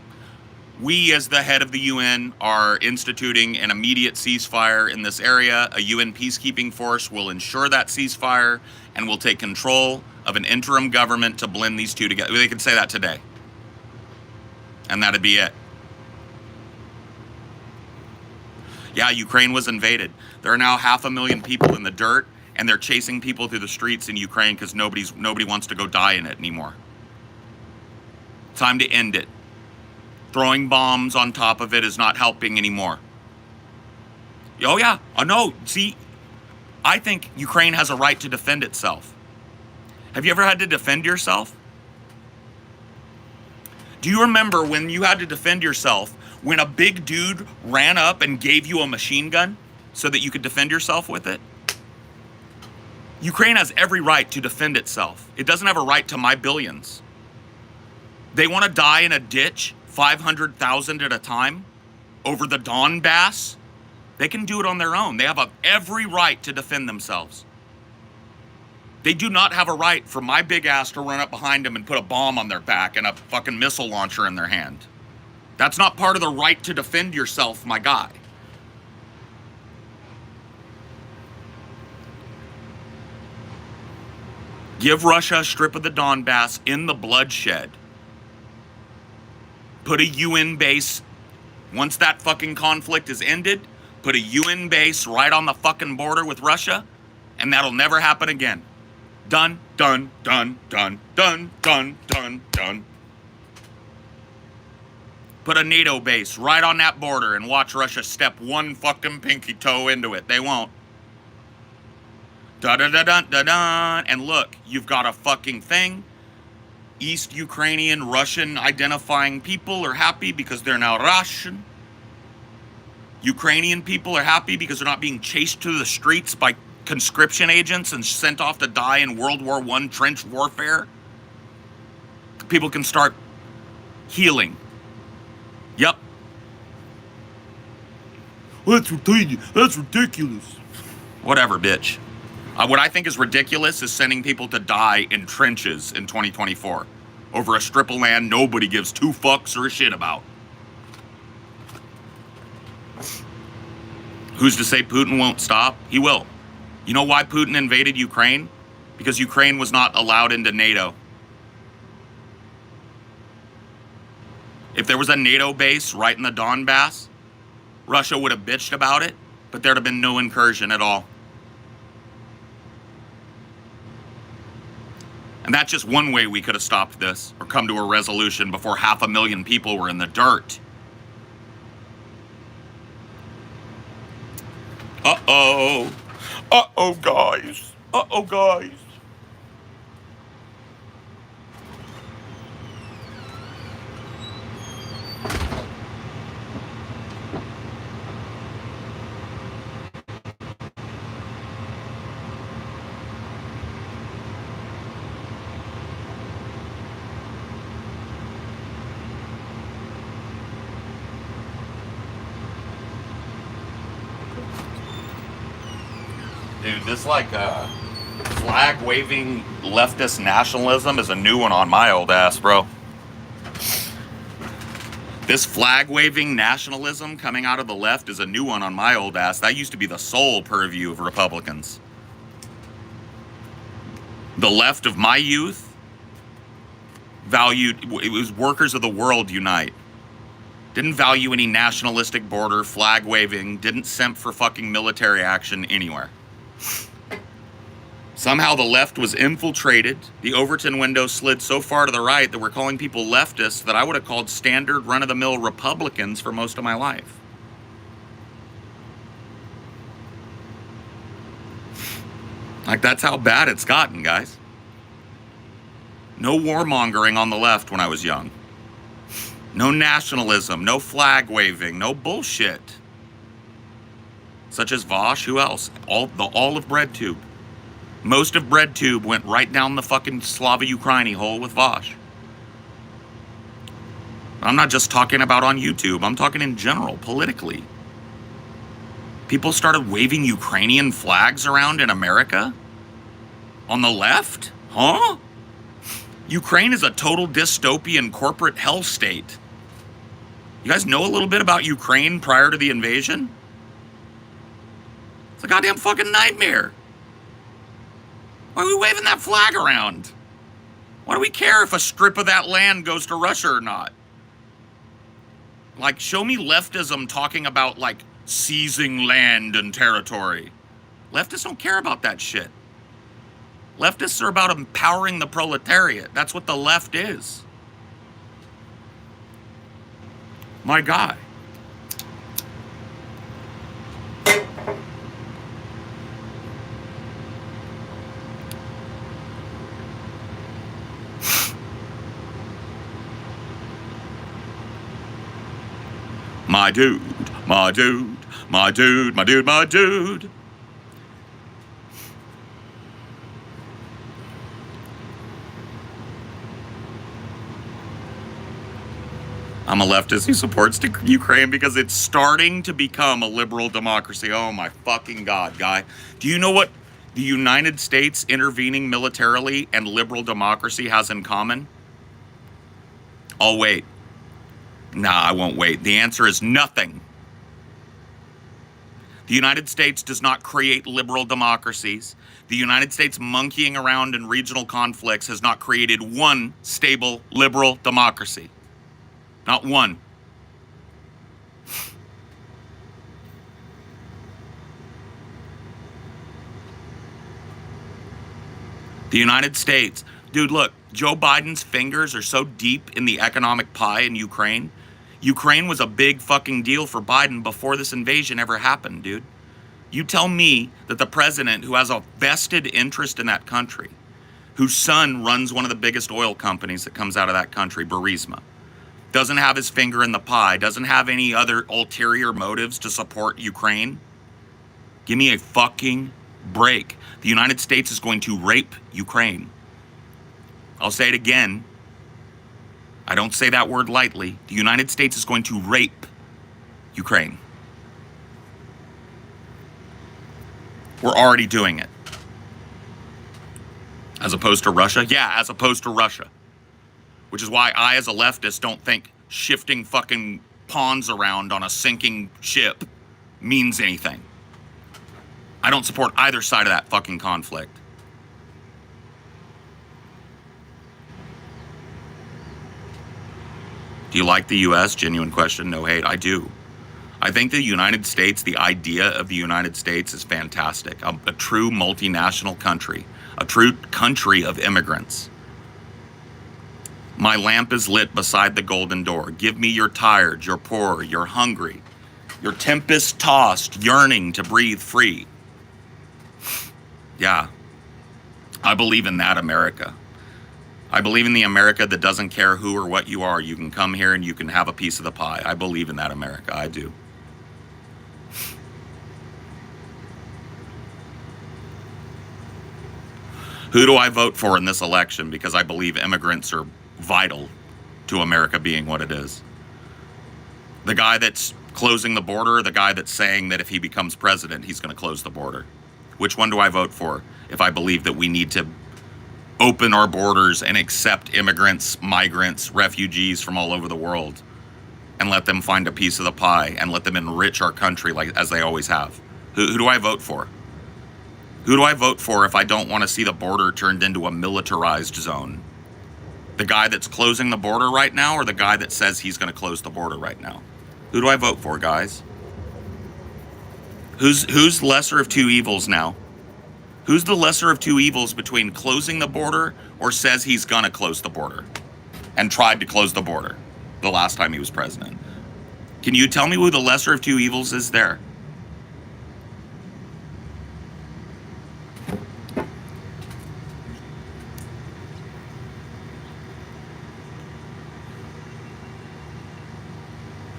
we as the head of the UN are instituting an immediate ceasefire in this area. A UN peacekeeping force will ensure that ceasefire and will take control of an interim government to blend these two together. They could say that today. And that'd be it. Yeah, Ukraine was invaded. There are now 500,000 people in the dirt, and they're chasing people through the streets in Ukraine because nobody wants to go die in it anymore. Time to end it. Throwing bombs on top of it is not helping anymore. Oh yeah, oh no, see, I think Ukraine has a right to defend itself. Have you ever had to defend yourself? Do you remember when you had to defend yourself when a big dude ran up and gave you a machine gun so that you could defend yourself with it? Ukraine has every right to defend itself. It doesn't have a right to my billions. They want to die in a ditch, 500,000 at a time, over the Donbass. They can do it on their own. They have every right to defend themselves. They do not have a right for my big ass to run up behind them and put a bomb on their back and a fucking missile launcher in their hand. That's not part of the right to defend yourself, my guy. Give Russia a strip of the Donbass in the bloodshed. Put a UN base, once that fucking conflict is ended, put a UN base right on the fucking border with Russia, and that'll never happen again. Done, done, done, done, done, done, done, done. Put a NATO base right on that border and watch Russia step one fucking pinky toe into it. They won't. Da-da-da-dun-da-dun. And look, you've got a fucking thing. East Ukrainian, Russian identifying people are happy because they're now Russian. Ukrainian people are happy because they're not being chased to the streets by conscription agents and sent off to die in World War I trench warfare. People can start healing. Yep. That's ridiculous. Whatever, bitch. What I think is ridiculous is sending people to die in trenches in 2024 over a strip of land nobody gives two fucks or a shit about. Who's to say Putin won't stop? He will. You know why Putin invaded Ukraine? Because Ukraine was not allowed into NATO. If there was a NATO base right in the Donbass, Russia would have bitched about it, but there'd have been no incursion at all. And that's just one way we could have stopped this or come to a resolution before 500,000 people were in the dirt. Uh-oh. Uh-oh, guys. Uh-oh, guys. Dude, this flag-waving leftist nationalism is a new one on my old ass, bro. This flag-waving nationalism coming out of the left is a new one on my old ass. That used to be the sole purview of Republicans. The left of my youth valued, it was workers of the world unite. Didn't value any nationalistic border, flag-waving, didn't simp for fucking military action anywhere. Somehow the left was infiltrated. The Overton window slid so far to the right that we're calling people leftists that I would have called standard run-of-the-mill Republicans for most of my life. Like, that's how bad it's gotten, guys. No warmongering on the left when I was young. No nationalism, no flag waving, no bullshit. Such as Vosh, who else? All of BreadTube. Most of BreadTube went right down the fucking Slava Ukraini hole with Vosh. I'm not just talking about on YouTube, I'm talking in general, politically. People started waving Ukrainian flags around in America? On the left? Huh? Ukraine is a total dystopian corporate hell state. You guys know a little bit about Ukraine prior to the invasion? It's a goddamn fucking nightmare. Why are we waving that flag around? Why do we care if a strip of that land goes to Russia or not? Like, show me leftism talking about, like, seizing land and territory. Leftists don't care about that shit. Leftists are about empowering the proletariat. That's what the left is. My guy. My dude, my dude, my dude, my dude, my dude. I'm a leftist who supports Ukraine because it's starting to become a liberal democracy. Oh my fucking God, guy. Do you know what the United States intervening militarily and liberal democracy has in common? I'll wait. Nah, I won't wait. The answer is nothing. The United States does not create liberal democracies. The United States monkeying around in regional conflicts has not created one stable liberal democracy. Not one. The United States, dude, look, Joe Biden's fingers are so deep in the economic pie in Ukraine. Ukraine was a big fucking deal for Biden before this invasion ever happened, dude. You tell me that the president who has a vested interest in that country, whose son runs one of the biggest oil companies that comes out of that country, Burisma, doesn't have his finger in the pie, doesn't have any other ulterior motives to support Ukraine? Give me a fucking break. The United States is going to rape Ukraine. I'll say it again. I don't say that word lightly. The United States is going to rape Ukraine. We're already doing it. As opposed to Russia? Yeah, as opposed to Russia. Which is why I, as a leftist, don't think shifting fucking pawns around on a sinking ship means anything. I don't support either side of that fucking conflict. Do you like the U.S.? Genuine question, no hate. I do. I think the United States, the idea of the United States is fantastic. A true multinational country. A true country of immigrants. My lamp is lit beside the golden door. Give me you're tired, you're poor, you're hungry, you're tempest-tossed, yearning to breathe free. Yeah, I believe in that America. I believe in the America that doesn't care who or what you are. You can come here and you can have a piece of the pie. I believe in that America. I do. Who do I vote for in this election? Because I believe immigrants are vital to America being what it is. The guy that's closing the border, or the guy that's saying that if he becomes president, he's going to close the border. Which one do I vote for if I believe that we need to open our borders and accept immigrants, migrants, refugees from all over the world and let them find a piece of the pie and let them enrich our country like as they always have? Who do I vote for? Who do I vote for if I don't want to see the border turned into a militarized zone? The guy that's closing the border right now, or the guy that says he's going to close the border right now? Who do I vote for, guys? Who's lesser of two evils now? Who's the lesser of two evils between closing the border or says he's going to close the border and tried to close the border the last time he was president? Can you tell me who the lesser of two evils is there?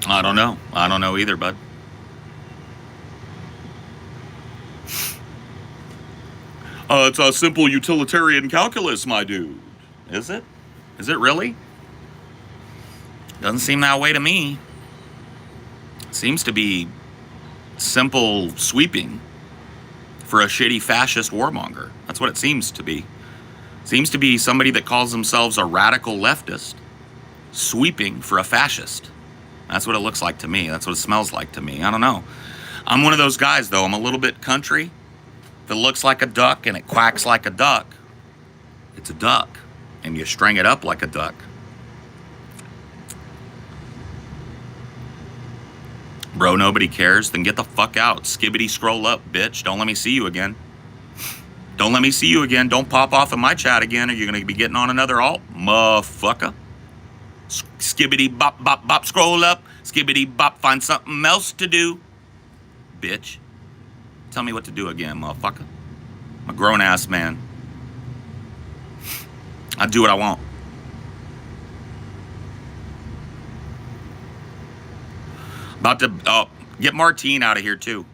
I don't know. I don't know either, bud. It's a simple utilitarian calculus, my dude. Is it? Is it really? Doesn't seem that way to me. Seems to be simple sweeping for a shitty fascist warmonger. That's what it seems to be. Seems to be somebody that calls themselves a radical leftist sweeping for a fascist. That's what it looks like to me. That's what it smells like to me. I don't know. I'm one of those guys, though. I'm a little bit country. If it looks like a duck and it quacks like a duck, it's a duck. And you string it up like a duck. Bro, nobody cares. Then get the fuck out. Skibbity scroll up, bitch. Don't let me see you again. Don't let me see you again. Don't pop off in my chat again or you're going to be getting on another alt. Motherfucker. Skibbity bop bop bop scroll up. Skibbity bop find something else to do. Bitch. Tell me what to do again, motherfucker. I'm a grown ass man. I do what I want. About to get Martine out of here too.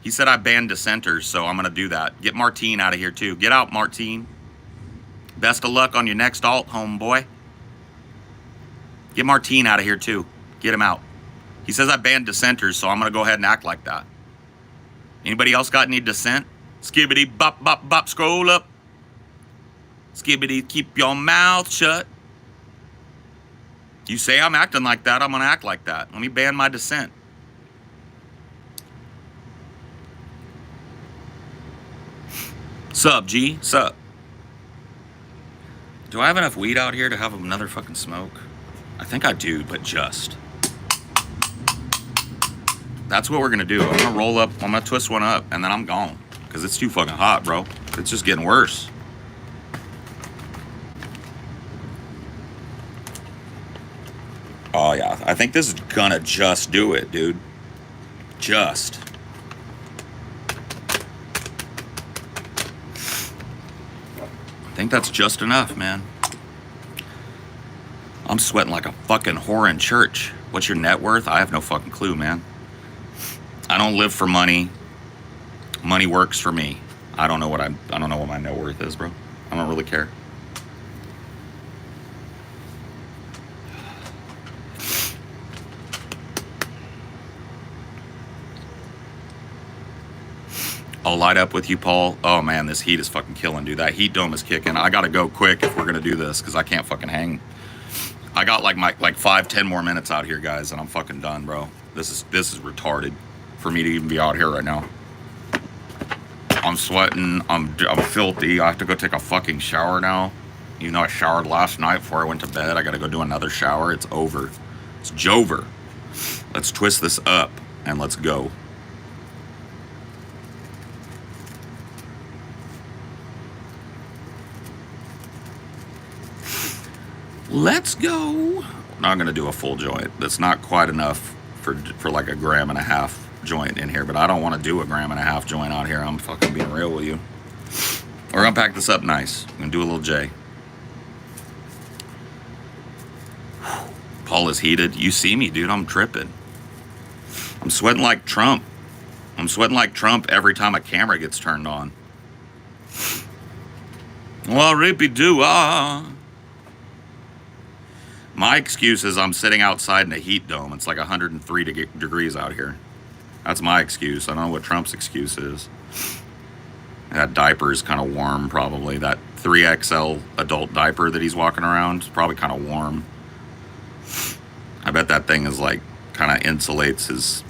He said I banned dissenters, so I'm gonna do that. Get Martine out of here too. Get out, Martine. Best of luck on your next alt, homeboy. Get Martine out of here too. Get him out. He says I banned dissenters, so I'm gonna go ahead and act like that. Anybody else got any dissent? Skibbity bop bop bop scroll up. Skibbity keep your mouth shut. You say I'm acting like that, I'm gonna act like that. Let me ban my dissent. Sup, G? Sup? Do I have enough weed out here to have another fucking smoke? I think I do, but just. That's what we're gonna do. I'm gonna roll up, I'm gonna twist one up, and then I'm gone. Because it's too fucking hot, bro. It's just getting worse. Oh yeah, I think this is gonna just do it, dude. Just. I think that's just enough, man. I'm sweating like a fucking whore in church. What's your net worth? I have no fucking clue, man. I don't live for money. Money works for me. I don't know what my net worth is, bro. I don't really care. I'll light up with you, Paul. Oh man, this heat is fucking killing, dude. That heat dome is kicking. I gotta go quick if we're gonna do this, because I can't fucking hang. I got like 5-10 more minutes out here, guys, and I'm fucking done, bro. This is retarded for me to even be out here right now. I'm sweating. I'm filthy. I have to go take a fucking shower now. Even though I showered last night before I went to bed, I gotta go do another shower. It's over. It's Jover. Let's twist this up and let's go. Let's go. Not gonna do a full joint. That's not quite enough for like a 1.5 grams joint in here, but I don't want to do a 1.5 grams joint out here. I'm fucking being real with you. We're gonna pack this up nice. I'm gonna do a little J. Paul is heated. You see me, dude. I'm tripping. I'm sweating like Trump. I'm sweating like Trump every time a camera gets turned on. Well, rippy-doo-ah. My excuse is I'm sitting outside in a heat dome. It's like 103 degrees out here. That's my excuse. I don't know what Trump's excuse is. That diaper is kind of warm, probably. That 3XL adult diaper that he's walking around is probably kind of warm. I bet that thing is like, kind of insulates his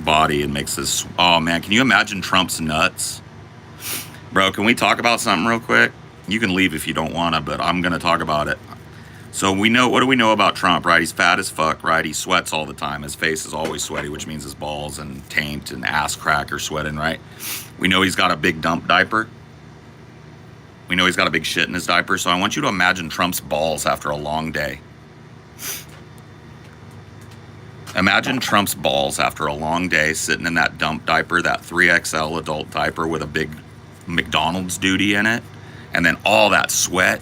body and makes this... Oh, man, can you imagine Trump's nuts? Bro, can we talk about something real quick? You can leave if you don't want to, but I'm going to talk about it. So we know, what do we know about Trump, right? He's fat as fuck, right? He sweats all the time. His face is always sweaty, which means his balls and taint and ass crack are sweating, right? We know he's got a big dump diaper. We know he's got a big shit in his diaper. So I want you to imagine Trump's balls after a long day. Imagine Trump's balls after a long day sitting in that dump diaper, that 3XL adult diaper with a big McDonald's duty in it. And then all that sweat,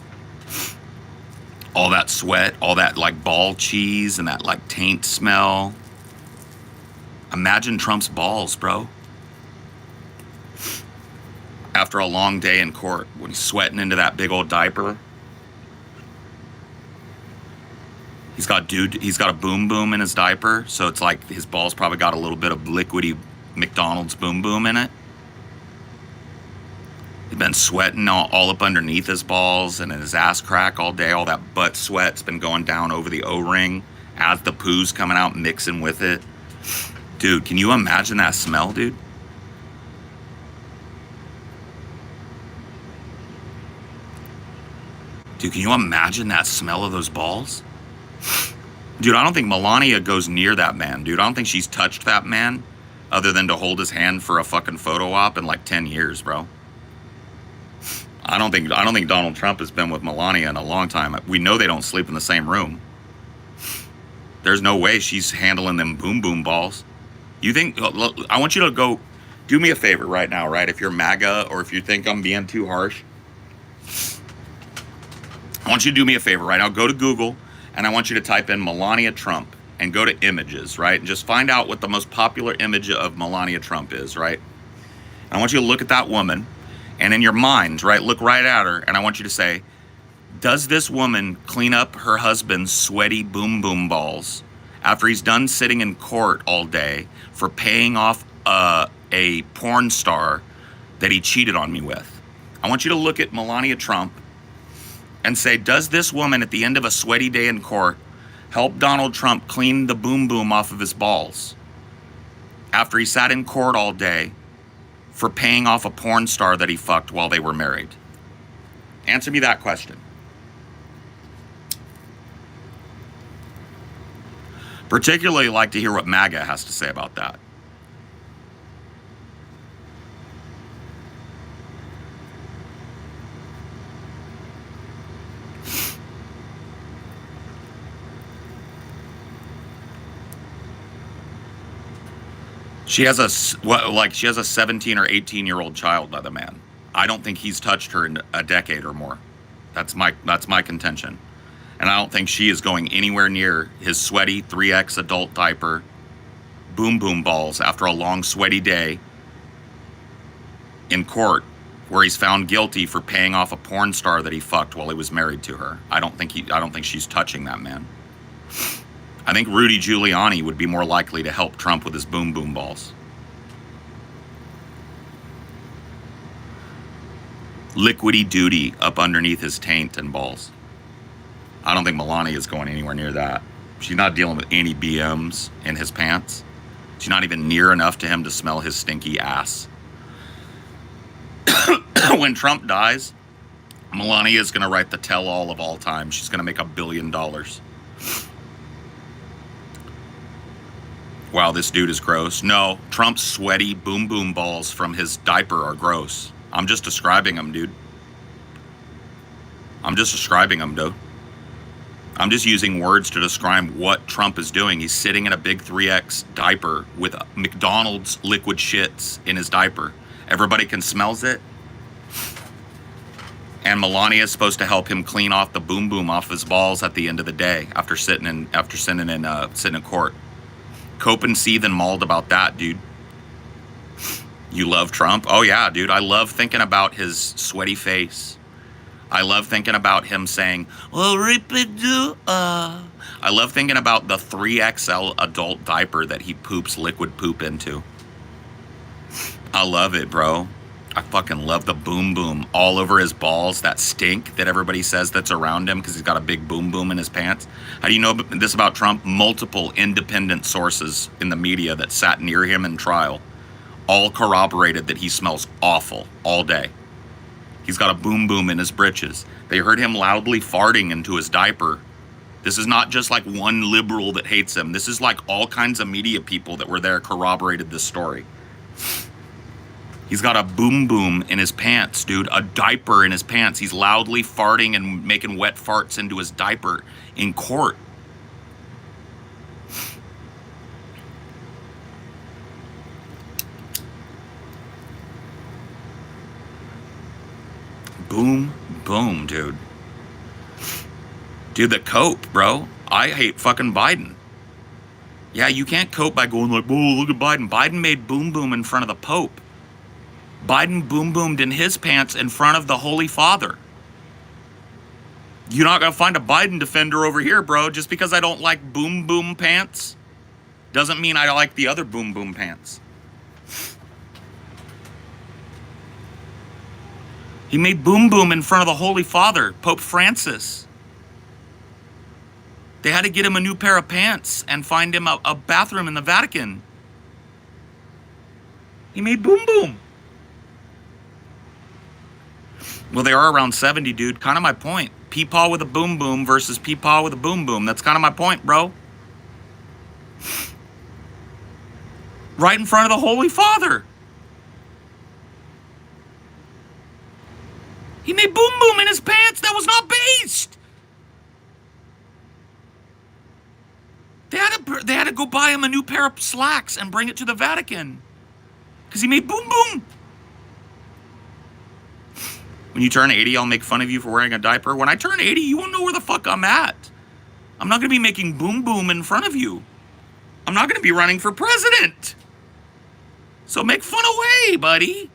all that like ball cheese and that like taint smell. Imagine Trump's balls, bro. After a long day in court, when he's sweating into that big old diaper. He's got a boom boom in his diaper, so it's like his balls probably got a little bit of liquidy McDonald's boom boom in it. He's been sweating all up underneath his balls and in his ass crack all day. All that butt sweat's been going down over the O-ring as the poo's coming out mixing with it. Dude, can you imagine that smell, dude? Dude, can you imagine that smell of those balls? Dude, I don't think Melania goes near that man, dude. I don't think she's touched that man other than to hold his hand for a fucking photo op in like 10 years, bro. I don't think Donald Trump has been with Melania in a long time. We know they don't sleep in the same room. There's no way she's handling them boom boom balls. You think, I want you to go, do me a favor right now, right? If you're MAGA or if you think I'm being too harsh, I want you to do me a favor right now. Go to Google and I want you to type in Melania Trump and go to images, right? And just find out what the most popular image of Melania Trump is, right? And I want you to look at that woman. And in your mind, right, look right at her, and I want you to say, does this woman clean up her husband's sweaty boom boom balls after he's done sitting in court all day for paying off a porn star that he cheated on me with? I want you to look at Melania Trump and say, does this woman at the end of a sweaty day in court help Donald Trump clean the boom boom off of his balls after he sat in court all day for paying off a porn star that he fucked while they were married? Answer me that question. Particularly like to hear what MAGA has to say about that. She has a 17 or 18-year-old child by the man. I don't think he's touched her in a decade or more. That's my contention. And I don't think she is going anywhere near his sweaty 3X adult diaper boom boom balls after a long sweaty day in court where he's found guilty for paying off a porn star that he fucked while he was married to her. I don't think she's touching that man. I think Rudy Giuliani would be more likely to help Trump with his boom boom balls. Liquidy duty up underneath his taint and balls. I don't think Melania is going anywhere near that. She's not dealing with any BMs in his pants. She's not even near enough to him to smell his stinky ass. When Trump dies, Melania is going to write the tell-all of all time. She's going to make $1 billion. Wow, this dude is gross. No, Trump's sweaty boom boom balls from his diaper are gross. I'm just describing them, dude. I'm just describing them, dude. I'm just using words to describe what Trump is doing. He's sitting in a big 3X diaper with McDonald's liquid shits in his diaper. Everybody can smells it. And Melania is supposed to help him clean off the boom boom off his balls at the end of the day after sitting in court. Cope and seethe and mauled about that, dude. You love Trump? Oh yeah, dude. I love thinking about his sweaty face. I love thinking about him saying, "Oh, rip-a-doo." I love thinking about the 3XL adult diaper that he poops liquid poop into. I love it, bro. I fucking love the boom boom all over his balls, that stink that everybody says that's around him because he's got a big boom boom in his pants. How do you know this about Trump? Multiple independent sources in the media that sat near him in trial all corroborated that he smells awful all day. He's got a boom boom in his britches. They heard him loudly farting into his diaper. This is not just like one liberal that hates him. This is like all kinds of media people that were there corroborated this story. He's got a boom boom in his pants, dude. A diaper in his pants. He's loudly farting and making wet farts into his diaper in court. Boom, boom, dude. Dude, the cope, bro. I hate fucking Biden. Yeah, you can't cope by going like, "Oh, look at Biden." Biden made boom boom in front of the Pope. Biden boom boomed in his pants in front of the Holy Father. You're not gonna find a Biden defender over here, bro. Just because I don't like boom boom pants doesn't mean I like the other boom boom pants. He made boom boom in front of the Holy Father, Pope Francis. They had to get him a new pair of pants and find him a bathroom in the Vatican. He made boom boom. Well, they are around 70, dude. Kind of my point. Peepaw with a boom boom versus peepaw with a boom boom. That's kind of my point, bro. Right in front of the Holy Father. He made boom boom in his pants. That was not based. They had to go buy him a new pair of slacks and bring it to the Vatican. Because he made boom boom. When you turn 80, I'll make fun of you for wearing a diaper. When I turn 80, you won't know where the fuck I'm at. I'm not going to be making boom boom in front of you. I'm not going to be running for president. So make fun away, buddy.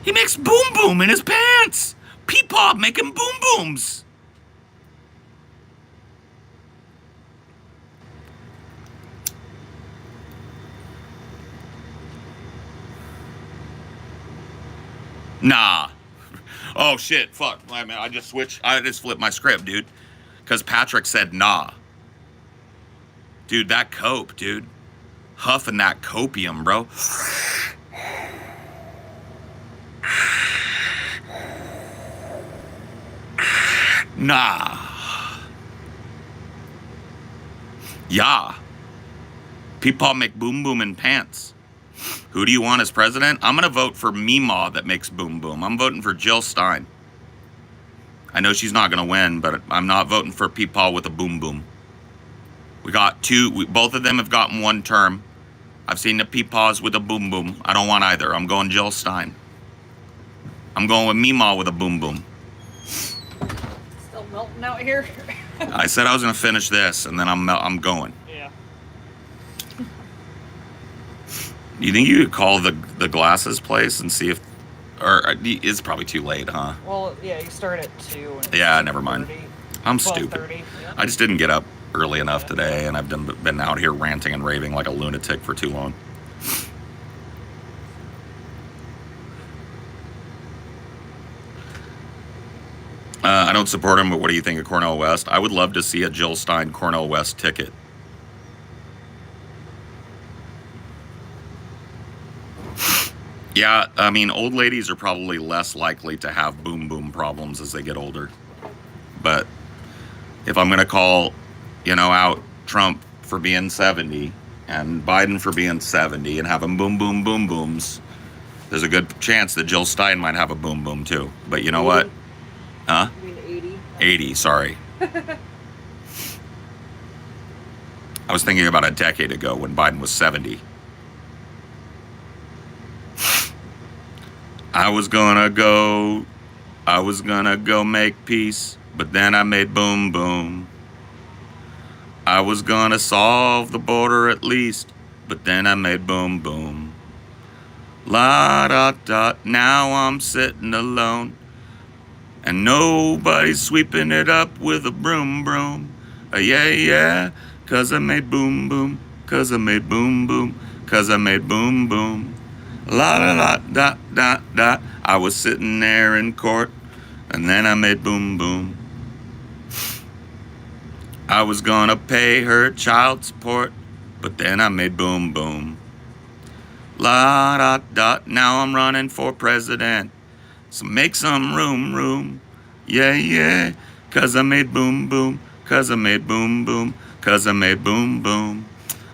He makes boom boom in his pants. Peepaw making boom booms. Nah. Oh shit, fuck. I mean, I just flipped my script, dude. Because Patrick said nah. Dude, that cope, dude. Huffing that copium, bro. Nah. Yeah. Peepaw make boom boom in pants. Who do you want as president? I'm going to vote for Meemaw that makes boom boom. I'm voting for Jill Stein. I know she's not going to win, but I'm not voting for Peepaw with a boom boom. We got two. Both of them have gotten one term. I've seen the Peepaws with a boom boom. I don't want either. I'm going Jill Stein. I'm going with Meemaw with a boom boom. Still melting out here. I said I was going to finish this, and then I'm going. Yeah. You think you could call the glasses place and see if, or it's probably too late, huh? Well, yeah, you start at 2. And Yeah, never mind. 30, I'm stupid. 12:30, yeah. I just didn't get up early enough today, and I've been out here ranting and raving like a lunatic for too long. I don't support him, but what do you think of Cornel West? I would love to see a Jill Stein Cornel West ticket. Yeah, I mean, old ladies are probably less likely to have boom boom problems as they get older. But if I'm going to call, out Trump for being 70 and Biden for being 70 and having boom boom boom booms, There's a good chance that Jill Stein might have a boom boom too. But you know what? Huh? You mean 80? 80, sorry. I was thinking about a decade ago when Biden was 70. I was gonna go make peace, but then I made boom boom. I was gonna solve the border at least, but then I made boom boom. La da da, now I'm sitting alone, and nobody's sweeping it up with a broom broom. Yeah, yeah, 'cause I made boom boom, 'cause I made boom boom, 'cause I made boom boom. La da da da da da. I was sitting there in court, and then I made boom boom. I was gonna pay her child support, but then I made boom boom. La da da. Now I'm running for president, so make some room. Yeah, yeah, 'cause I made boom boom, 'cause I made boom boom, 'cause I made boom boom.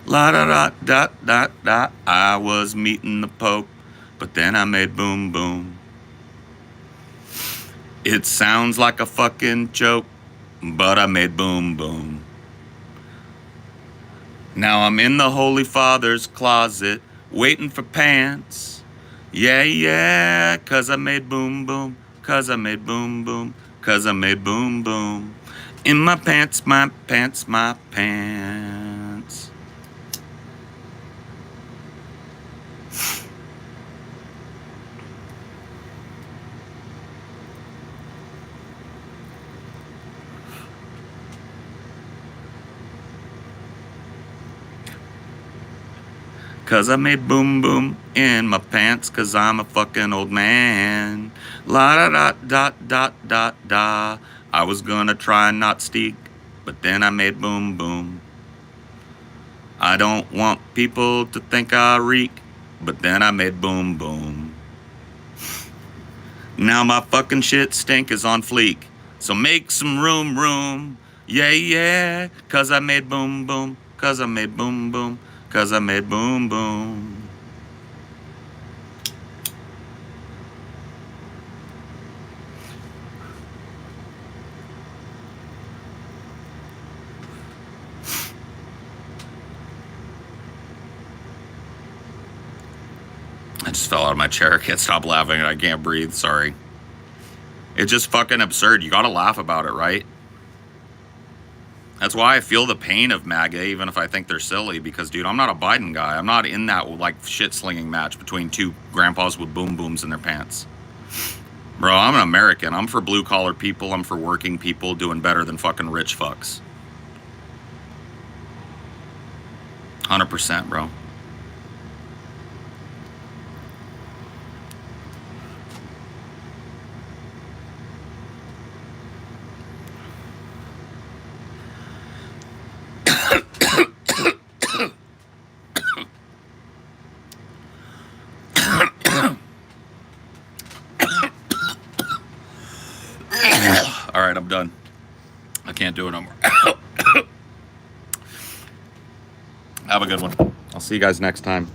La da da da da da. I was meeting the Pope, but then I made boom boom. It sounds like a fucking joke, but I made boom boom. Now I'm in the Holy Father's closet, waiting for pants. Yeah, yeah, 'cause I made boom boom, 'cause I made boom boom, 'cause I made boom boom. In my pants, my pants, my pants. Cause I made boom boom in my pants, cause I'm a fucking old man. La da da da da da da. I was gonna try and not steak, but then I made boom boom. I don't want people to think I reek, but then I made boom boom. Now my fucking shit stink is on fleek, so make some room. Yeah, yeah, cause I made boom boom, cause I made boom boom. 'Cause I made boom boom. I just fell out of my chair. I can't stop laughing. I can't breathe. Sorry. It's just fucking absurd. You gotta laugh about it, right? That's why I feel the pain of MAGA, even if I think they're silly, because, dude, I'm not a Biden guy. I'm not in that, like, shit-slinging match between two grandpas with boom booms in their pants. Bro, I'm an American. I'm for blue-collar people. I'm for working people doing better than fucking rich fucks. 100%, bro. All right, I'm done. I can't do it no more. Have a good one. I'll see you guys next time.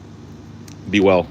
Be well.